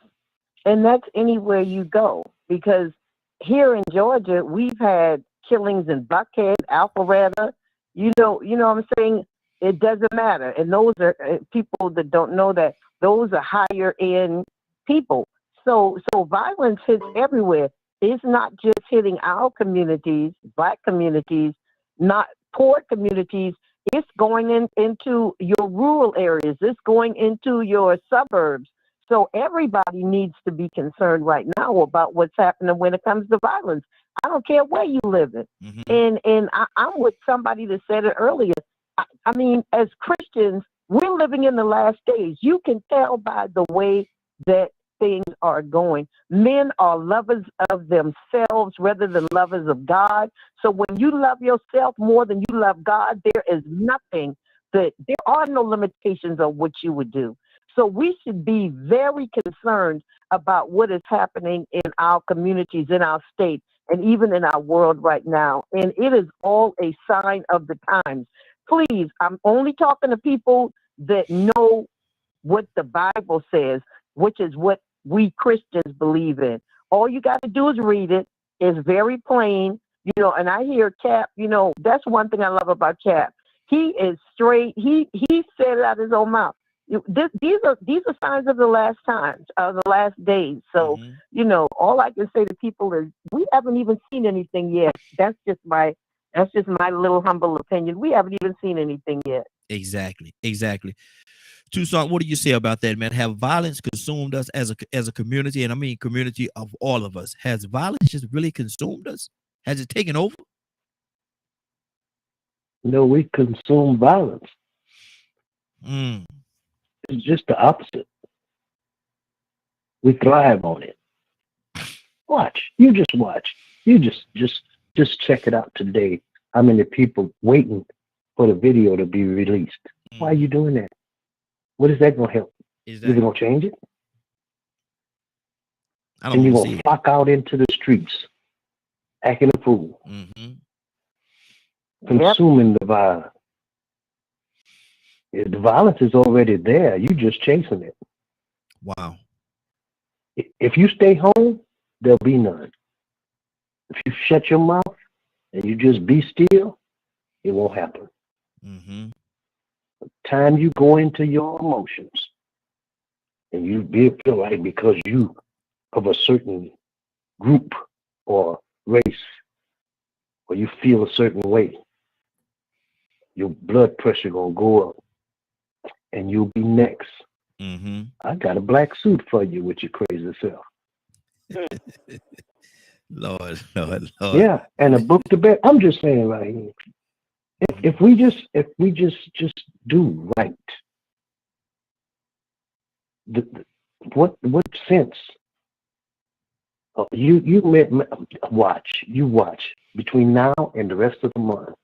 And that's anywhere you go. Because here in Georgia, we've had killings in Buckhead, Alpharetta. You know what I'm saying? It doesn't matter. And those are people that don't know that those are higher end people. So violence hits everywhere. It's not just hitting our communities, black communities, not poor communities. It's going into your rural areas. It's going into your suburbs. So everybody needs to be concerned right now about what's happening when it comes to violence. I don't care where you live in. Mm-hmm. And I'm with somebody that said it earlier. I mean, as Christians, we're living in the last days. You can tell by the way that things are going. Men are lovers of themselves rather than lovers of God. So when you love yourself more than you love God, there is nothing there are no limitations on what you would do. So we should be very concerned about what is happening in our communities, in our state, and even in our world right now. And it is all a sign of the times. Please, I'm only talking to people that know what the Bible says, which is what we Christians believe in. All you got to do is read it. It's very plain, and I hear Cap, that's one thing I love about Cap. He is straight. He said it out of his own mouth. These are signs of the last times, of the last days. So, all I can say to people is we haven't even seen anything yet. That's just my little humble opinion. We haven't even seen anything yet. Exactly. Tucson, what do you say about that, man? Have violence consumed us as a community? And I mean community of all of us. Has violence just really consumed us? Has it taken over? No, we consume violence. It's just the opposite. We thrive on it. Watch. You just watch. You just check it out today. How many people waiting for the video to be released? Why are you doing that? What is that going to help? Is it going to change it? And you're going to flock out into the streets acting a fool, Mm-hmm. consuming the violence. If the violence is already there, you just chasing it. Wow. If you stay home, there'll be none. If you shut your mouth and you just be still, it won't happen. Mm-hmm. Time you go into your emotions and you feel like because you of a certain group or race, or you feel a certain way, your blood pressure gonna go up and you'll be next. Mm-hmm. I got a black suit for you with your crazy self. Lord. Yeah, and a book to bed. I'm just saying right here. If we just do right, what sense? You watch between now and the rest of the month.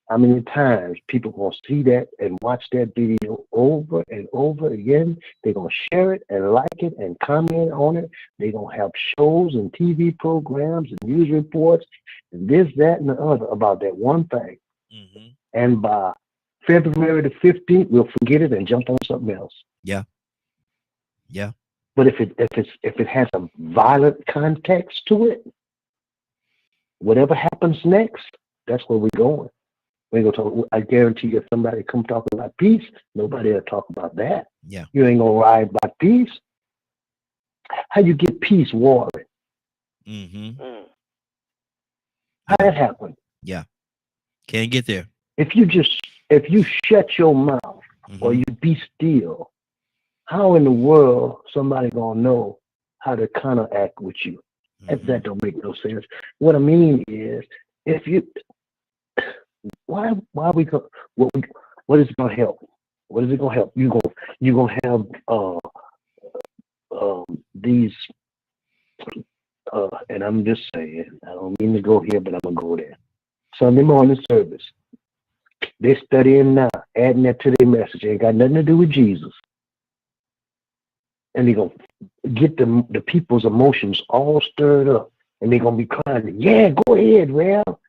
How many times people gonna see that and watch that video over and over again? They're gonna share it and like it and comment on it. They're gonna have shows and TV programs and news reports and this, that, and the other about that one thing. Mm-hmm. And by February the 15th, we'll forget it and jump on something else. Yeah. Yeah. But if it has a violent context to it, whatever happens next, that's where we're going. We ain't gonna talk. I guarantee you, if somebody come talking about peace, nobody will talk about that. Yeah. You ain't gonna ride by peace. How you get peace warring? Mm-hmm. How that happen? Yeah. Can't get there. If you shut your mouth or you be still, how in the world somebody gonna know how to counteract with you? That don't make no sense. What I mean is, if you, why we go? What is it gonna help? What is it gonna help? You gonna have these. And I'm just saying, I don't mean to go here, but I'm gonna go there. Sunday morning service. They studying now, adding that to their message. Ain't got nothing to do with Jesus. And they're going to get the people's emotions all stirred up. And they're going to be crying, yeah, go ahead, Ralph.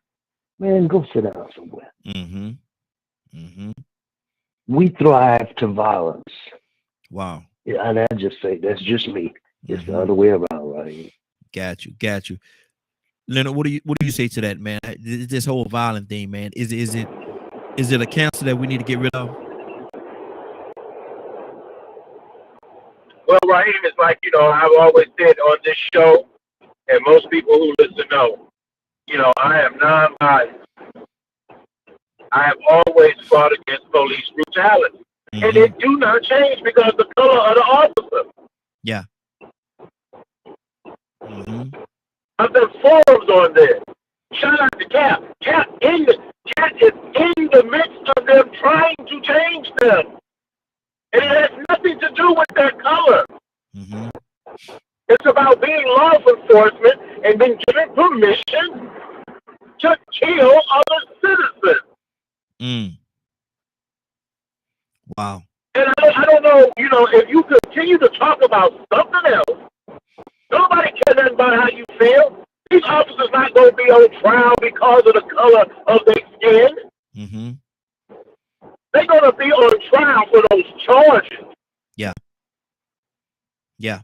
Man, go sit down somewhere. Mm-hmm. Mm-hmm. We thrive to violence. Wow. Yeah, and I just say, that's just me. It's the other way around right here. Got you. Leonard, what do you say to that, man? This whole violent thing, man. Is it a cancer that we need to get rid of? Well, Raheem, it's like, I've always said on this show, and most people who listen know, I am non-biased. I have always fought against police brutality. Mm-hmm. And it do not change because of the color of the officer. Yeah. Mm-hmm. I've done forums on this. Shout out to Cap. Cap is in the midst of them trying to change them. And it has nothing to do with their color. Mm-hmm. It's about being law enforcement and being given permission to kill other citizens. Mm. Wow. And I don't know, if you continue to talk about something else, nobody cares nothing about how you feel. These officers not going to be on trial because of the color of their skin. Mm-hmm. They're going to be on trial for those charges. Yeah. Yeah.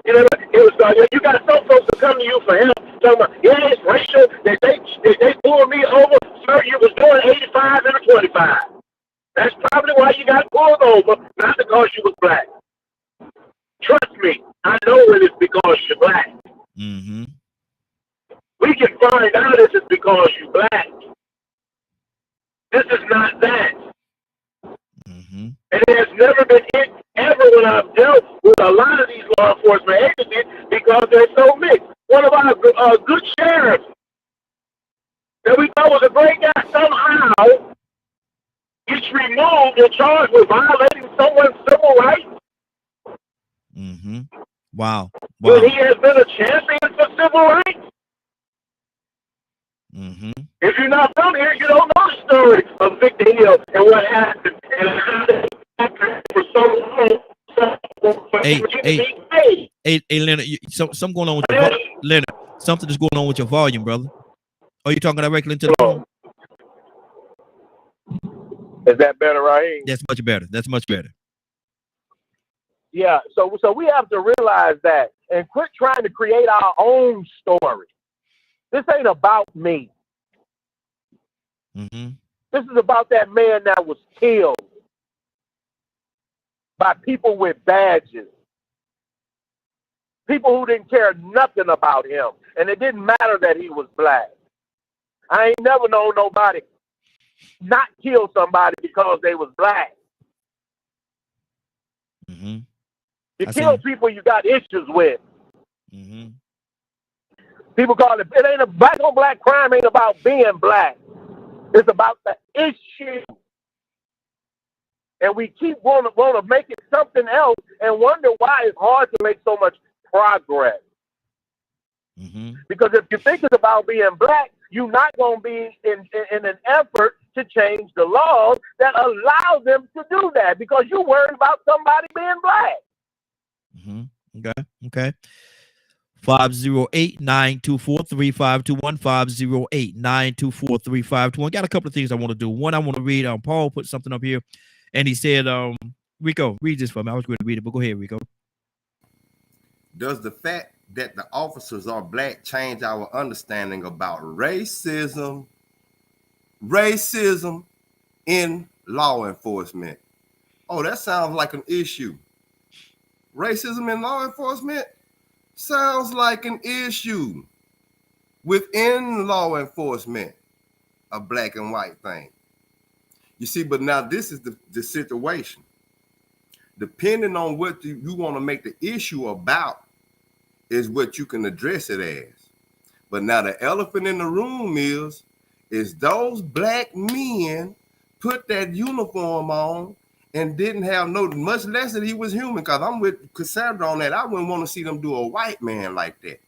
You got some folks that come to you for help, talking about, yeah, it's racial. They pulled me over. Sir, you was doing 85 and a 25. That's probably why you got pulled over, not because you was black. Trust me, I know it is because you're black. Mm-hmm. We can find out if it's because you're black. This is not that. Mm-hmm. And it has never been it ever when I've dealt with a lot of these law enforcement agencies because they're so mixed. One of our good sheriffs that we thought was a great guy somehow gets removed and charged with violating someone's civil rights. Mm-hmm. Wow. When he has been a champion for civil rights. Mm-hmm. If you're not from here, you don't know the story of Victor Hill and what happened and how they happened for so long. Hey, Leonard, something going on with your Leonard. Something is going on with your volume, brother. Are you talking directly into the phone? Is that better right here? That's much better. That's much better. Yeah, so we have to realize that and quit trying to create our own story. This ain't about me. Mm-hmm. This is about that man that was killed by people with badges. People who didn't care nothing about him. And it didn't matter that he was black. I ain't never known nobody not kill somebody because they was black. Mm-hmm. You kill people you got issues with. Mm-hmm. People call it ain't a black on black crime ain't about being black. It's about the issue. And we keep want to make it something else and wonder why it's hard to make so much progress. Mm-hmm. Because if you think it's about being black, you're not going to be in an effort to change the laws that allow them to do that because you're worried about somebody being black. Mm-hmm. Okay. 508-924-3521, 508-924-3521. Got a couple of things I want to do. One, I want to read. Paul put something up here, and he said, Rico, read this for me. I was going to read it, but go ahead, Rico. Does the fact that the officers are black change our understanding about racism in law enforcement? Oh, that sounds like an issue. Racism in law enforcement sounds like an issue within law enforcement, a black and white thing. You see, but now this is the situation. Depending on what you want to make the issue about is what you can address it as. But now the elephant in the room is those black men put that uniform on and didn't have much less that he was human, because I'm with Cassandra on that. I wouldn't want to see them do a white man like that.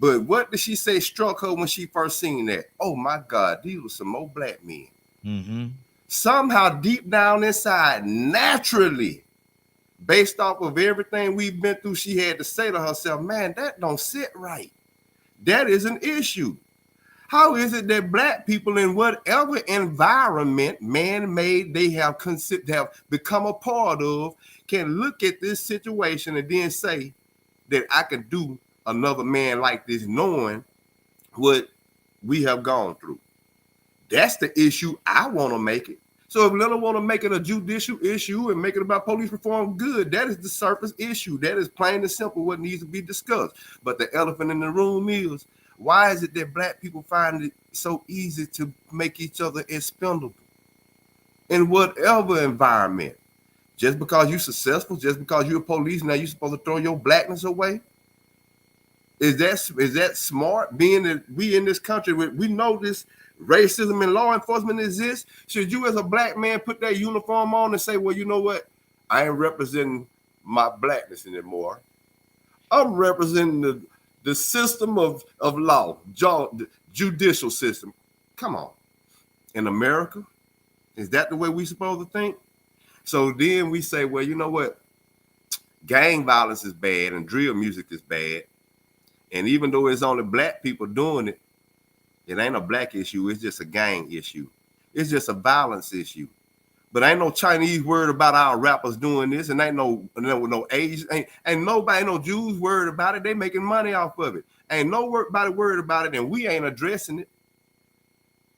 But what did she say struck her when she first seen that? Oh my God, these were some more black men. Mm-hmm. Somehow deep down inside, naturally, based off of everything we've been through, she had to say to herself, man, that don't sit right. That is an issue. How is it that black people in whatever environment, man-made, they have become a part of, can look at this situation and then say that I could do another man like this, knowing what we have gone through? That's the issue I want to make it. So if Lila want to make it a judicial issue and make it about police reform, good. That is the surface issue. That is plain and simple what needs to be discussed. But the elephant in the room is, why is it that black people find it so easy to make each other expendable in whatever environment? Just because you're successful, just because you're a police, now you're supposed to throw your blackness away? Is that smart? Being that we in this country, we know this racism in law enforcement exists. Should you as a black man put that uniform on and say, well, you know what? I ain't representing my blackness anymore. I'm representing the system of law, the judicial system. Come on. In America, is that the way we supposed to think? So then we say, well, you know what? Gang violence is bad and drill music is bad. And even though it's only black people doing it, it ain't a black issue. It's just a gang issue. It's just a violence issue. But ain't no Chinese worried about our rappers doing this, and ain't no Asian, ain't nobody, no Jews worried about it. They making money off of it. Ain't nobody worried about it, and we ain't addressing it.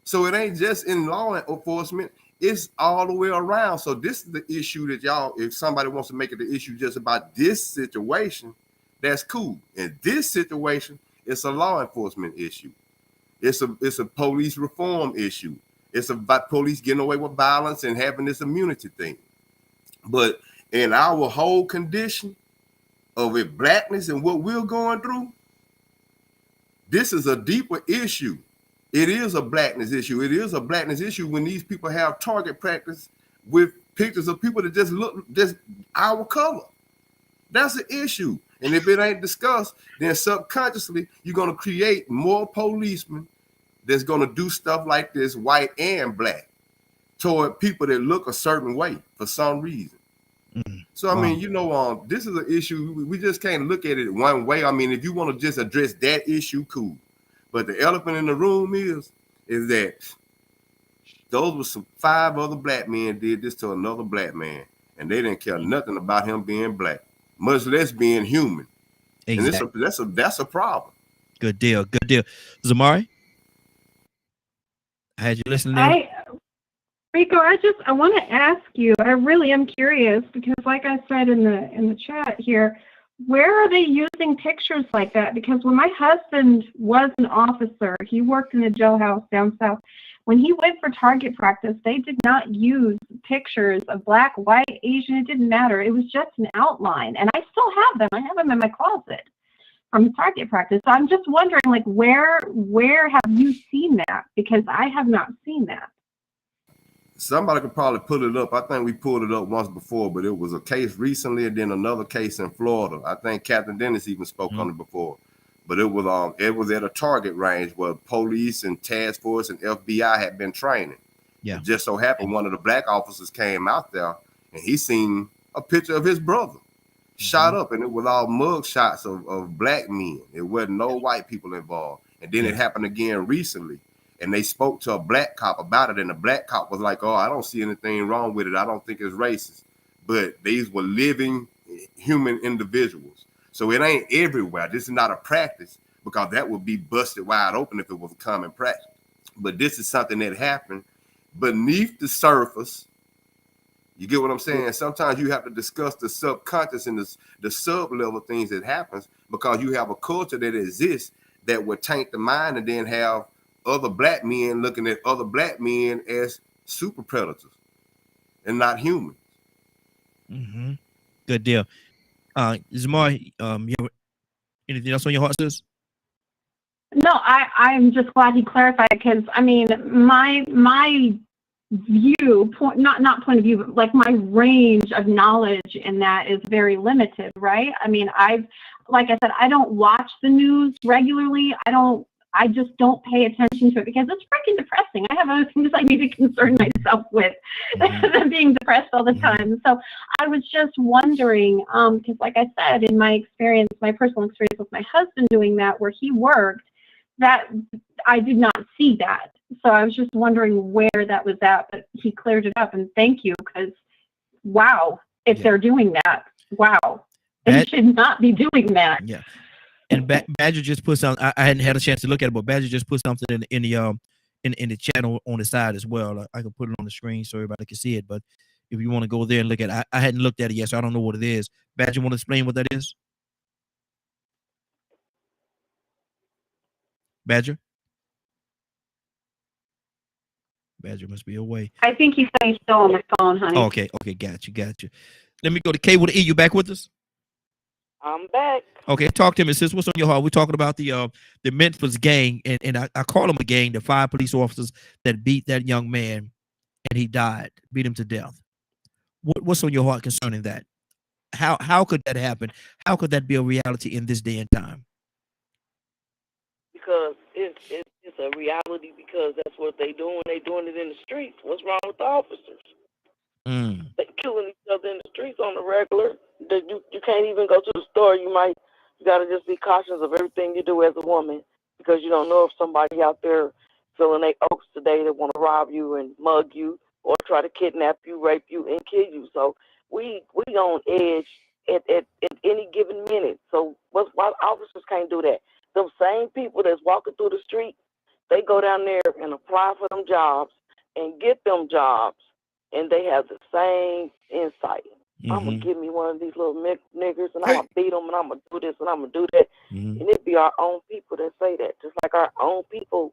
So it ain't just in law enforcement, it's all the way around. So this is the issue that y'all, if somebody wants to make it the issue just about this situation, that's cool. In this situation, it's a law enforcement issue. It's a police reform issue. It's about police getting away with violence and having this immunity thing. But in our whole condition of it, blackness and what we're going through, this is a deeper issue. It is a blackness issue. It is a blackness issue when these people have target practice with pictures of people that just look just our color. That's an issue. And if it ain't discussed, then subconsciously you're going to create more policemen that's going to do stuff like this, white and black, toward people that look a certain way for some reason. So, I mean, this is an issue. We just can't look at it one way. I mean, if you want to just address that issue, cool. But the elephant in the room is that those were some 5 other black men did this to another black man, and they didn't care nothing about him being black, much less being human. Exactly. And that's a problem. Good deal. Good deal. Zamari, I had you listening there. Rico, I want to ask you, I really am curious because like I said in the chat here, where are they using pictures like that? Because when my husband was an officer, he worked in a jailhouse down south. When he went for target practice, they did not use pictures of black, white, Asian, it didn't matter. It was just an outline. And I still have them. I have them in my closet from target practice. So I'm just wondering, like, where have you seen that? Because I have not seen that. Somebody could probably pull it up. I think we pulled it up once before, but it was a case recently and then another case in Florida. I think Captain Dennis even spoke on it before. But it was at a target range where police and task force and FBI had been training. Yeah. It just so happened one of the black officers came out there and he seen a picture of his brother shot up, and it was all mug shots of black men. It wasn't no white people involved. And then it happened again recently. And they spoke to a black cop about it, and the black cop was like, "Oh, I don't see anything wrong with it. I don't think it's racist." But these were living human individuals. So it ain't everywhere. This is not a practice, because that would be busted wide open if it was a common practice. But this is something that happened beneath the surface. You get what I'm saying? Sometimes you have to discuss the subconscious and the sub-level things that happens, because you have a culture that exists that would taint the mind, and then have other black men looking at other black men as super predators and not human. Mm-hmm. Good deal. Zamari, you have anything else on your heart, sis? No, I'm just glad he clarified, because I mean my view point, not point of view, but like my range of knowledge in that is very limited, right? I mean, like I said, I don't watch the news regularly. I just don't pay attention to it because it's freaking depressing. I have other things I need to concern myself with than being depressed all the time. So I was just wondering, because like I said, in my experience, my personal experience with my husband doing that, where he worked, that I did not see that. So I was just wondering where that was at, but he cleared it up, and thank you, because wow, if they're doing that, wow, they should not be doing that. Yeah. And Badger just put something. I hadn't had a chance to look at it, but Badger just put something in the channel on the side as well. I can put it on the screen so everybody can see it. But if you want to go there and look at it, I hadn't looked at it yet, so I don't know what it is. Badger, want to explain what that is? Badger must be away. I think he said he's still on the phone, honey. Oh, okay, got you. Let me go to K with the E. You back with us? I'm back. Okay, talk to me, sis. What's on your heart? We're talking about the Memphis gang, and I call them a gang, the 5 police officers that beat that young man, and he died, beat him to death. What's on your heart concerning that? How could that happen? How could that be a reality in this day and time? Because it's a reality, because that's what they doing. They doing it in the streets. What's wrong with the officers? They killing each other in the streets on the regular. You can't even go to the store. You gotta just be cautious of everything you do as a woman, because you don't know if somebody out there filling their oats today that want to rob you and mug you, or try to kidnap you, rape you, and kill you. So we on edge at any given minute. So why officers can't do that? Them same people that's walking through the street, they go down there and apply for them jobs and get them jobs, and they have the same insight. I'm going to give me one of these little niggers, and I'm going to beat them, and I'm going to do this, and I'm going to do that. And it be our own people that say that, just like our own people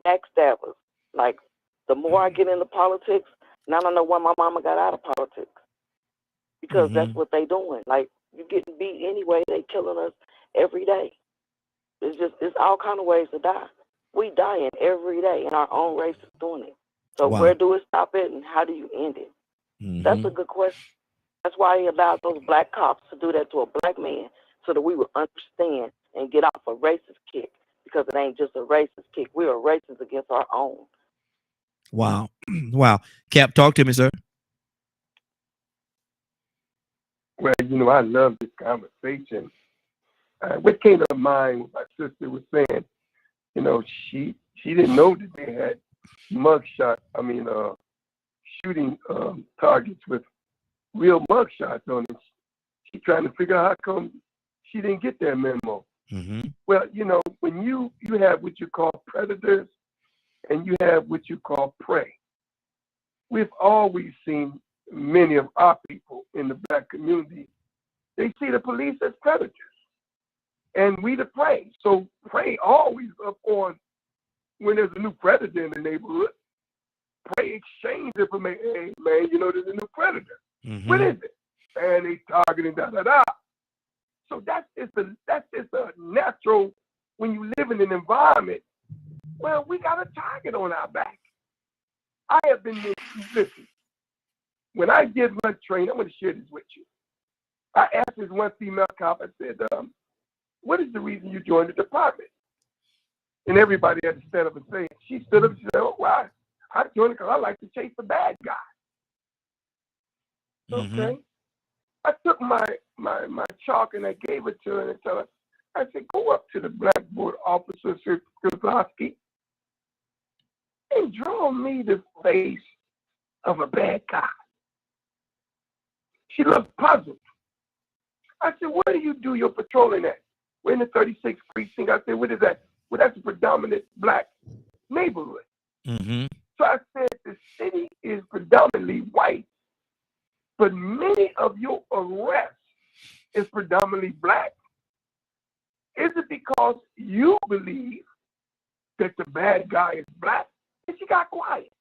backstabbers. Like, the more I get into politics, now I know why my mama got out of politics. Because that's what they doing. Like, you getting beat anyway, they killing us every day. It's all kind of ways to die. We dying every day, and our own race is doing it. So where do we stop it, and how do you end it? That's a good question. That's why he allowed those black cops to do that to a black man, so that we would understand and get off a racist kick, because it ain't just a racist kick. We are racist against our own. Wow. Wow. Cap, talk to me, sir. Well, I love this conversation. What came to mind, my sister was saying, you know, she didn't know that they had shooting targets with real mugshots on it. She's trying to figure out how come she didn't get that memo. Mm-hmm. Well, you know, when you have what you call predators and you have what you call prey. We've always seen many of our people in the black community, they see the police as predators and we the prey. So prey always up on when there's a new predator in the neighborhood. Prey exchange information. Hey man, you know there's a new predator. Mm-hmm. What is it? And they targeting da. So that's just a natural when you live in an environment. Well, we got a target on our back. I have been listen. When I did my training, I'm going to share this with you. I asked this one female cop. I said, "What is the reason you joined the department?" And everybody had to stand up and say it. She stood up and said, "Oh, why? I joined it because I like to chase the bad guy." Mm-hmm. Okay. I took my chalk and I gave it to her and told her, I said, "Go up to the blackboard, Officer Kozlowski, and draw me the face of a bad guy." She looked puzzled. I said, "Where do you do your patrolling at?" "We're in the 36th precinct." I said, "What is that?" "Well, that's a predominant black neighborhood." Mm-hmm. So I said, "The city is predominantly white, but many of your arrests is predominantly black. Is it because you believe that the bad guy is black?" And she got quiet.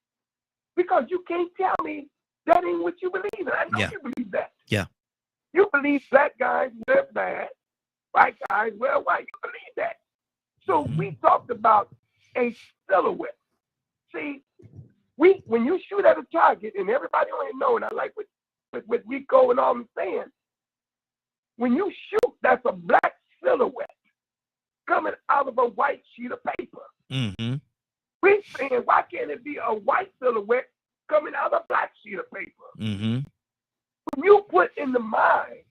Because you can't tell me that ain't what you believe. And I know you believe that. Yeah. You believe black guys wear bad, white guys wear white. You believe that. So we talked about a silhouette. See, when you shoot at a target, and everybody only know, and I like what Rico and all them saying, when you shoot, that's a black silhouette coming out of a white sheet of paper. Mm-hmm. We're saying, why can't it be a white silhouette coming out of a black sheet of paper? Mm-hmm. When you put in the mind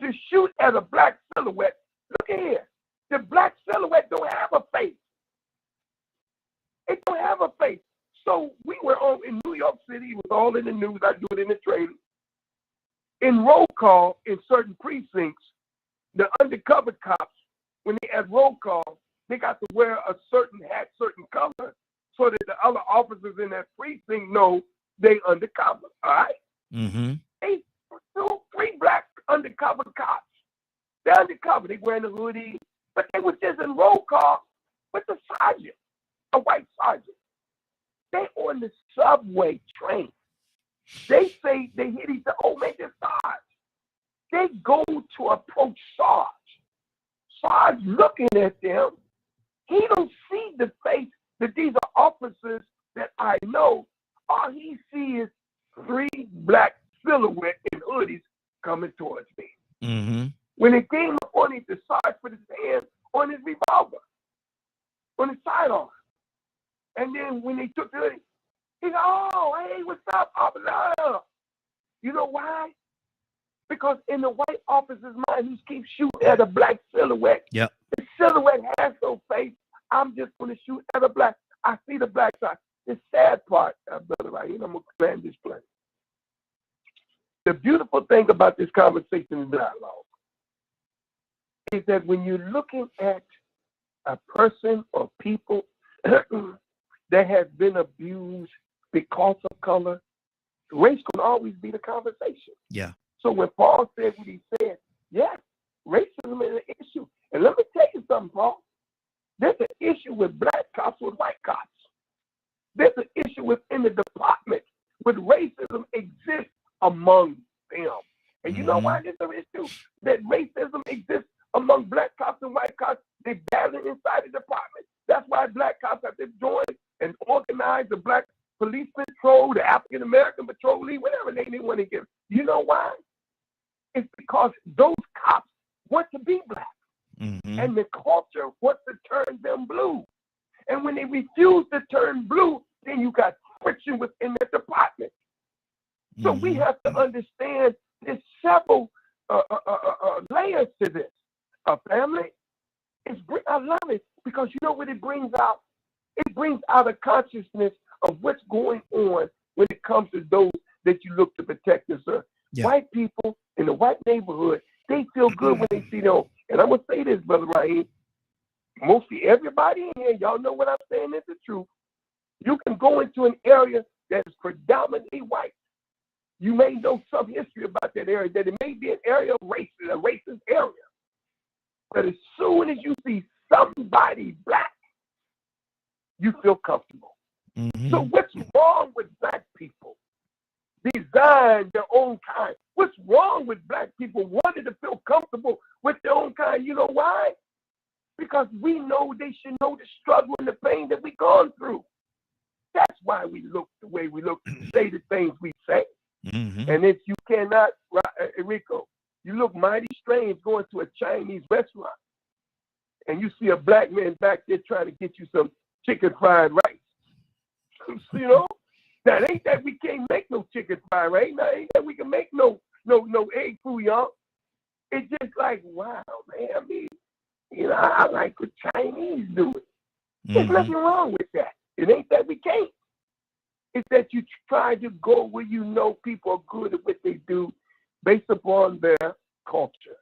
to shoot at a black silhouette, look at here. The black silhouette don't have a face. It don't have a face. So we were in New York City. It was all in the news. I do it in the training. In roll call in certain precincts, the undercover cops, when they had roll call, they got to wear a certain hat, certain color, so that the other officers in that precinct know they undercover. All right? Mm-hmm. Three black undercover cops. They're undercover. They wearing a hoodie, but they was just in roll call with the sergeant, a white sergeant. They on the subway train. They say they hit each other. Oh, man, they're Sarge. They go to approach Sarge. Sarge looking at them. He don't see the face that these are officers that I know. All he sees is three black silhouettes in hoodies coming towards me. Mm-hmm. When it came upon him, the Sarge put his hand on his revolver, on his sidearm. And then when they took the hoodie, he go, "Oh, hey, what's up, officer?" You know why? Because in the white officer's mind, he keeps shooting at a black silhouette. Yep. The silhouette has no face. I'm just going to shoot at a black. I see the black side. The sad part, brother, right here, I'm going to land this plane. The beautiful thing about this conversation and dialogue is that when you're looking at a person or people that has been abused because of color, race can always be the conversation. Yeah. So when Paul said what he said, yes, racism is an issue. And let me tell you something, Paul. There's an issue with black cops with white cops. There's an issue within the department with racism exists among them. And you know why there's an issue? That racism exists among black cops and white cops. They battle inside the department. That's why black cops have to join and organize the black police patrol, the African American patrollee, whatever they want to give. You know why? It's because those cops want to be black. Mm-hmm. And the culture wants to turn them blue. And when they refuse to turn blue, then you got friction within the department. So we have to understand there's several layers to this. A family, I love it because you know what it brings out? It brings out a consciousness of what's going on when it comes to those that you look to protect and serve. Yeah. White people in the white neighborhood, they feel good when they see them. And I'm going to say this, Brother Raheem. Mostly everybody in here, y'all know what I'm saying is the truth. You can go into an area that is predominantly white. You may know some history about that area, that it may be an area of a racist area. But as soon as you see somebody black, you feel comfortable. Mm-hmm. So what's wrong with black people? Design their own kind. What's wrong with black people wanting to feel comfortable with their own kind? You know why? Because we know they should know the struggle and the pain that we've gone through. That's why we look the way we look, say the things we say. Mm-hmm. And if you cannot, Rico, you look mighty strange going to a Chinese restaurant and you see a black man back there trying to get you some chicken fried rice. You know? Now, it ain't that we can't make no chicken fried rice. Now, it ain't that we can make no egg fouillon. It's just like, wow, man, I mean, you know, I like the Chinese do it. There's nothing wrong with that. It ain't that we can't. It's that you try to go where you know people are good at what they do based upon their culture.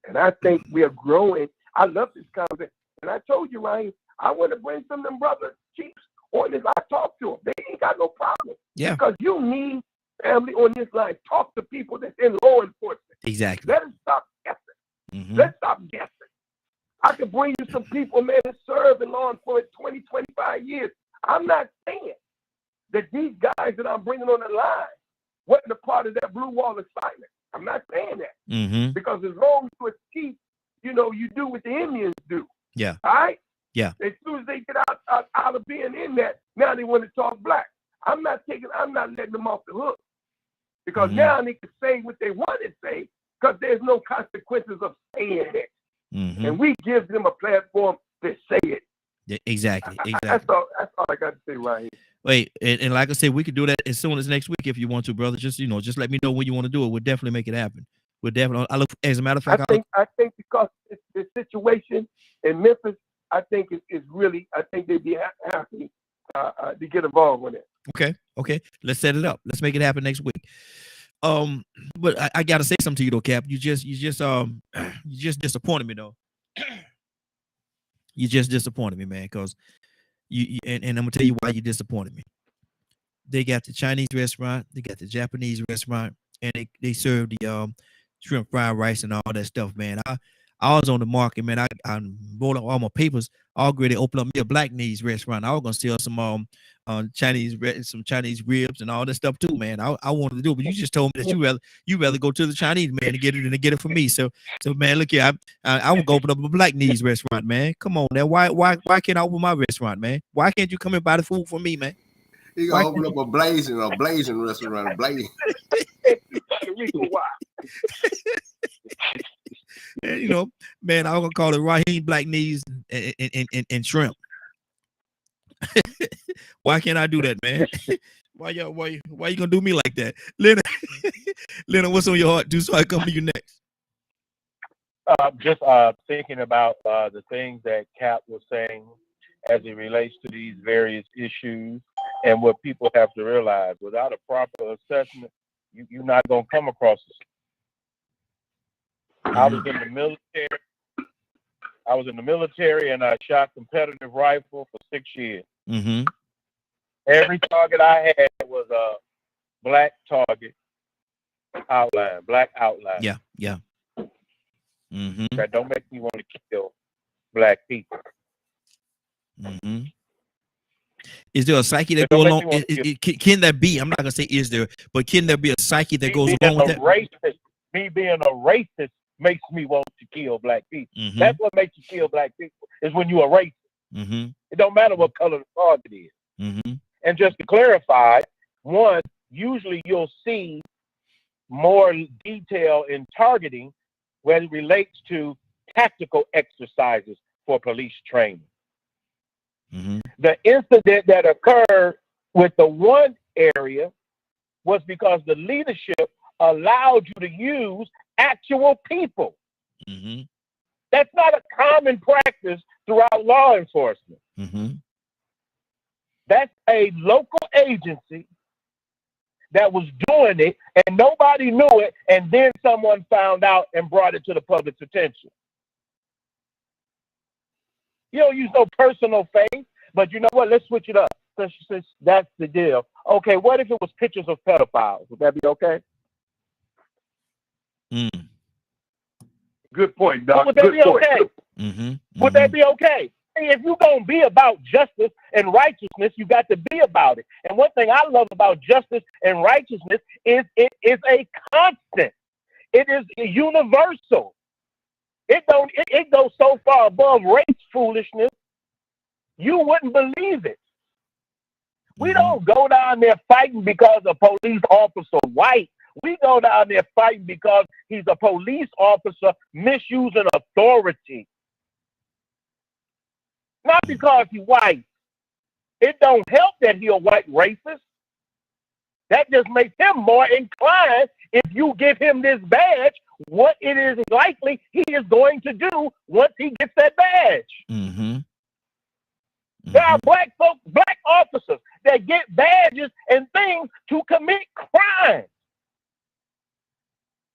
And I think we are growing. I love this conversation. And I told you, Ryan, I want to bring some of them brothers, chiefs, on this. I talk to them. They ain't got no problem. Yeah. Because you need family on this line. Talk to people that's in law enforcement. Exactly. Let us stop guessing. Let's stop guessing. I can bring you some people, man, that serve in law enforcement 20, 25 years. I'm not saying that these guys that I'm bringing on the line wasn't a part of that blue wall assignment. I'm not saying that. Because as long as you're a chief, you know, you do what the Indians do. Yeah. All right? Yeah. As soon as they get out of being in that, now they want to talk black. I'm not letting them off the hook. Because now they can say what they want to say because there's no consequences of saying it. And we give them a platform to say it. Yeah, exactly. That's all I got to say right here. Wait, and like I said, we could do that as soon as next week if you want to, brother. Just just let me know when you want to do it. We'll definitely make it happen. We'll definitely. As a matter of fact, I think because the situation in Memphis, I think is really. I think they'd be happy to get involved with it. Okay. Let's set it up. Let's make it happen next week. But I gotta say something to you though, Cap. You just disappointed me though. You just disappointed me, man, because and I'm gonna tell you why you disappointed me. They got the Chinese restaurant, they got the Japanese restaurant, and they serve the shrimp fried rice and all that stuff, man. I was on the market, man. I rolled up all my papers. I agreed to open up me a Blacknees restaurant. I was gonna sell some Chinese ribs and all that stuff too, man. I wanted to do it, but you just told me that you rather go to the Chinese man to get it than to get it for me. So man, look here, I will go open up a Blacknees restaurant, man. Come on now, why can't I open my restaurant, man? Why can't you come and buy the food for me, man? You gonna open up a blazing restaurant, blazing. You know, man, I'm gonna call it Raheem Blacknees and shrimp. Why can't I do that, man? Why you gonna do me like that, Leonard? Leonard, what's on your heart? Do so I come to you next. Just thinking about the things that Cap was saying as it relates to these various issues, and what people have to realize: without a proper assessment, you're not gonna come across this. I was in the military and I shot competitive rifle for 6 years. Every target I had was a black target outline, black outline. Yeah. That don't make me want to kill black people. Is there a psyche that goes along? Can there be? I'm not gonna say is there, but can there be a psyche that goes along with that? Me being a racist makes me want to kill black people. That's what makes you kill black people, is when you're a racist. It don't matter what color the target is. And just to clarify, one, usually you'll see more detail in targeting when it relates to tactical exercises for police training. The incident that occurred with the one area was because the leadership allowed you to use actual people. That's not a common practice throughout law enforcement. Mm-hmm. That's a local agency that was doing it, and nobody knew it, and then someone found out and brought it to the public's attention. You don't use no personal faith, but you know what? Let's switch it up. Since that's the deal. Okay, what if it was pictures of pedophiles? Would that be okay? Good point, Doc. Would that be okay? Mm-hmm. Would that be okay? Hey, if you're going to be about justice and righteousness, you got to be about it. And one thing I love about justice and righteousness is it is a constant. It is universal. It goes so far above race foolishness, you wouldn't believe it. We don't go down there fighting because a police officer white. We go down there fighting because he's a police officer misusing authority. Not because he's white. It don't help that he's a white racist. That just makes him more inclined, if you give him this badge, what it is likely he is going to do once he gets that badge. Mm-hmm. There are black folks, black officers that get badges and things to commit crimes.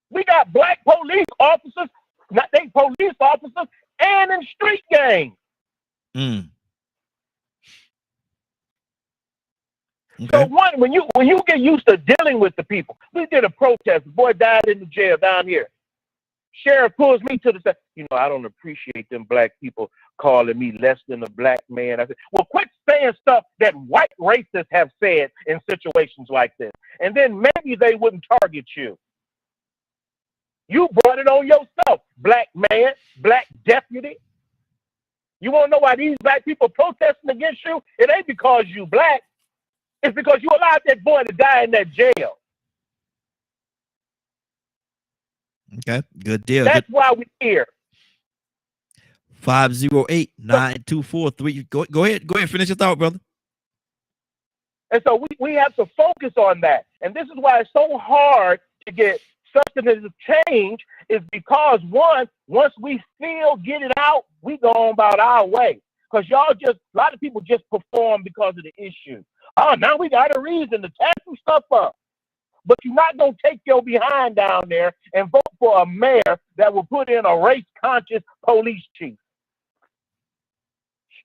We got black police officers, not they police officers, and in street gangs. Okay. So when you get used to dealing with the people, we did a protest. The boy died in the jail down here. Sheriff pulls me to the side. You know, I don't appreciate them black people calling me less than a black man. I said, well, quit saying stuff that white racists have said in situations like this. And then maybe they wouldn't target you. You brought it on yourself, black man, black deputy. You want to know why these black people protesting against you? It ain't because you black. It's because you allowed that boy to die in that jail. Okay, good deal. That's why we're here. 508-9243. Go ahead. Finish your thought, brother. And so we have to focus on that. And this is why it's so hard to get substantive change, is because once we feel get it out, we go on about our way. Because a lot of people just perform because of the issue. Oh, now we got a reason to tax some stuff up. But you're not going to take your behind down there and vote for a mayor that will put in a race-conscious police chief.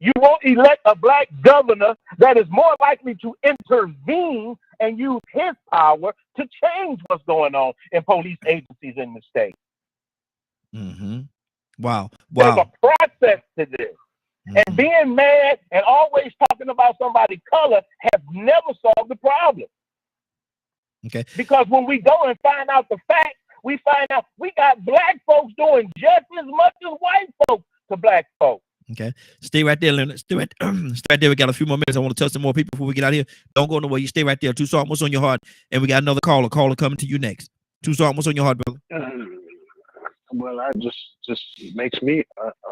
You won't elect a black governor that is more likely to intervene and use his power to change what's going on in police agencies in the state. Mm-hmm. Wow. There's a process to this. And being mad and always talking about somebody's color has never solved the problem. Okay. Because when we go and find out the facts, we find out we got black folks doing just as much as white folks to black folks. Okay. Stay right there, Leonard. Stay right there. We got a few more minutes. I want to touch some more people before we get out of here. Don't go nowhere. You stay right there. Tucson, what's on your heart? And we got another caller coming to you next. Tucson, what's on your heart, brother? Well, I just makes me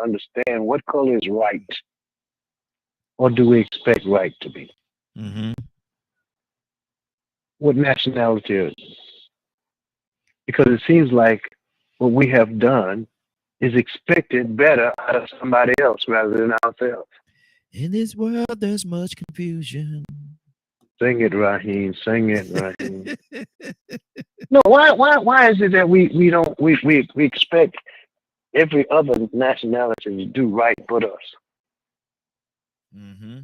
understand what color is right, or do we expect right to be? Mm-hmm. What nationality is it? Because it seems like what we have done is expected better out of somebody else rather than ourselves. In this world, there's much confusion. Sing it, Raheem. Sing it, Raheem. No, why is it that we expect every other nationality to do right but us? Mm-hmm.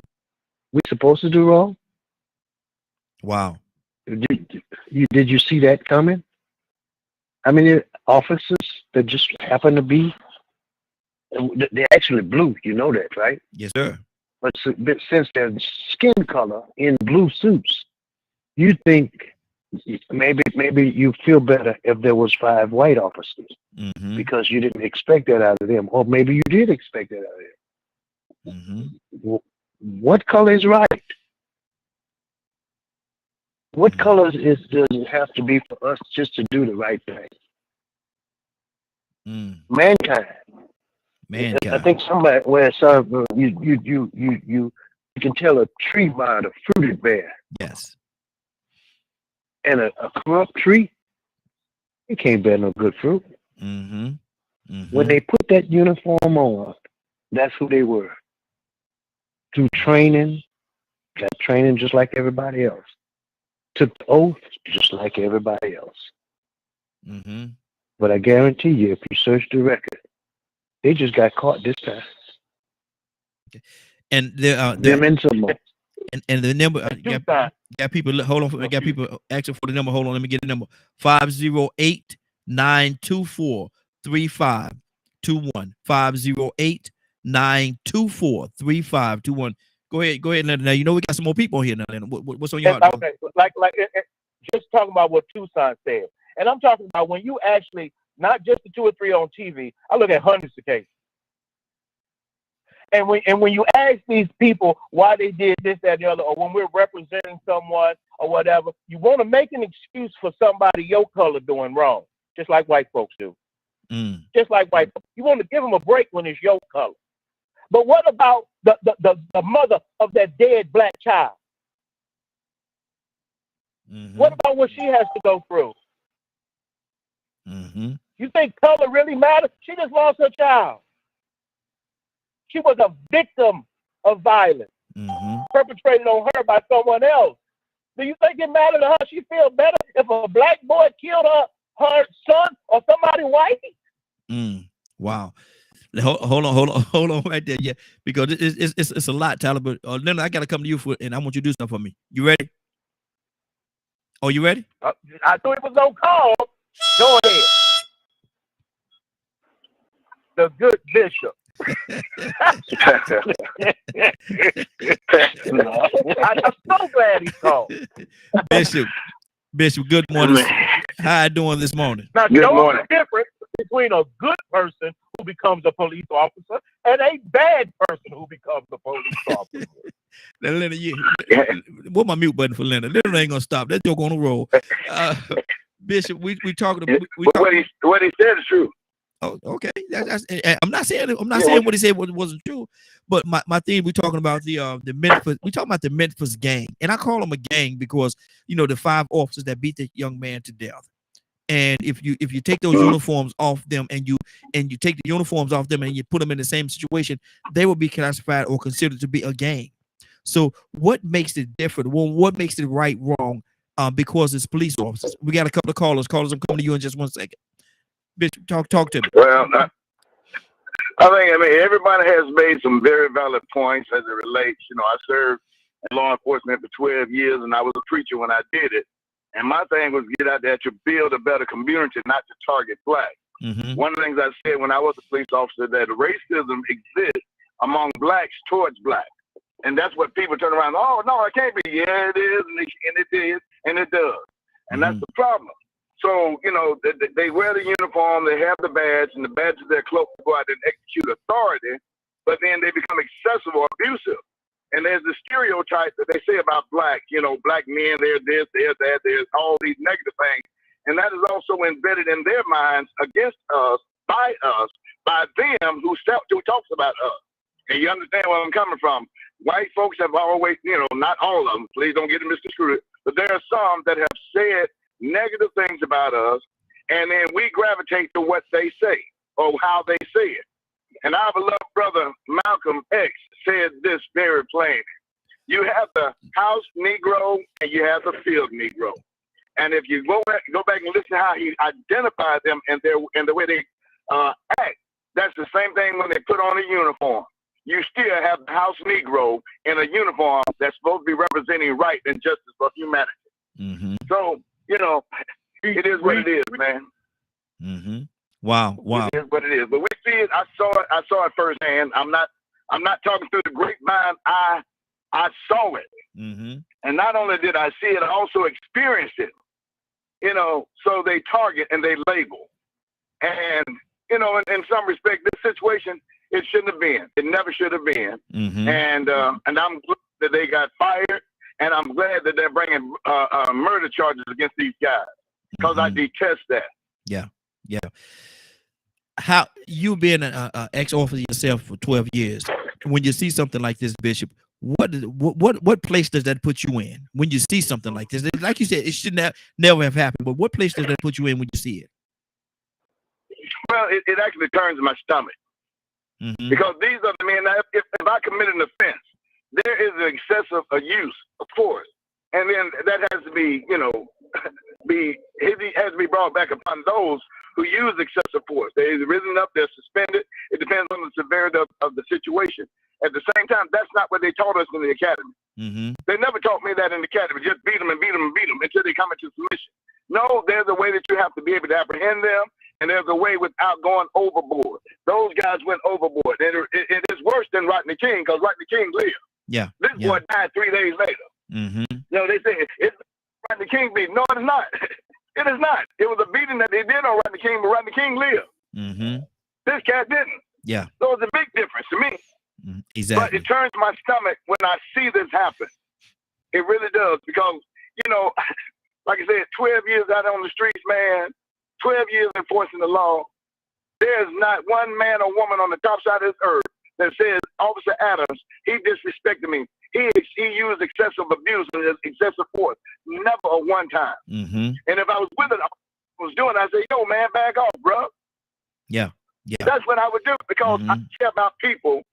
We supposed to do wrong? Wow. Did you see that coming? I mean, officers that just happen to be, they're actually blue. You know that, right? Yes, sir. But since their skin color in blue suits, you think maybe you feel better if there was 5 white officers, because you didn't expect that out of them, or maybe you did expect that out of them. What color is right? What colors does it have to be for us just to do the right thing? Mankind. I think somebody you can tell a tree by the fruit it bear. Yes. And a corrupt tree, it can't bear no good fruit. When they put that uniform on, that's who they were. Through training, got training just like everybody else. Took the oath just like everybody else. But I guarantee you, if you search the record, they just got caught this time. And them and some more. And the number got people. Hold on, got people asking for the number. Hold on, let me get the number. 508-924-3521. 508-924-3521. Go ahead, Leonard. Now you know we got some more people here now. Leonard. What's on your heart? Okay, just talking about what Tucson said, and I'm talking about when you actually not just the 2 or 3 on TV. I look at hundreds of cases. And when you ask these people why they did this, that, and the other, or when we're representing someone or whatever, you want to make an excuse for somebody your color doing wrong, just like white folks do. Just like white folks. You want to give them a break when it's your color. But what about the mother of that dead black child? What about what she has to go through? You think color really matters? She just lost her child. She was a victim of violence perpetrated on her by someone else. Do you think it mattered to her? She feel better if a black boy killed her son or somebody white? Wow. Hold on right there. Yeah, because it's a lot, Tyler. But Leonard, I gotta come to you and I want you to do something for me. You ready? Oh, you ready? I thought it was no call. Go ahead. The good bishop. I'm so glad he called. Bishop, good morning. How you doing this morning? Now, you know the difference between a good person who becomes a police officer and a bad person who becomes a police officer. Now, Leonard, what my mute button for Leonard? Leonard ain't gonna stop. That joke on the roll. Bishop, we talking about what he said is true. Oh, okay. I'm not saying what he said wasn't true, but my thing, we're talking about the Memphis. We talking about the Memphis gang, and I call them a gang because the 5 officers that beat the young man to death. And if you take those uniforms off them and you take the uniforms off them and you put them in the same situation, they will be classified or considered to be a gang. So what makes it different? Well, what makes it right, wrong? Because it's police officers. We got a couple of callers. I'm coming to you in just 1 second. Bishop, talk to me. Well, I mean, everybody has made some very valid points as it relates. I served in law enforcement for 12 years, and I was a preacher when I did it. And my thing was get out there to build a better community, not to target black. One of the things I said when I was a police officer, that racism exists among blacks towards black. And that's what people turn around, oh, no, it can't be. Yeah, it is, and it is, and it does. And that's the problem. So, they wear the uniform, they have the badge, and the badge is their cloak to go out and execute authority, but then they become excessive or abusive. And there's the stereotype that they say about black, black men, they're this, they're that, there's all these negative things. And that is also embedded in their minds against us, by them who talks about us. And you understand where I'm coming from. White folks have always, not all of them, please don't get it misconstrued, but there are some that have said negative things about us, and then we gravitate to what they say or how they say it. And our beloved brother Malcolm X said this very plain: you have the house Negro and you have the field Negro. And if you go back and listen to how he identified them and the way they act, that's the same thing when they put on a uniform. You still have the house Negro in a uniform that's supposed to be representing right and justice for humanity. So, it is what it is, man. Wow. It is what it is. But we see it. I saw it firsthand. I'm not talking through the grapevine. I saw it. And not only did I see it, I also experienced it. So they target and they label. And, in some respect, this situation, it shouldn't have been. It never should have been. And I'm glad that they got fired. And I'm glad that they're bringing murder charges against these guys, because I detest that. Yeah. How you been an ex-officer yourself for 12 years? When you see something like this, Bishop, what place does that put you in? When you see something like this, like you said, it should never have happened. But what place does that put you in when you see it? Well, it actually turns my stomach. Because these are the men, if I committed an offense, there is an excessive use of force. And then that has to be, it has to be brought back upon those who use excessive force. They're risen up, they're suspended. It depends on the severity of the situation. At the same time, that's not what they taught us in the academy. They never taught me that in the academy. Just beat them and beat them and beat them until they come into submission. No, there's a way that you have to be able to apprehend them, and there's a way without going overboard. Those guys went overboard. And it is worse than Rodney King, because Rodney King lived. Yeah. This boy died 3 days later. They say it's Rodney King beating. No, it is not. It is not. It was a beating that they did on Rodney King, but Rodney King lived. This cat didn't. Yeah. So it's a big difference to me. Exactly. But it turns my stomach when I see this happen. It really does, because, like I said, 12 years out on the streets, man, 12 years enforcing the law. There's not one man or woman on the top side of this earth that says, Officer Adams, he disrespected me. He used excessive abuse and excessive force. Never a one time. And if I was with it, I was doing, I say, yo, man, back off, bro. Yeah. That's what I would do, because I care about people.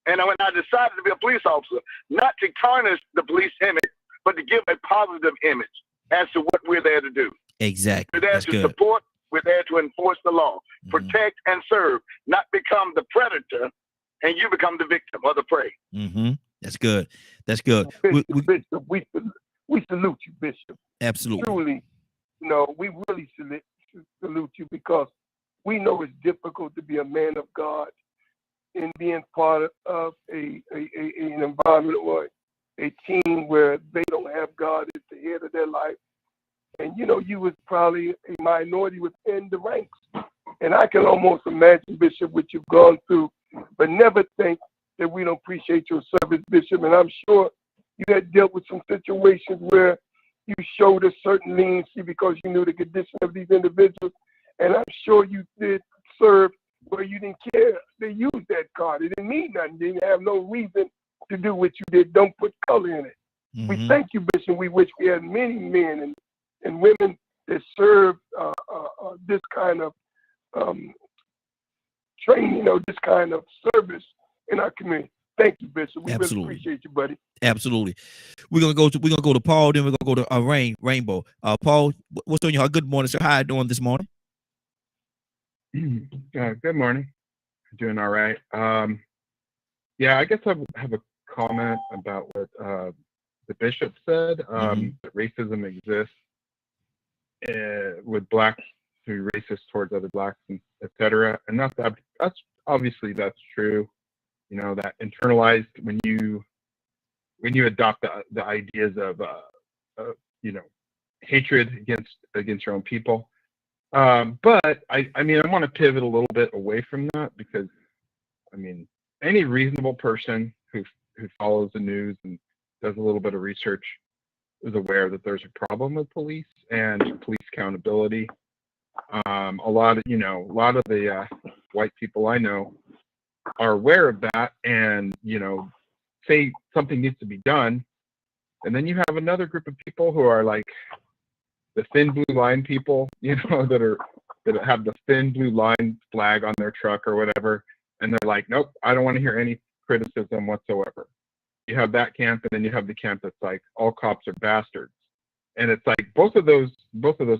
And when I decided to be a police officer, not to tarnish the police image, but to give a positive image as to what we're there to do. Exactly. We're there That's to good. support. We're there to enforce the law, protect and serve, not become the predator and you become the victim or the prey. That's good. That's good. Bishop, we salute you, Bishop. Absolutely. Truly, we really salute you, because we know it's difficult to be a man of God and being part of an environment or a team where they don't have God at the head of their life. And you was probably a minority within the ranks. And I can almost imagine, Bishop, what you've gone through, but never think that we don't appreciate your service, Bishop. And I'm sure you had dealt with some situations where you showed a certain leniency because you knew the condition of these individuals. And I'm sure you did serve where you didn't care. They used that card. It didn't mean nothing. They didn't have no reason to do what you did. Don't put color in it. We thank you, Bishop. We wish we had many men and women that serve this kind of training, this kind of service in our community. Thank you, Bishop. We really appreciate you, buddy. Absolutely. We're gonna go to Paul, then we're gonna go to Rainbow. Paul, what's on your heart? Good morning, sir. How are you doing this morning? Good morning. Doing all right. I guess I have a comment about what the bishop said. That racism exists with blacks, who are racist towards other blacks, and etc. And that's obviously that's true. That internalized when you adopt the ideas of hatred against your own people. But I want to pivot a little bit away from that, because any reasonable person who follows the news and does a little bit of research is aware that there's a problem with police and police accountability. A lot of the white people I know are aware of that, and say something needs to be done, and then you have another group of people who are like the thin blue line people, that have the thin blue line flag on their truck or whatever, and they're like, nope, I don't want to hear any criticism whatsoever. You have that camp, and then you have the camp that's like, all cops are bastards. And it's like both of those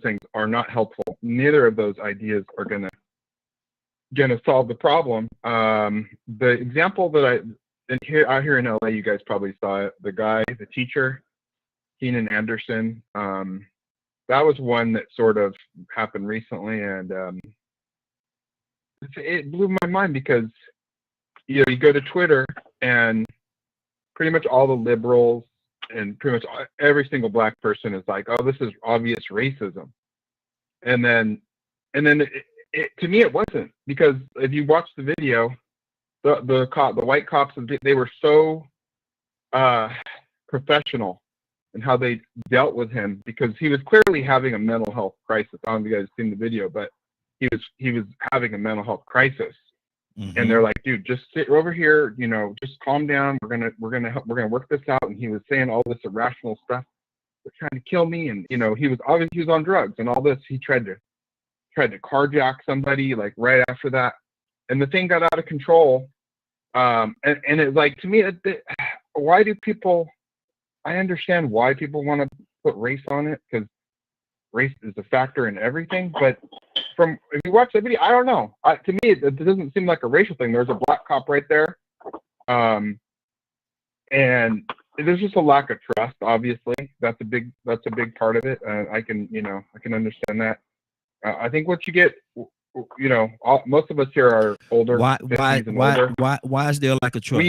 things are not helpful. Neither of those ideas are gonna solve the problem. The example that out here in LA, you guys probably saw it. The teacher, Keenan Anderson. That was one that sort of happened recently, and it blew my mind, because you go to Twitter and pretty much all the liberals and pretty much every single black person is like, oh, this is obvious racism. And then to me it wasn't, because if you watch the video, the white cops, they were so professional in how they dealt with him, because he was clearly having a mental health crisis. I don't know if you guys have seen the video, but he was having a mental health crisis. And they're like, dude, just sit over here, just calm down. We're gonna work this out. And he was saying all this irrational stuff. They're trying to kill me, and he was on drugs and all this. He tried to tried to carjack somebody like right after that, and the thing got out of control. And it's like, to me, why do people? I understand why people want to put race on it, because race is a factor in everything. But if you watch the video, I don't know. To me, it doesn't seem like a racial thing. There's a black cop right there, and there's just a lack of trust. Obviously, that's a big part of it. I can understand that. I think what you get, most of us here are older. Why is there a lack of trust?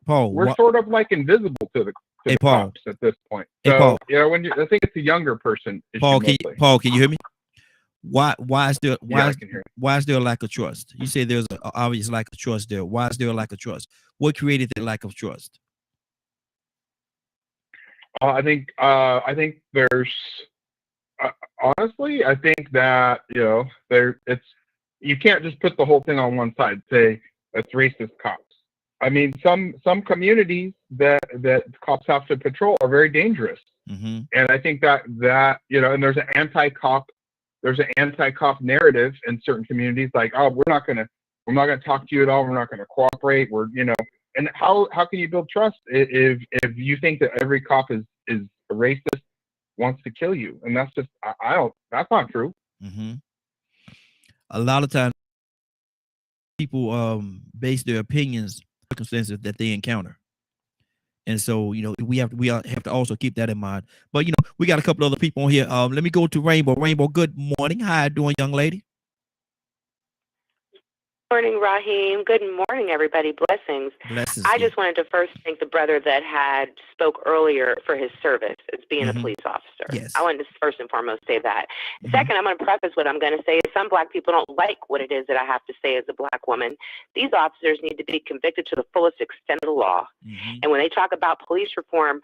We're sort of like invisible to the cops at this point. So, Paul. I think it's a younger person issue. Paul, can you hear me? Why is there a lack of trust? You say there's an obvious lack of trust there. Why is there a lack of trust? What created that lack of trust? I think there's honestly, I think that you can't just put the whole thing on one side. Say that's racist cops. I mean, some communities that cops have to patrol are very dangerous, and I think that and there's an anti-cop narrative in certain communities, like, oh, we're not gonna talk to you at all. We're not gonna cooperate. And how can you build trust if you think that every cop is a racist, wants to kill you? And that's just that's not true. A lot of times people base their opinions on circumstances that they encounter, and so we have to also keep that in mind. But we got a couple other people on here. Let me go to Rainbow. Rainbow, good morning. How you doing, young lady? Morning, Raheem. Good morning, everybody. Blessings. I just wanted to first thank the brother that had spoke earlier for his service as being a police officer. Yes. I wanted to first and foremost say that. Second, I'm going to preface what I'm going to say is some black people don't like what it is that I have to say as a black woman. These officers need to be convicted to the fullest extent of the law. And when they talk about police reform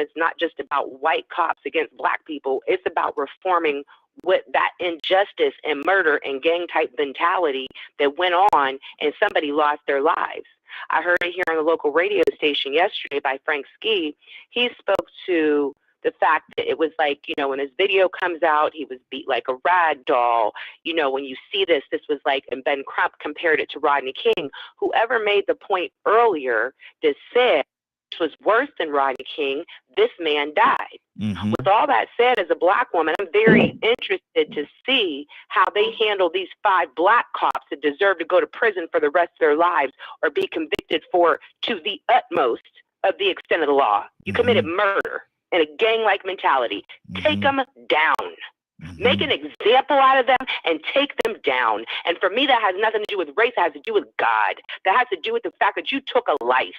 is not just about white cops against black people. It's about reforming with that injustice and murder and gang type mentality that went on and somebody lost their lives. I heard it here on the local radio station yesterday by Frank Ski. He spoke to the fact that it was like, when his video comes out, he was beat like a rag doll. When you see this was like, and Ben Crump compared it to Rodney King. Whoever made the point earlier that said was worse than Rodney King, this man died. With all that said, as a black woman, I'm very interested to see how they handle these 5 black cops that deserve to go to prison for the rest of their lives or be convicted for to the utmost of the extent of the law. You committed murder in a gang-like mentality. Take them down. Make an example out of them and take them down. And for me, that has nothing to do with race. It has to do with God. That has to do with the fact that you took a life.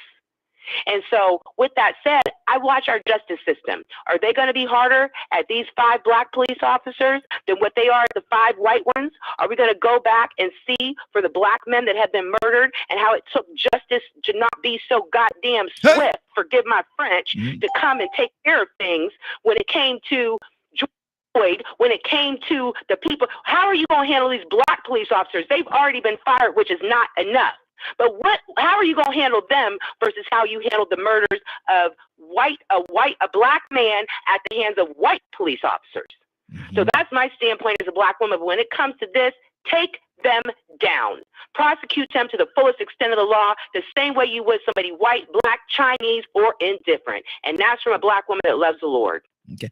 And so with that said, I watch our justice system. Are they going to be harder at these 5 black police officers than what they are at the 5 white ones? Are we going to go back and see for the black men that have been murdered and how it took justice to not be so goddamn swift, forgive my French, to come and take care of things when it came to when it came to the people? How are you going to handle these black police officers? They've already been fired, which is not enough. But how are you going to handle them versus how you handled the murders of a black man at the hands of white police officers? So that's my standpoint as a black woman. But when it comes to this, take them down. Prosecute them to the fullest extent of the law, the same way you would somebody white, black, Chinese, or indifferent. And that's from a black woman that loves the Lord. Okay.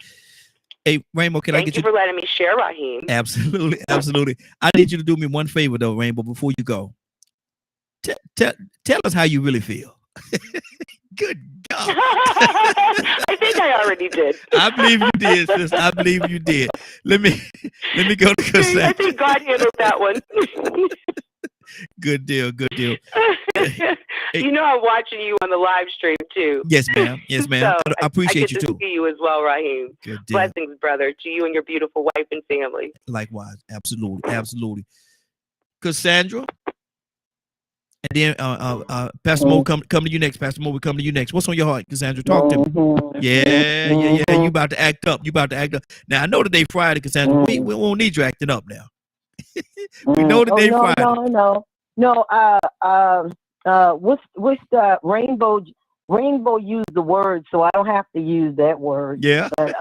Hey, Rainbow, Thank you for letting me share, Raheem. Absolutely. I need you to do me one favor, though, Rainbow, before you go. Tell us how you really feel. Good God. I think I already did. I believe you did, sis. I believe you did. Let me go to Cassandra. I think God handled that one. Good deal. I'm watching you on the live stream too. Yes, ma'am. Yes, ma'am. So I appreciate I you too. See you as well, Raheem. Good deal. Blessings, brother, to you and your beautiful wife and family. Likewise. Absolutely. Cassandra. And then Pastor Mo come to you next. Pastor Mo will come to you next. What's on your heart, Cassandra? Talk to me. Yeah. You about to act up. Now I know today Friday, Cassandra. We won't need you acting up now. We know today Friday. No. What's the Rainbow Rainbow used the word, so I don't have to use that word. Yeah. But,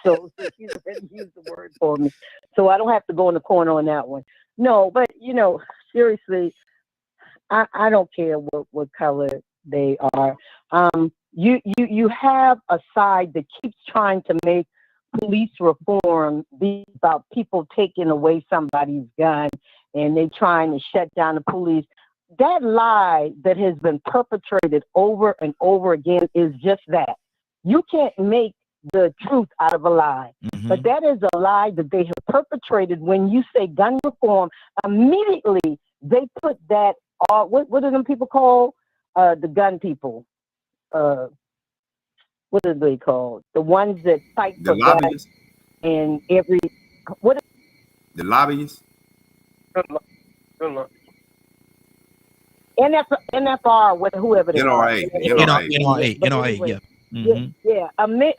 so she's already used the word for me, so I don't have to go in the corner on that one. No, but seriously, I don't care what color they are. You have a side that keeps trying to make police reform be about people taking away somebody's gun and they trying to shut down the police. That lie that has been perpetrated over and over again is just that. You can't make the truth out of a lie. But that is a lie that they have perpetrated. When you say gun reform, immediately they put that, what are them people called? The gun people. What are they called? The ones that fight The for guns lobbyists. and every, what? The lobbyists. NFR, whoever they are. NRA. Yeah. Yeah.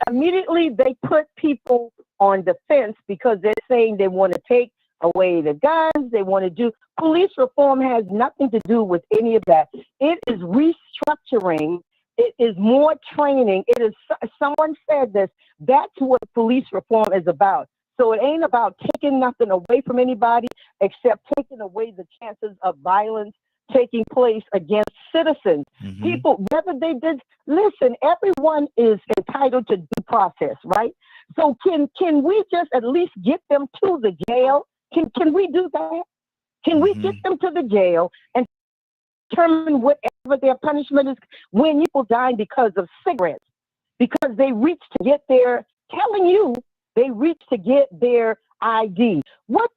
Immediately they put people on the fence because they're saying they want to take away the guns. They want to do police reform. Has nothing to do with any of that. It is restructuring. It is more training. It is. Someone said this. That's what police reform is about. So it ain't about taking nothing away from anybody except taking away the chances of violence taking place against citizens. People, whether they did, listen, everyone is entitled to due process, right? So can we just at least get them to the jail? Can we do that? Can we get them to the jail and determine whatever their punishment is when people die because of cigarettes? Because they reach to get their, telling you, they reach to get their ID. What?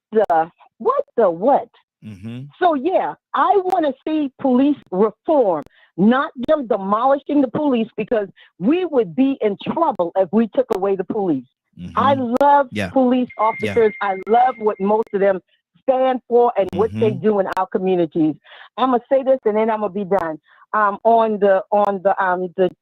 So yeah, I want to see police reform, not them demolishing the police, because we would be in trouble if we took away the police. I love police officers. I love what most of them stand for and what they do in our communities. I'm gonna say this and then I'm gonna be done. On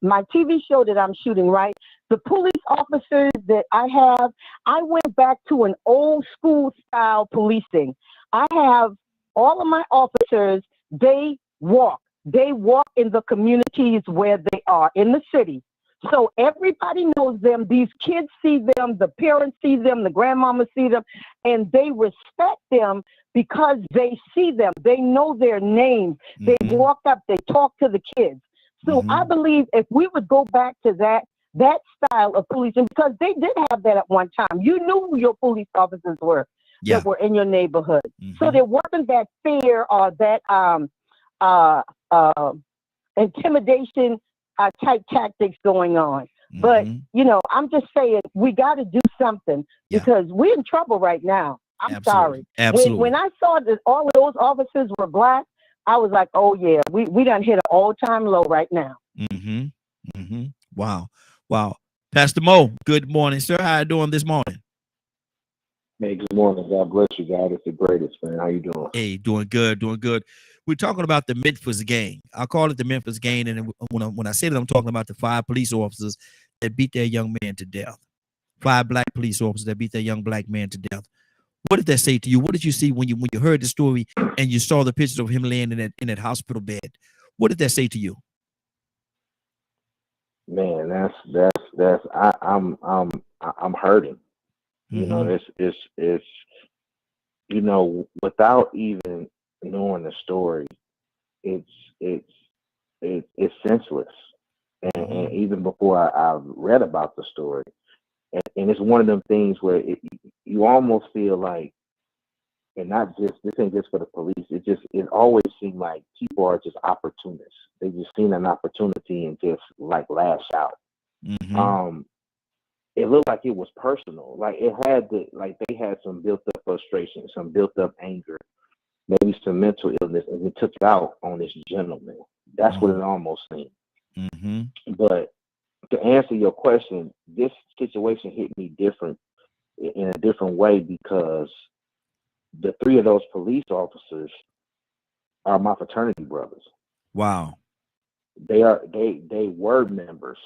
my TV show that I'm shooting, right? The police officers that I have, I went back to an old school style policing. I have all of my officers, they walk in the communities where they are in the city. So everybody knows them. These kids see them, the parents see them, the grandmama see them, and they respect them because they see them. They know their names. They walk up, they talk to the kids. So I believe if we would go back to that style of policing, because they did have that at one time. You knew who your police officers were that were in your neighborhood. So there wasn't that fear or that intimidation type tactics going on. But, I'm just saying we got to do something because we're in trouble right now. I'm sorry. Absolutely. When I saw that all of those officers were black, I was like, oh, yeah, we done hit an all-time low right now. Wow. Pastor Mo, good morning, sir. How you doing this morning? Hey, good morning. God bless you, God. It's the greatest, man. How you doing? Hey, doing good. We're talking about the Memphis gang. I call it the Memphis gang, and when I say that, I'm talking about the 5 police officers that beat their young man to death. 5 black police officers that beat their young black man to death. What did that say to you? What did you see when you heard the story and you saw the pictures of him laying in that hospital bed? What did that say to you? Man, I'm hurting. It's without even knowing the story, it's senseless. And even before I read about the story, and it's one of them things where you almost feel like, and not just, this ain't just for the police, it always seemed like people are just opportunists. They just seen an opportunity and just like lash out. It looked like it was personal. Like they had some built up frustration, some built up anger, maybe some mental illness, and it took it out on this gentleman. That's what it almost seemed. But to answer your question, this situation hit me different in a different way because the 3 of those police officers are my fraternity brothers. Wow. They were members.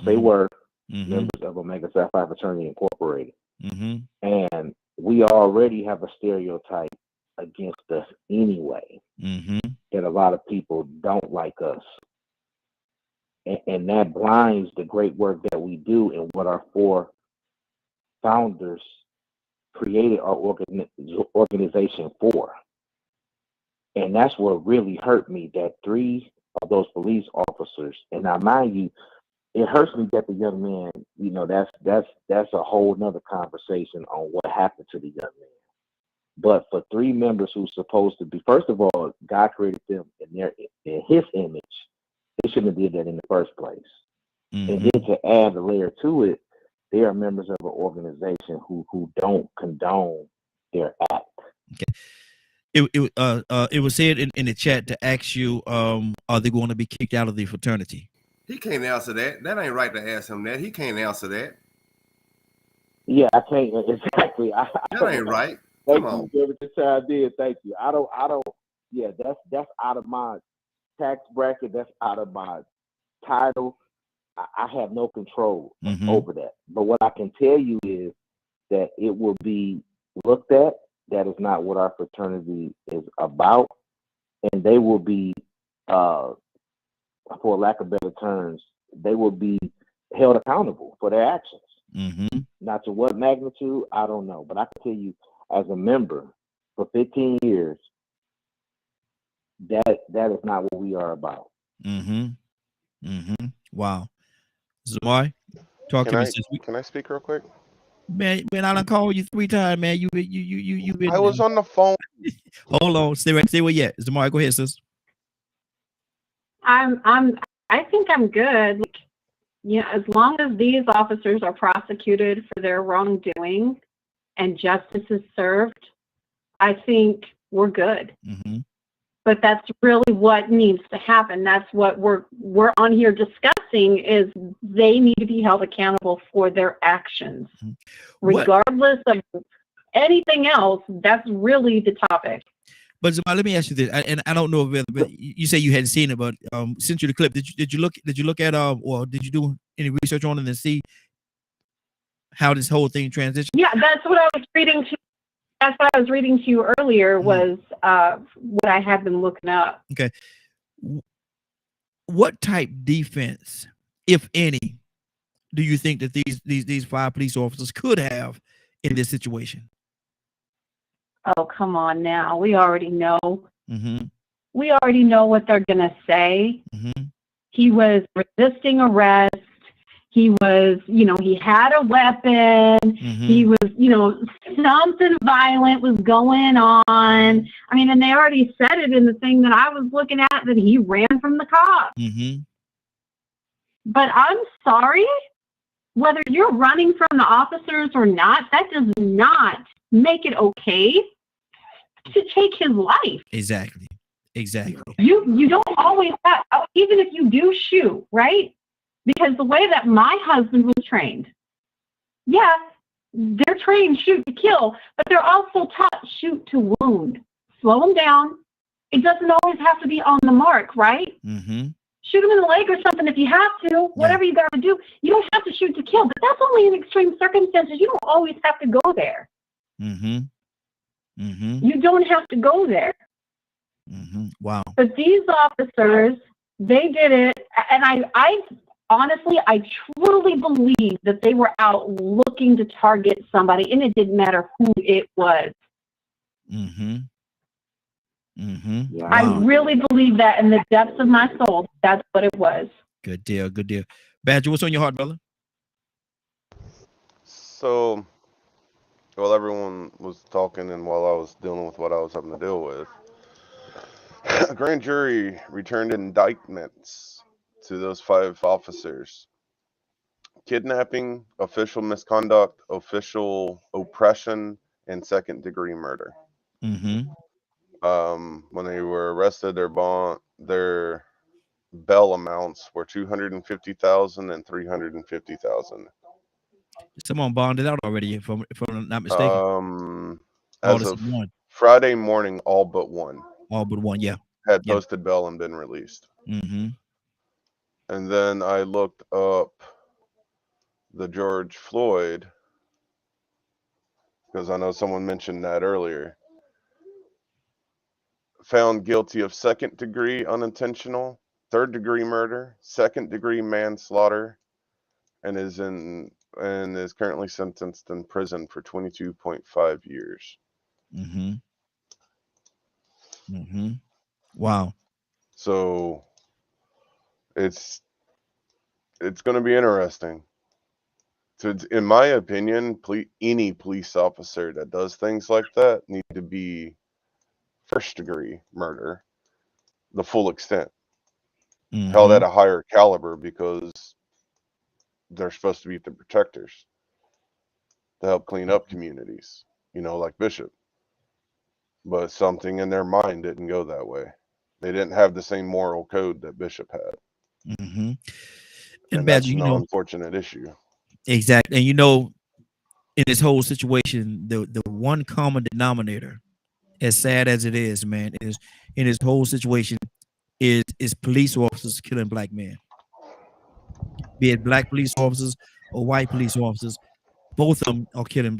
They were members of Omega Psi Phi Fraternity Incorporated. And we already have a stereotype against us anyway, that a lot of people don't like us. and that blinds the great work that we do and what our four founders created our organization for. And that's what really hurt me, that 3 of those police officers, and now mind you, it hurts me that the young man, you know, that's a whole nother conversation on what happened to the young man. But for 3 members who's supposed to be, first of all, God created them in his image. They shouldn't have did that in the first place. And then to add a layer to it, they are members of an organization who don't condone their act. It was said in the chat to ask you, are they going to be kicked out of the fraternity? He can't answer that. That ain't right to ask him that. He can't answer that. Yeah, I can't exactly. That ain't right. Thank Come on. you, everything I did. Thank you. I don't. Yeah, that's out of my tax bracket. That's out of my title. I have no control over that. But what I can tell you is that it will be looked at. That is not what our fraternity is about, and they will be, for lack of better terms, they will be held accountable for their actions. Not to what magnitude, I don't know, but I can tell you, as a member for 15 years, that is not what we are about. Wow. Zamari, talk to me. Can I speak real quick? Man, I done called you 3 times, man. You been. I was on the phone. Hold on, stay where you at. Zamari, go ahead, sis. I think I'm good. Like, yeah, as long as these officers are prosecuted for their wrongdoing and justice is served, I think we're good. But that's really what needs to happen. That's what we're on here discussing, is they need to be held accountable for their actions. Regardless of anything else, that's really the topic. But Zamari, let me ask you this, and I don't know if you say you hadn't seen it, but since you the clip, did you look at or did you do any research on it and see how this whole thing transitioned? Yeah, that's what I was reading to. That's what I was reading to you earlier, was what I had been looking up. Okay. What type defense, if any, do you think that these 5 police officers could have in this situation? Oh, come on now. We already know. We already know what they're going to say. He was resisting arrest. He was, he had a weapon. He was, something violent was going on. I mean, and they already said it in the thing that I was looking at, that he ran from the cops. But I'm sorry, whether you're running from the officers or not, that does not make it okay to take his life. Exactly. You don't always have, even if you do shoot, right? Because the way that my husband was trained, yeah, they're trained shoot to kill, but they're also taught shoot to wound. Slow them down. It doesn't always have to be on the mark, right? Shoot them in the leg or something if you have to, whatever you got to do. You don't have to shoot to kill, but that's only in extreme circumstances. You don't always have to go there. You don't have to go there. Wow. But these officers, they did it, and I honestly, I truly believe that they were out looking to target somebody, and it didn't matter who it was. I really believe that in the depths of my soul. That's what it was. Good deal. Badger, what's on your heart, brother? So, while everyone was talking and while I was dealing with what I was having to deal with, a grand jury returned indictments to those 5 officers: kidnapping, official misconduct, official oppression, and 2nd-degree murder. When they were arrested, their bail amounts were $250,000 and $350,000. Someone bonded out already, if I'm not mistaken. As of Friday morning, all but one. Yeah. Had posted bail and been released. And then I looked up the George Floyd, because I know someone mentioned that earlier. Found guilty of 2nd-degree unintentional third-degree murder, second-degree manslaughter, and is currently sentenced in prison for 22.5 years. Wow. So it's going to be interesting. So in my opinion, any police officer that does things like that need to be first-degree murder, the full extent, held at a higher caliber, because they're supposed to be the protectors to help clean up communities, like Bishop. But something in their mind didn't go that way. They didn't have the same moral code that Bishop had. And that's an unfortunate issue. Exactly. And in this whole situation, the one common denominator, as sad as it is, man, is in this whole situation is police officers killing black men. Be it black police officers or white police officers, both of them are killing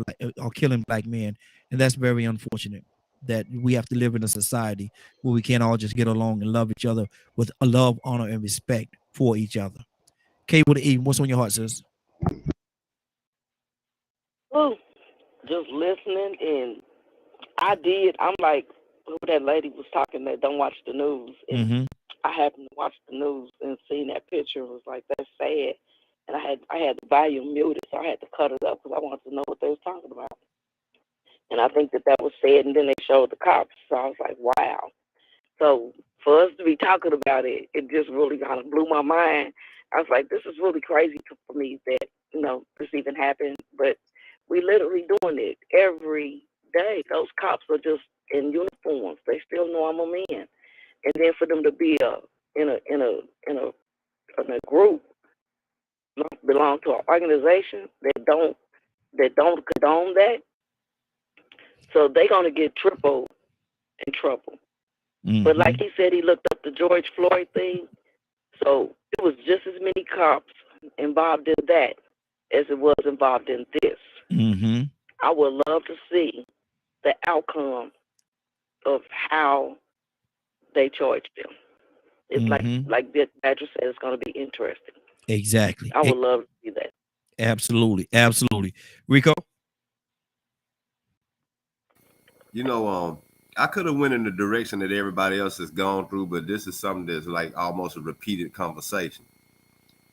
black men, and that's very unfortunate that we have to live in a society where we can't all just get along and love each other with a love, honor, and respect for each other. K with the E, what's on your heart, sis? Oh, just listening, and I'm like, who that lady was talking that don't watch the news, and I happened to watch the news and seeing that picture. It was like, that's sad, and I had the volume muted, so I had to cut it up because I wanted to know what they was talking about. And I think that was said, and then they showed the cops, so I was like, wow. So for us to be talking about it, it just really kind of blew my mind. I was like, this is really crazy for me that, this even happened, but we literally doing it every day. Those cops are just in uniforms. They still normal men. And then for them to be in a group, belong to an organization that don't condone that, so they're gonna get triple in trouble. But like he said, he looked up the George Floyd thing, so it was just as many cops involved in that as it was involved in this. I would love to see the outcome of how they charge them. It's like Badger said, it's going to be interesting. Exactly. I would love to see that. Absolutely. Rico? I could have went in the direction that everybody else has gone through, but this is something that's like almost a repeated conversation.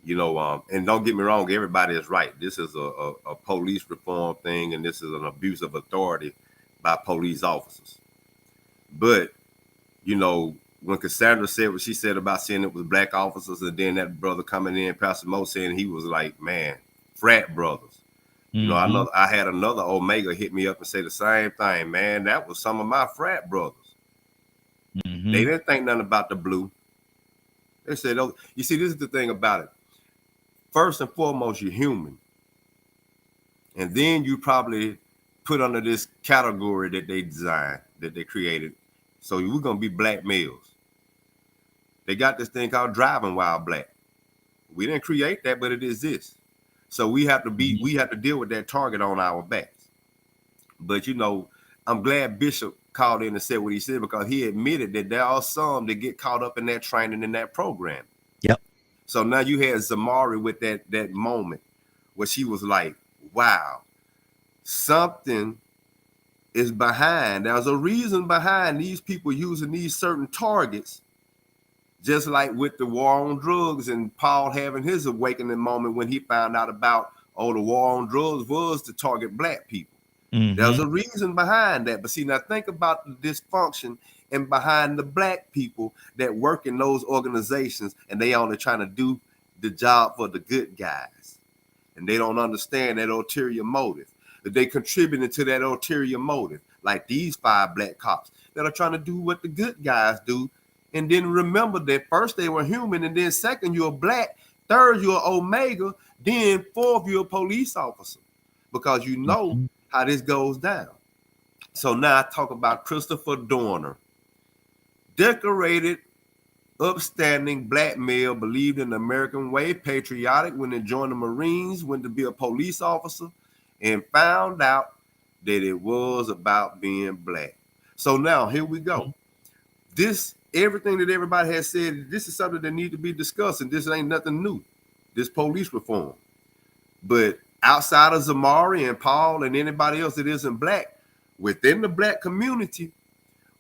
And don't get me wrong, everybody is right. This is a police reform thing, and this is an abuse of authority by police officers. But, when Cassandra said what she said about saying it was black officers, and then that brother coming in, Pastor Mo, saying he was like, man, frat brothers. I had another Omega hit me up and say the same thing, man. That was some of my frat brothers. They didn't think nothing about the blue. They said, oh, you see, this is the thing about it. First and foremost, you're human. And then you probably put under this category that they designed, that they created. So we're going to be black males. They got this thing called driving while black. We didn't create that, but it exists. So we have to deal with that target on our backs. But I'm glad Bishop called in and said what he said, because he admitted that there are some that get caught up in that training and that program. Yep. So now you had Zamari with that moment where she was like, wow, something is behind. There's a reason behind these people using these certain targets, just like with the war on drugs and Paul having his awakening moment when he found out about, the war on drugs was to target black people. There's a reason behind that. But see, now think about the dysfunction and behind the black people that work in those organizations, and they only trying to do the job for the good guys. And they don't understand that ulterior motive. That they contributing to that ulterior motive, like these 5 black cops that are trying to do what the good guys do. And then remember that first they were human, and then second, you're black, third, you're Omega, then fourth, you're a police officer, because how this goes down. So now I talk about Christopher Dorner, decorated, upstanding black male, believed in the American way, patriotic, when he joined the Marines, went to be a police officer, and found out that it was about being black. So now here we go. This everything that everybody has said, this is something that needs to be discussed, and this ain't nothing new, this police reform. But outside of Zamari and Paul and anybody else that isn't black, within the black community,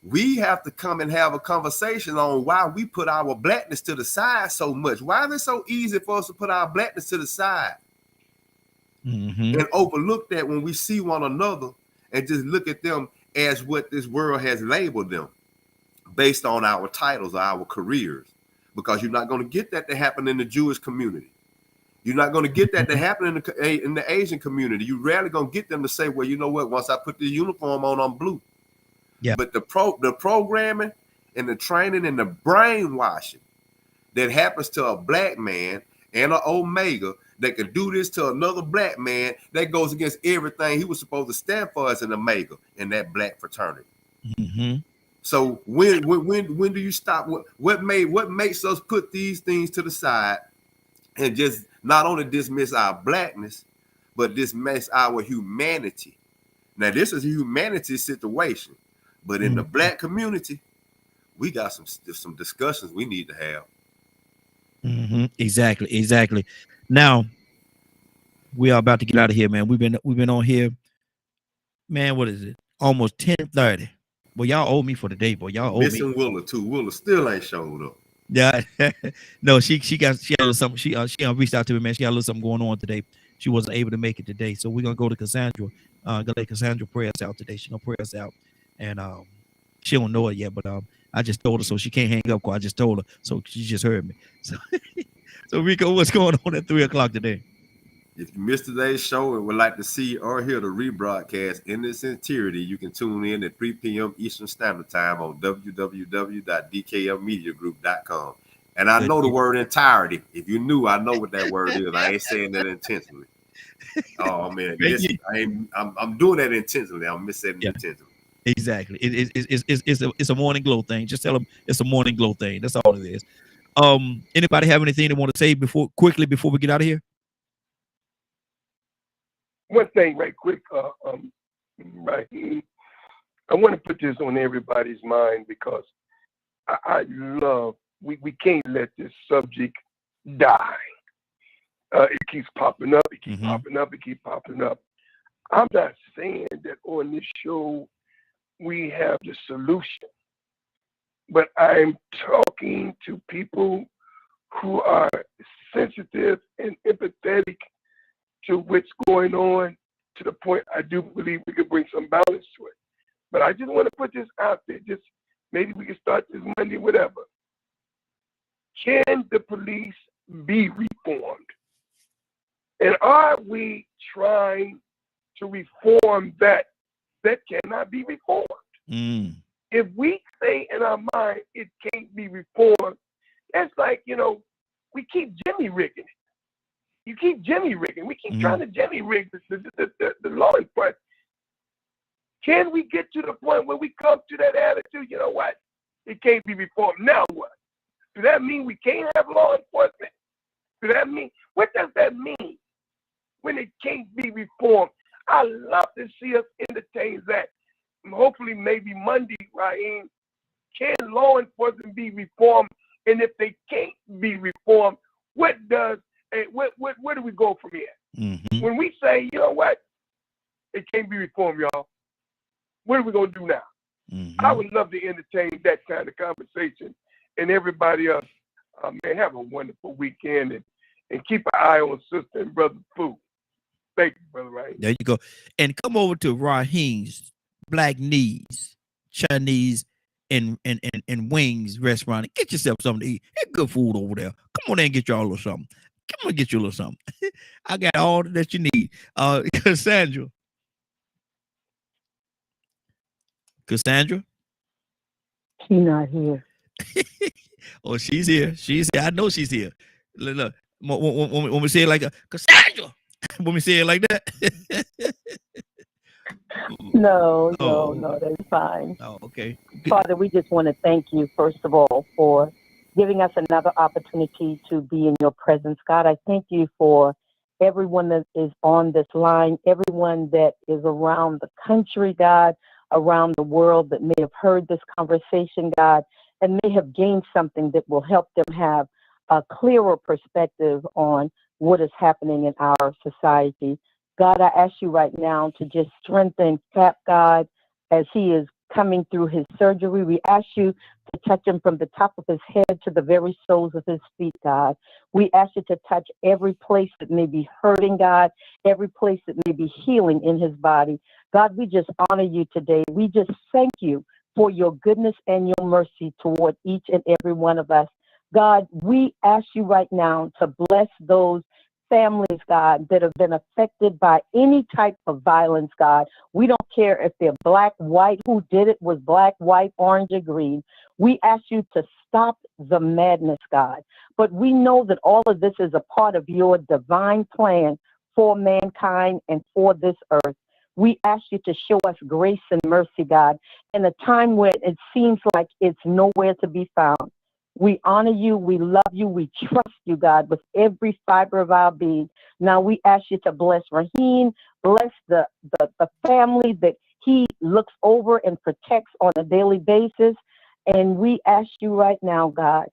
we have to come and have a conversation on why we put our blackness to the side so much. Why is it so easy for us to put our blackness to the side and overlook that when we see one another and just look at them as what this world has labeled them based on our titles or our careers? Because you're not going to get that to happen in the Jewish community. You're not going to get that to happen in the Asian community. You're rarely going to get them to say, well, you know what, once I put the uniform on, I'm blue. Yeah. But the programming and the training and the brainwashing that happens to a black man and an Omega that can do this to another black man, that goes against everything he was supposed to stand for as an Omega in that black fraternity. So when do you stop? What makes us put these things to the side and just not only dismiss our blackness, but dismiss our humanity? Now, this is a humanity situation, but in the black community, we got some discussions we need to have. Exactly. Now, we are about to get out of here, man. We've been on here, man. What is it? Almost 10:30. Well, y'all owe me for the day, boy. Y'all owe me. Missing Willa too. Willa still ain't showed up. Yeah, no, she had a little something. She reached out to me, man. She had a little something going on today. She wasn't able to make it today, so we're gonna go to Cassandra. Gonna let Cassandra pray us out today. She's gonna pray us out, and she don't know it yet, but I just told her, so she can't hang up. I just told her, so she just heard me. So Rico, what's going on at 3:00 today? If you missed today's show and would like to see or hear the rebroadcast in its entirety, you can tune in at 3 p.m. Eastern Standard Time on www.dklmediagroup.com. And I know the word entirety. If you knew, I know what that word is. I ain't saying that intentionally. Oh man, I'm doing that intentionally. I'm missing it intentionally. Exactly. It's a morning glow thing. Just tell them it's a morning glow thing. That's all it is. Anybody have anything they want to say before we get out of here? One thing right quick, right. I want to put this on everybody's mind because I love, we can't let this subject die. It keeps popping up, it keeps popping up, it keeps popping up. I'm not saying that on this show we have the solution, but I'm talking to people who are sensitive and empathetic to what's going on, to the point I do believe we could bring some balance to it. But I just want to put this out there. Just maybe we can start this Monday, whatever. Can the police be reformed? And are we trying to reform that cannot be reformed? If we say in our mind it can't be reformed, that's like, we keep Jimmy rigging it. You keep Jimmy rigging. We keep trying to Jimmy rig the law enforcement. Can we get to the point where we come to that attitude? You know what? It can't be reformed. Now what? Does that mean we can't have law enforcement? What does that mean when it can't be reformed? I love to see us entertain that. Hopefully, maybe Monday, Raheem, can law enforcement be reformed? And if they can't be reformed, where do we go from here? When we say, you know what, it can't be reformed, y'all, what are we going to do now? I would love to entertain that kind of conversation. And everybody else, man, have a wonderful weekend and keep an eye on Sister and Brother Fu. Thank you, Brother Ryan. There you go. And come over to Raheem's Black Knees, Chinese and Wings restaurant and get yourself something to eat. It's good food over there. Come on there and get y'all a little something. Come on, get you a little something. I got all that you need. Cassandra. She's not here. Oh, she's here. She's here. I know she's here. Look, when we say it like a Cassandra, when we say it like that. No, that's fine. Oh, okay. Father, we just want to thank you, first of all, for giving us another opportunity to be in your presence. God, I thank you for everyone that is on this line, everyone that is around the country, God, around the world that may have heard this conversation, God, and may have gained something that will help them have a clearer perspective on what is happening in our society. God, I ask you right now to just strengthen Cap, God, as he is coming through his surgery. We ask you to touch him from the top of his head to the very soles of his feet, God. We ask you to touch every place that may be hurting, God, every place that may be healing in his body. God, we just honor you today. We just thank you for your goodness and your mercy toward each and every one of us. God, we ask you right now to bless those families, God, that have been affected by any type of violence, God. We don't care if they're black, white, who did it was black, white, orange, or green. We ask you to stop the madness, God. But we know that all of this is a part of your divine plan for mankind and for this earth. We ask you to show us grace and mercy, God, in a time where it seems like it's nowhere to be found. We honor you, we love you, we trust you, God, with every fiber of our being. Now we ask you to bless Raheem, bless the family that he looks over and protects on a daily basis. And we ask you right now, God,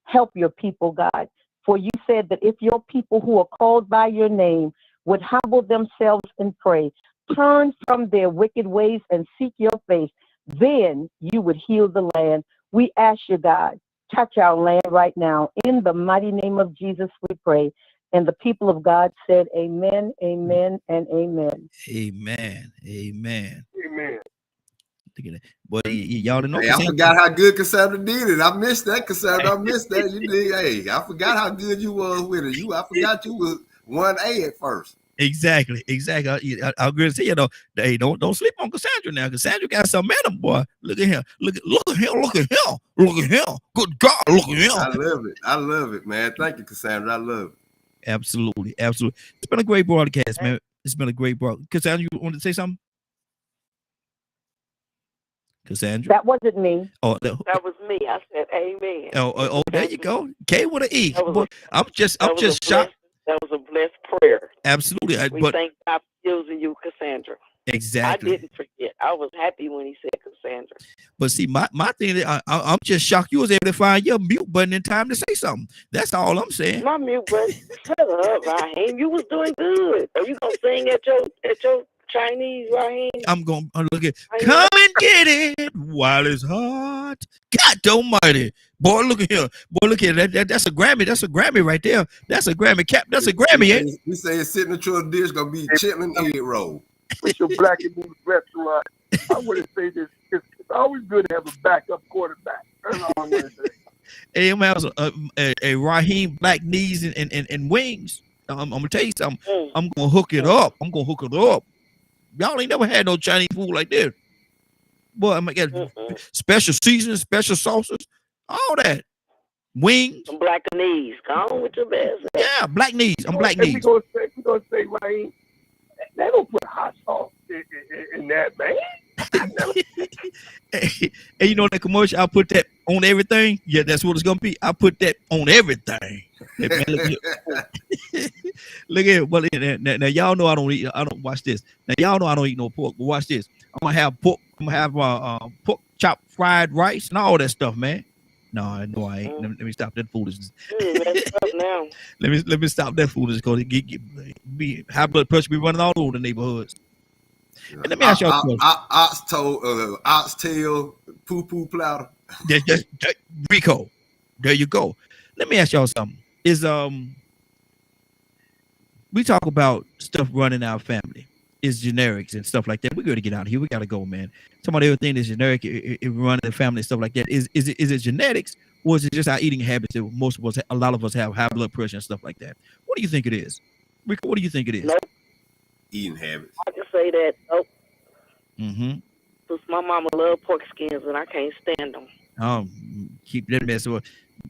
help your people, God. For you said that if your people who are called by your name would humble themselves and pray, turn from their wicked ways and seek your face, then you would heal the land. We ask you, God, touch our land right now. In the mighty name of Jesus, we pray. And the people of God said, amen, amen, and amen. Amen. Amen. Amen. Look at that. Boy, y'all didn't know. Hey, I forgot how good Cassandra did it. I missed that, Cassandra. I missed that. You did. Hey, I forgot how good you was with it. I forgot you was 1A at first. Exactly. I agree to say, hey, don't sleep on Cassandra now. Cassandra got some at him, boy. Look at him. Look at him. Good God, look at him. I love it, man. Thank you, Cassandra. I love it. Absolutely. It's been a great broadcast, man. It's been a great broadcast. Cassandra, you wanted to say something? Cassandra? That wasn't me. Oh, That was me. I said amen. Oh, there you go. K with an E. Boy, I'm just shocked. That was a blessed prayer. Absolutely. We thank God for using you, Cassandra. Exactly. I didn't forget. I was happy when he said Cassandra. But see, my thing is, I'm just shocked you was able to find your mute button in time to say something. That's all I'm saying. My mute button. Shut up, Raheem. You was doing good. Are you gonna sing at your Chinese, Raheem? I'm gonna look at. Come and get it while it's hot. God almighty. Boy, look at here. Boy, look at that. That's a Grammy. That's a Grammy right there. That's a Grammy. Cap. That's a Grammy. We say his signature dish gonna be chitlin egg roll. With your black and blue restaurant, I want to say this. It's always good to have a backup quarterback. That's all I'm going to say. AM has a Raheem black knees and wings. I'm gonna tell you something. I'm gonna hook it up. Y'all ain't never had no Chinese food like this. Boy, I'm gonna get special seasonings, special sauces, all that. Wings. Some black knees. Go on with your best. Yeah, black knees. I'm black knees. We're going to say, Raheem, they don't put hot sauce in that, man. Hey, you know that commercial? I put that on everything. Yeah, that's what it's gonna be. I put that on everything. Hey, man, look at it. Well, now y'all know I don't watch this. Now y'all know I don't eat no pork. But watch this. I'm gonna have pork. I'm gonna have pork chop, fried rice, and all that stuff, man. No, I ain't. Let me stop that foolishness. Now. Let me stop that foolishness because it high blood pressure be running all over the neighborhoods. And let me ask y'all a question. Oxtail, poo platter. Rico. There you go. Let me ask y'all something. Is we talk about stuff running our family. Is generics and stuff like that. We got to get out of here. We got to go, man. Somebody everything is generic, it running the family and stuff like that. Is it genetics or is it just our eating habits that most of us, a lot of us have high blood pressure and stuff like that? What do you think it is? Rico, what do you think it is? Nope. Eating habits. I can say that. Nope. Mm-hmm. Because my mama loved pork skins and I can't stand them. Keep that mess or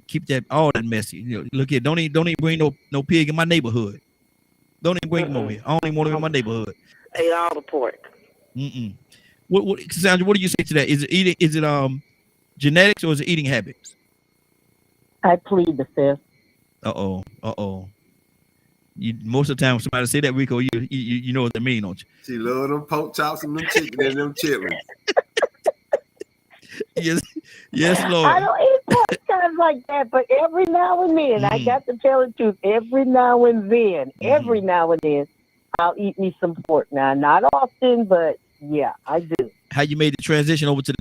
keep that all that messy. You know, look here, don't even bring no pig in my neighborhood. Don't even bring them over here. I don't even want them in my neighborhood. Ate all the pork. What Cassandra, what do you say to that? Is it genetics or is it eating habits? I plead the fifth. Uh-oh. Most of the time, when somebody say that, Rico, you know what they mean, don't you? She love them pork chops and them chicken and them chitlins. Yes, Lord. I don't eat pork chops like that, but every now and then, I got to tell the truth. Every now and then, I'll eat me some pork. Now, not often, but yeah, I do. How you made the transition over to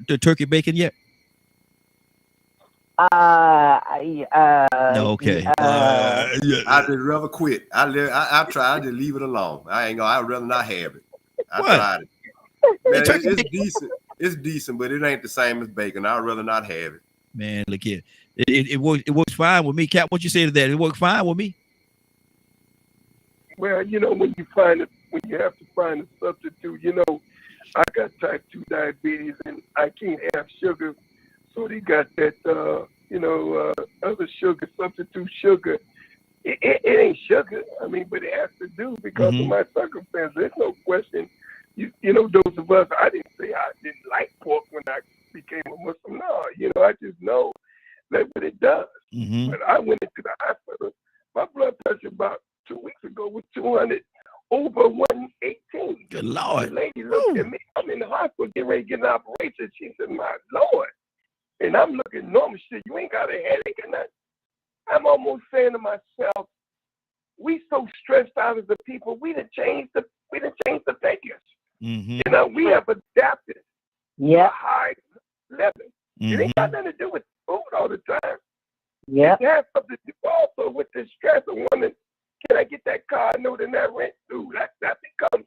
the turkey bacon yet? No, okay. I just rather quit. I try. I just leave it alone. I'd rather not have it. I tried it. Man, it's decent. It's decent, but it ain't the same as bacon. I'd rather not have it. Man, look here. It works fine with me. Cap, what you say to that? It works fine with me. Well, when you have to find a substitute, I got type 2 diabetes and I can't have sugar. So they got that, other sugar, substitute sugar. It ain't sugar. But it has to do because of my circumstances. There's no question. Those of us, I didn't say I didn't like pork when I became a Muslim. No, I just know that what it does. But I went into the hospital. My blood pressure about 2 weeks ago was 200 over 118. Good Lord. The lady looked at me. I'm in the hospital getting ready to get an operation. She said, my Lord. And I'm looking normal shit. You ain't got a headache or nothing. I'm almost saying to myself, we so stressed out as the people, we done changed the figures. We have adapted to a high level. It ain't got nothing to do with food all the time. It has something to do also with the stress of wondering, can I get that car note and that rent due? That becomes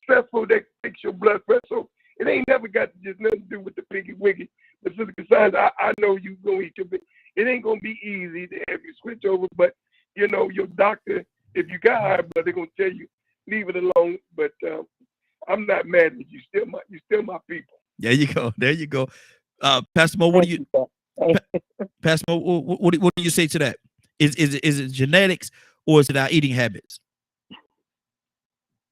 stressful. That takes your blood pressure. So it ain't never got just nothing to do with the piggy wiggy. The physical signs, I know you gonna eat it ain't gonna be easy to have you switch over, but your doctor, if you got high blood, they're gonna tell you leave it alone. But I'm not mad at you. You still my people. There you go. Pastor Mo, what do you Pastor Mo, what do you say to that? Is it genetics or is it our eating habits?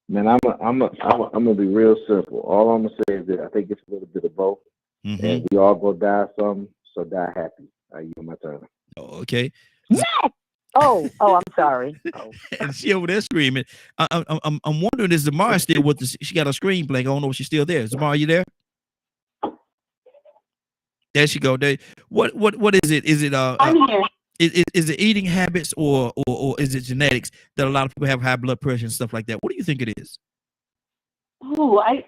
Man, I'm gonna be real simple. All I'm gonna say is that I think it's a little bit of both. And we all gonna die some, so die happy. I use my turn. Oh, okay. Oh, I'm sorry. Oh. And she over there screaming. I'm wondering, is Zamara still with us? She got a screen blank. I don't know if she's still there. Zamara, you there? There she go. What is it? Is it I'm here. Is it eating habits or is it genetics that a lot of people have high blood pressure and stuff like that? What do you think it is? Ooh, I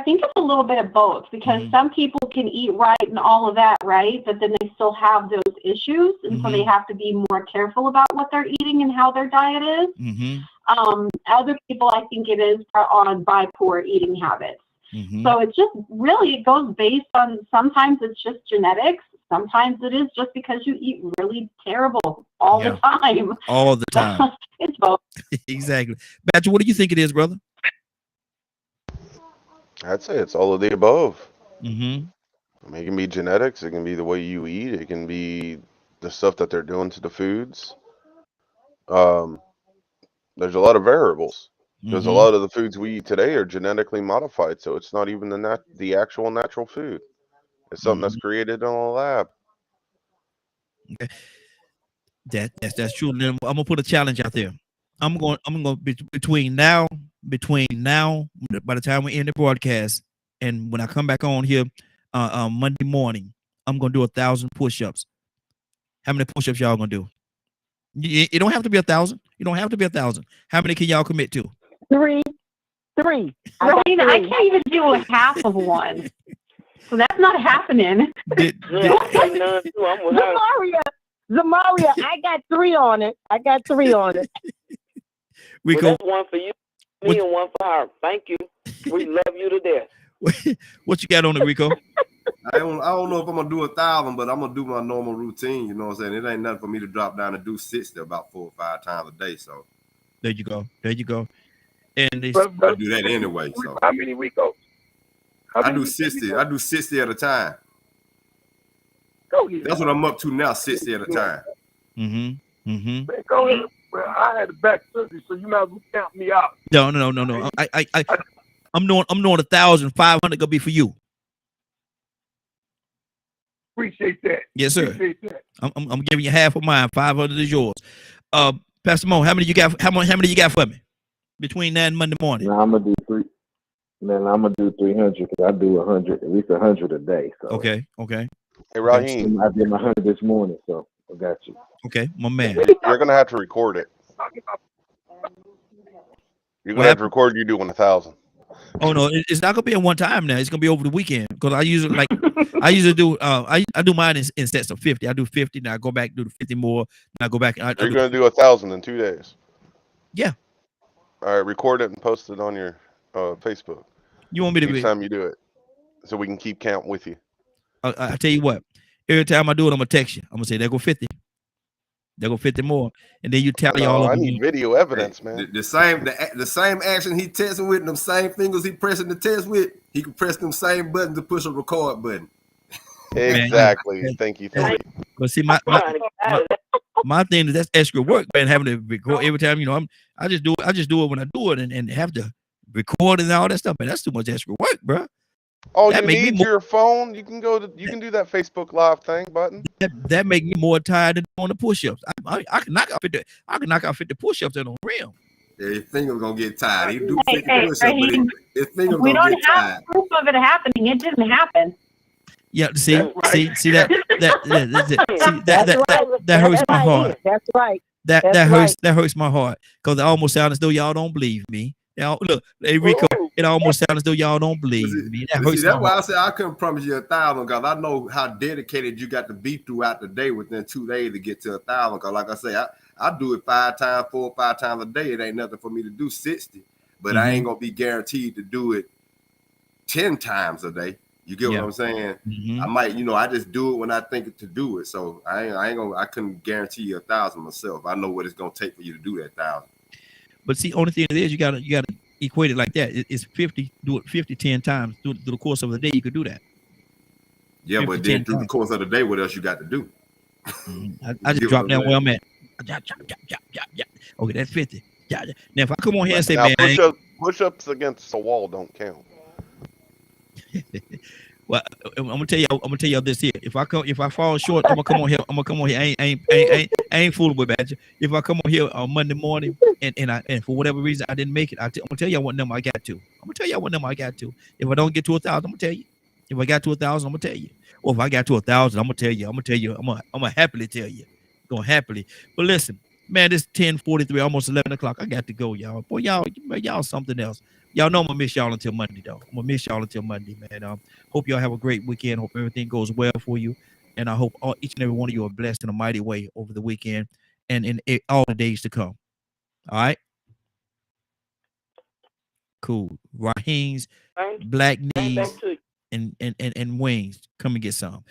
think it's a little bit of both because some people can eat right and all of that, right? But then they still have those issues, and so they have to be more careful about what they're eating and how their diet is. Other people, I think it is on by poor eating habits. So it's just really, it goes based on, sometimes it's just genetics. Sometimes it is just because you eat really terrible all the time. All the time. It's both. Exactly. Badger, what do you think it is, brother? I'd say it's all of the above. I mean, it can be genetics. It can be the way you eat. It can be the stuff that they're doing to the foods. There's a lot of variables. Because a lot of the foods we eat today are genetically modified, so it's not even the actual natural food. It's something that's created in a lab. Okay. That's true. And then I'm gonna put a challenge out there. I'm going between now, by the time we end the broadcast, and when I come back on here Monday morning, I'm gonna do 1,000 push-ups. How many push-ups y'all gonna do? You don't have to be 1,000. You don't have to be 1,000. How many can y'all commit to? 3. I can't even do a half of one. So that's not happening. Zamaria, I got 3 on it. Well, that's one for you, me, and one for her. Thank you. We love you to death. What you got on it, Rico? I don't know if I'm gonna do 1,000, but I'm gonna do my normal routine. You know what I'm saying? It ain't nothing for me to drop down and do 60 about 4 or 5 times a day. So there you go. And I do that anyway. So how many Rico? I do 60. I do 60 at a time. That's what I'm up to now. 60 at a time. Man, go ahead. Well, I had a back surgery, so you might as well count me out. No. I'm doing 1,500 gonna be for you. Appreciate that. Yes, sir. Appreciate that. I'm giving you half of mine. 500 is yours. Pastor Mo, how many you got? How many you got for me between now and Monday morning? Now I'm gonna do 3. Man, I'm gonna do 300 because I do 100, at least 100 a day. So Okay. Hey, Raheem, I did my 100 this morning, so I got you. Okay, my man. you're gonna have to record it. You're gonna have to record you doing 1,000. Oh no, it's not gonna be at one time now. It's gonna be over the weekend because I usually do I do mine in sets of 50. I do 50, now I go back do the 50 more, and I go back. You're gonna do 1,000 in 2 days. Yeah. All right, record it and post it on your Facebook. You want me to each time you do it, so we can keep count with you. I tell you what, every time I do it, I'm gonna text you. I'm gonna say there go 50. There go 50 more, and then you tally all of I them. need video evidence, man. The same action he testing with, them same fingers he pressing the test with, he can press them same buttons to push a record button. Exactly. Thank you. But see, my thing is that's extra work, man. Having to record every time, I just do it when I do it, and have to record and all that stuff. Man, that's too much extra work, bro. Oh, you need your phone? You can do that Facebook Live thing button. That make me more tired than doing the push-ups. I can knock out 50 push-ups in a rim. Yeah, your finger's gonna get tired. He do 50 Hey, push-ups, but his finger's we gonna don't get have tired. proof of it happening. It didn't happen. Yeah, see that hurts my heart. That's right. That hurts my heart because it almost sounds as though y'all don't believe me. Y'all look, hey Rico, it almost sounds as though y'all don't believe me. That hurts That's my why heart. I said I couldn't promise you 1,000 because I know how dedicated you got to be throughout the day within 2 days to get to 1,000. Because like I say, I do it 4 or 5 times a day. It ain't nothing for me to do 60, but I ain't gonna be guaranteed to do it 10 times a day. You get what I'm saying? I might, I just do it when I think to do it. So I couldn't guarantee you 1,000 myself. I know what it's gonna take for you to do that 1,000. But see, only thing is you gotta equate it like that. It's 50. Do it 50 10 times through the course of the day. You could do that. Yeah, 50, but then 10 through the times. course of the day, what else you got to do? I just dropped down where I'm at. Okay, that's 50. Now if I come on here and say, now, man, push-ups against the wall don't count. well, I'm gonna tell y'all this here. If I fall short, I'm gonna come on here. I ain't fooling with you. If I come on here on Monday morning and for whatever reason I didn't make it, I'm gonna tell y'all what number I got to. If I don't get to 1,000, I'm gonna tell you. If I got to 1,000, I'm gonna tell you. Or if I got to 1,000, I'm gonna tell you. I'm gonna happily tell you. Gonna happily. But listen, man, it's 10:43, almost 11 o'clock. I got to go, y'all. Boy, y'all something else. Y'all know I'm gonna miss y'all until Monday, though. I'm gonna miss y'all until Monday, man. Hope y'all have a great weekend. Hope everything goes well for you, and I hope each and every one of you are blessed in a mighty way over the weekend and in all the days to come. All right. Cool. Raheem's black knees and wings. Come and get some.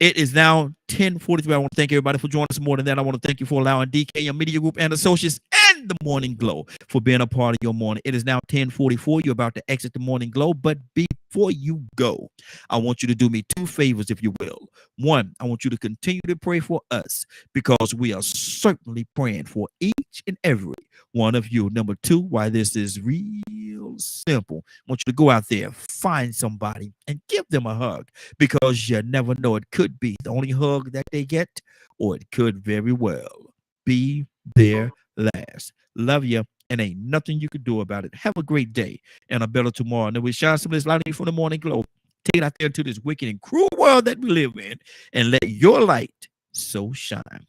It is now 10:43. I want to thank everybody for joining us more than that. I want to thank you for allowing DK Media Group and Associates and the Morning Glow for being a part of your morning. It is now 10:44. You're about to exit the Morning Glow, but before you go, I want you to do me 2 favors, if you will. 1, I want you to continue to pray for us because we are certainly praying for each and every one of you. Number 2, why this is real simple. I want you to go out there, find somebody, and give them a hug because you never know. It could be the only hug that they get, or it could very well be their last. Love you, and ain't nothing you can do about it. Have a great day and a better tomorrow. And then we shine some of this light on you from the Morning Glow. Take it out there into this wicked and cruel world that we live in and let your light so shine.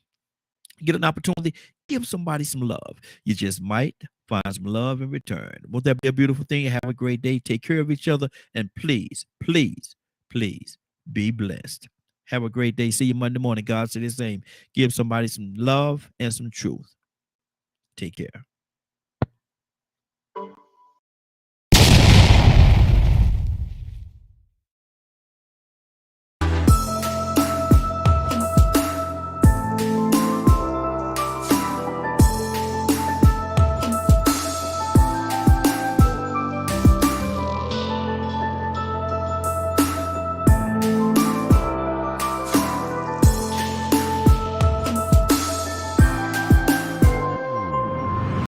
Get an opportunity, give somebody some love. You just might find some love in return. Won't that be a beautiful thing? Have a great day. Take care of each other. And please, please, please be blessed. Have a great day. See you Monday morning. God said the same. Give somebody some love and some truth. Take care.